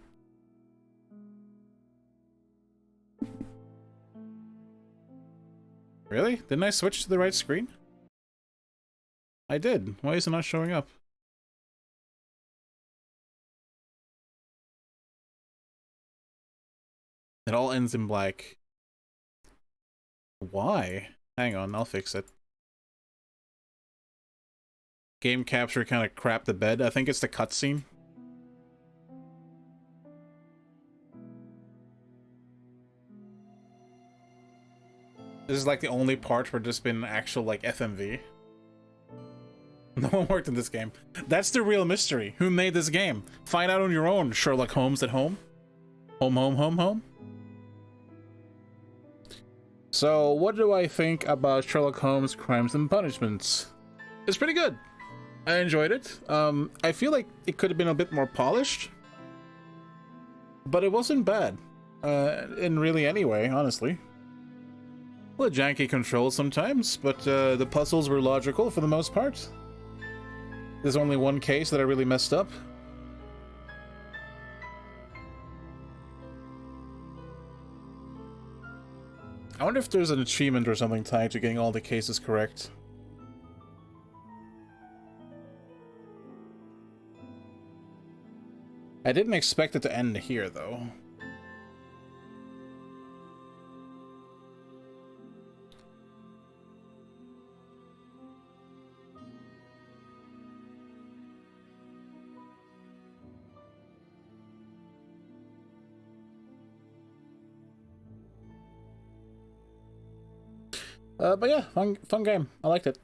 Really? Didn't I switch to the right screen? I did. Why is it not showing up? It all ends in black. Why? Hang on, I'll fix it. Game capture kind of crapped the bed. I think it's the cutscene. This is like the only part where there's been actual like FMV. No one worked in this game. That's the real mystery. Who made this game? Find out on your own, Sherlock Holmes at home. Home. So, what do I think about Sherlock Holmes' Crimes and Punishments? It's pretty good. I enjoyed it. I feel like it could have been a bit more polished, but it wasn't bad. In really any way, honestly. A little janky controls sometimes, but the puzzles were logical for the most part. There's only one case that I really messed up. I wonder if there's an achievement or something tied to getting all the cases correct. I didn't expect it to end here, though. But yeah, fun game. I liked it.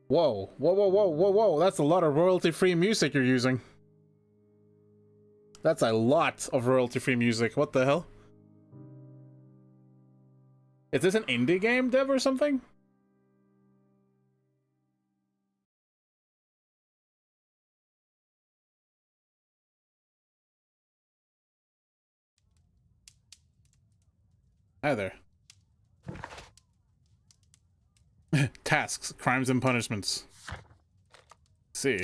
Whoa, whoa, whoa, whoa, whoa, whoa! That's a lot of royalty-free music you're using. That's a lot of royalty-free music. What the hell? Is this an indie game dev or something? Hi there. Tasks, crimes and punishments. See.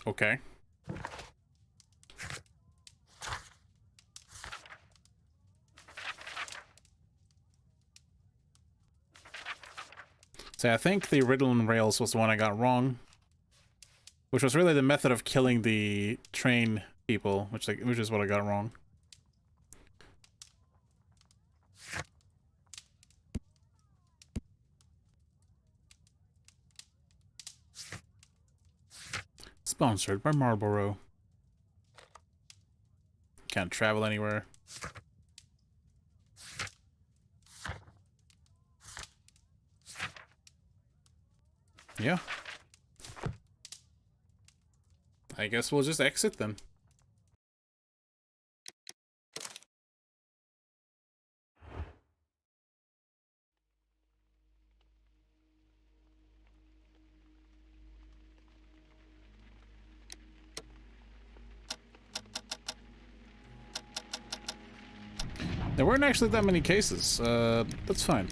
Okay. So I think the riddle and rails was the one I got wrong, which was really the method of killing the train people, which is what I got wrong. Sponsored by Marlboro. Can't travel anywhere. Yeah. I guess we'll just exit then. There weren't actually that many cases. That's fine.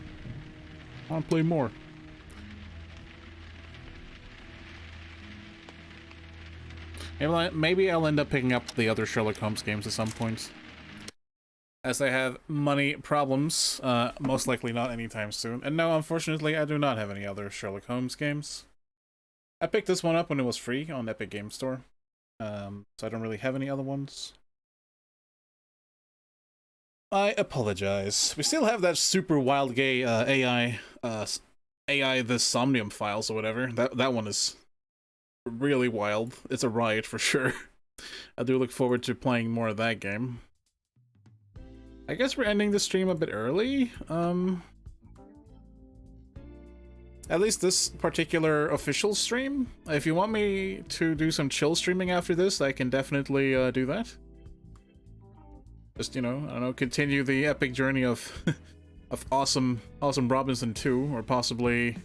I want to play more. Maybe I'll end up picking up the other Sherlock Holmes games at some point. As I have money problems, most likely not anytime soon. And no, unfortunately, I do not have any other Sherlock Holmes games. I picked this one up when it was free on Epic Game Store. So I don't really have any other ones. I apologize. We still have that super wild gay AI the Somnium files or whatever. That one is really wild. It's a riot for sure. I do look forward to playing more of that game. I guess we're ending the stream a bit early. At least this particular official stream. If you want me to do some chill streaming after this, I can definitely do that. Just, you know, I don't know, continue the epic journey of Awesome Robinson 2, or possibly...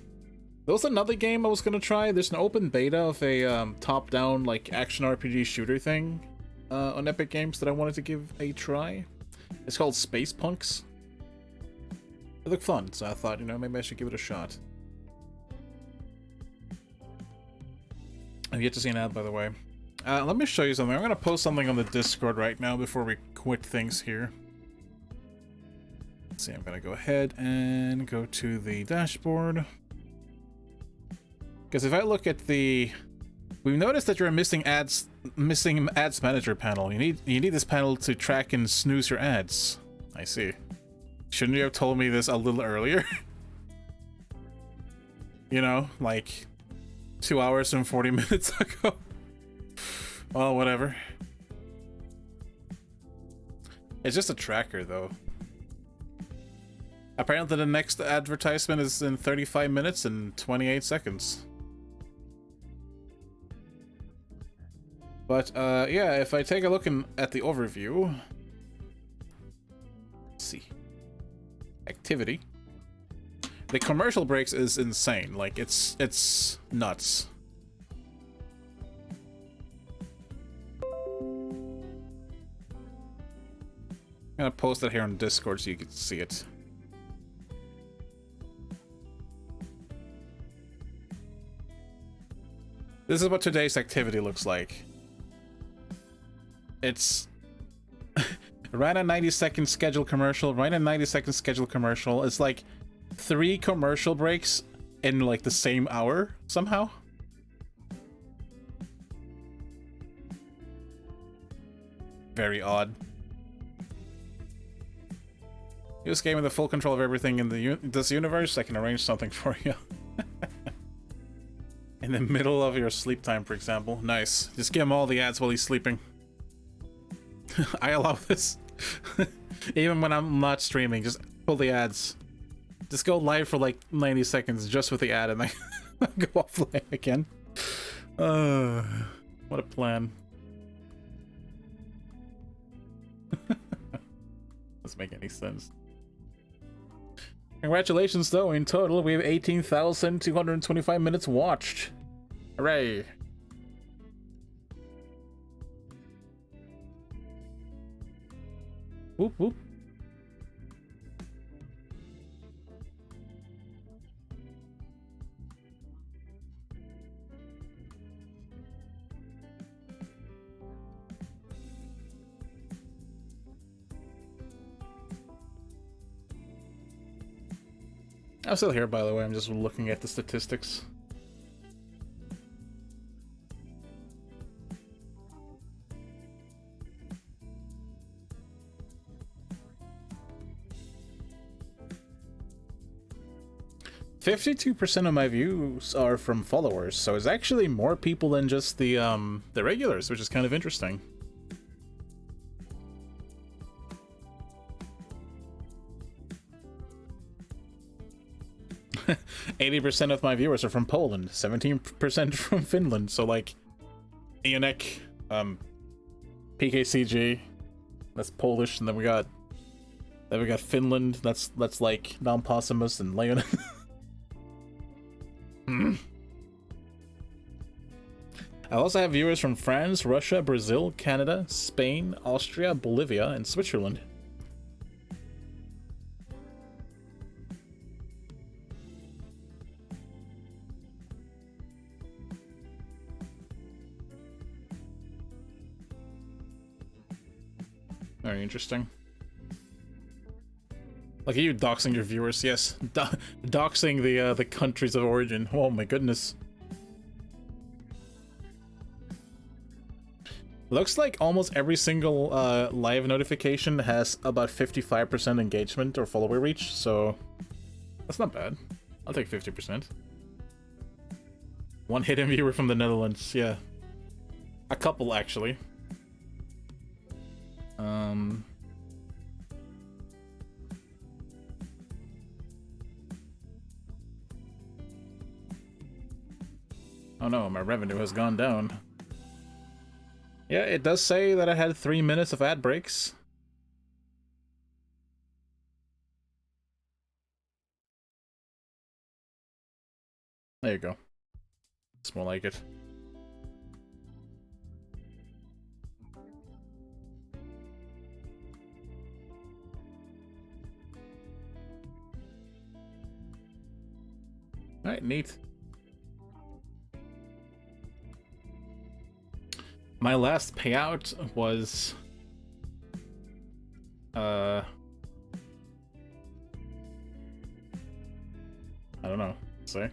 There was another game I was gonna try. There's an open beta of a top-down, like, action RPG shooter thing on Epic Games that I wanted to give a try. It's called Space Punks. It looked fun, so I thought, you know, maybe I should give it a shot. I've yet to see an ad, by the way. Let me show you something. I'm gonna post something on the Discord right now before we quit things here. Let's see, I'm gonna go ahead and go to the dashboard. Because if I look at the... We've noticed that you're missing ads manager panel. You need this panel to track and snooze your ads. I see. Shouldn't you have told me this a little earlier? You know, like 2 hours and 40 minutes ago. Well, whatever. It's just a tracker, though. Apparently the next advertisement is in 35 minutes and 28 seconds. But, yeah, if I take a look at the overview... Let's see. Activity. The commercial breaks is insane. Like, it's nuts. I'm gonna post it here on Discord so you can see it. This is what today's activity looks like. It's Ran a 90-second scheduled commercial. Ran a 90-second scheduled commercial. It's like 3 commercial breaks in like the same hour somehow. Very odd. You just gave me the full control of everything in this universe. I can arrange something for you. In the middle of your sleep time, for example. Nice. Just give him all the ads while he's sleeping. I allow this. Even when I'm not streaming, just pull the ads. Just go live for like 90 seconds just with the ad and then go offline again. What a plan. Doesn't make any sense. Congratulations, though. In total, we have 18,225 minutes watched. Hooray. Whoop, whoop. I'm still here, by the way. I'm just looking at the statistics. "52% of my views are from followers, so it's actually more people than just the regulars, which is kind of interesting." "80% of my viewers are from Poland, 17% from Finland." So like, Ionek, PKCG, that's Polish, and then we got Finland. That's like Non-Possumus and Leon. I also have viewers from France, Russia, Brazil, Canada, Spain, Austria, Bolivia, and Switzerland. Very interesting. Look at you doxing your viewers. Yes, doxing the countries of origin. Oh my goodness. Looks like almost every single live notification has about 55% engagement or follower reach, so that's not bad. I'll take 50%. One hidden viewer from the Netherlands. Yeah, a couple actually. Oh no, my revenue has gone down. Yeah, it does say that I had 3 minutes of ad breaks. There you go. It's more like it. Alright, neat. My last payout was I don't know. Say.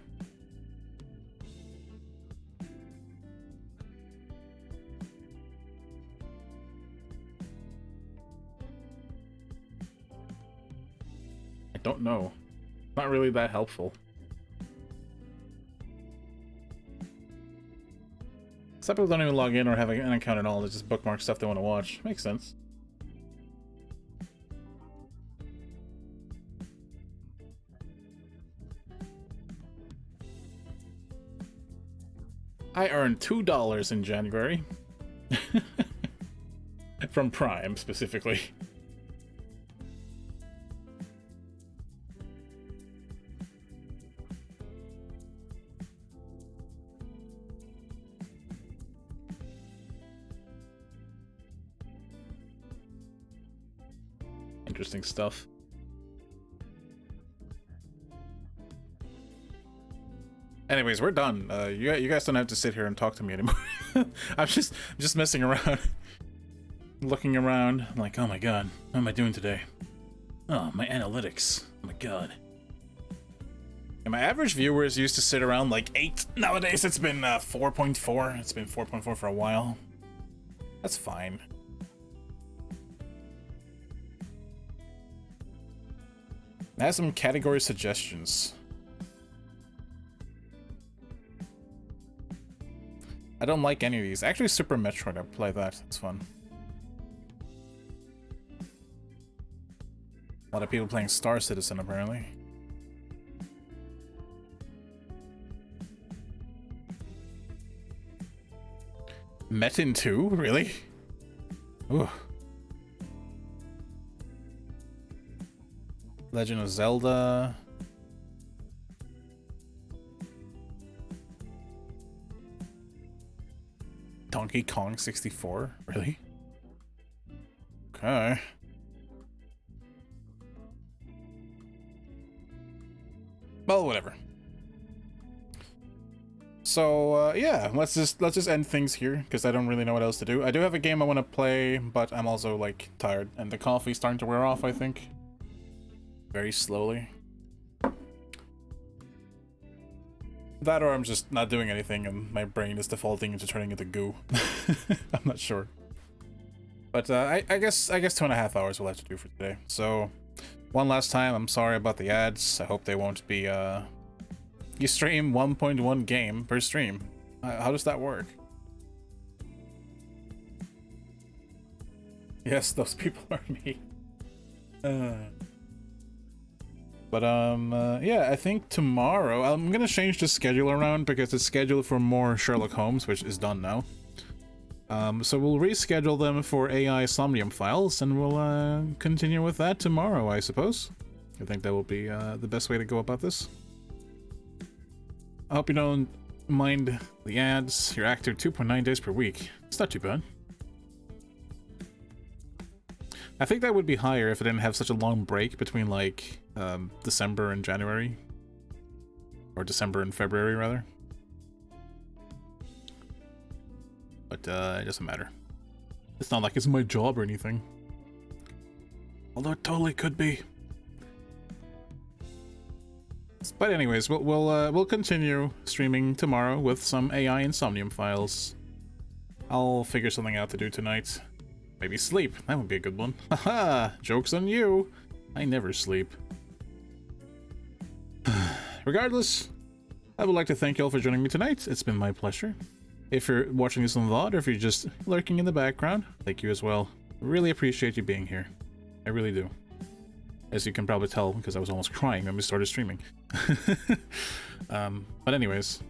I don't know. Not really that helpful. Some people don't even log in or have an account at all. They just bookmark stuff they want to watch. Makes sense. I earned $2 in January. From Prime, specifically. Interesting stuff. Anyways, we're done. You guys don't have to sit here and talk to me anymore. I'm just messing around. looking around. I'm like, oh my god, how am I doing today? Oh, my analytics. Oh my god. And my average viewers used to sit around like 8. Nowadays it's been 4.4. It's been 4.4 for a while. That's fine. I have some category suggestions. I don't like any of these. Actually, Super Metroid, I'll play that. It's fun. A lot of people playing Star Citizen, apparently. Metin 2? Really? Ooh. Legend of Zelda. Donkey Kong 64? Really? Okay. Well, whatever. So, yeah, let's just end things here, because I don't really know what else to do. I do have a game I want to play, but I'm also, like, tired, and the coffee's starting to wear off, I think. Very slowly. That or I'm just not doing anything, and my brain is defaulting into turning into goo. I'm not sure. But, I guess 2.5 hours will have to do for today. So, one last time, I'm sorry about the ads. I hope they won't be, You stream 1.1 game per stream. How does that work? Yes, those people are me. Yeah, I think tomorrow I'm gonna change the schedule around because it's scheduled for more Sherlock Holmes, which is done now. So we'll reschedule them for AI Somnium files, and we'll continue with that tomorrow, I suppose. I think that will be the best way to go about this. I hope you don't mind the ads. You're active 2.9 days per week. It's not too bad. I think that would be higher if I didn't have such a long break between, like, December and January. Or December and February, rather. But, it doesn't matter. It's not like it's my job or anything. Although it totally could be. But anyways, we'll continue streaming tomorrow with some AI Insomnium files. I'll figure something out to do tonight. Maybe sleep. That would be a good one. Haha! Joke's on you! I never sleep. Regardless, I would like to thank you all for joining me tonight. It's been my pleasure. If you're watching this on VOD, or if you're just lurking in the background, thank you as well. Really appreciate you being here. I really do. As you can probably tell, because I was almost crying when we started streaming. But anyways.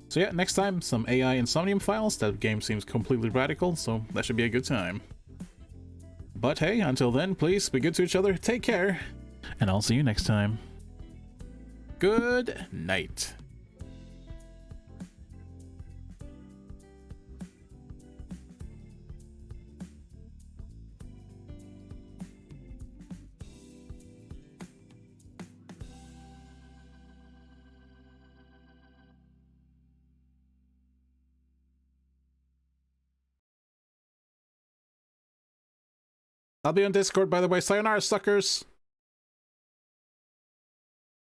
So yeah, next time, some AI Insomnium files. That game seems completely radical, so that should be a good time. But hey, until then, please be good to each other, take care, and I'll see you next time. Good night. I'll be on Discord, by the way. Sayonara, suckers!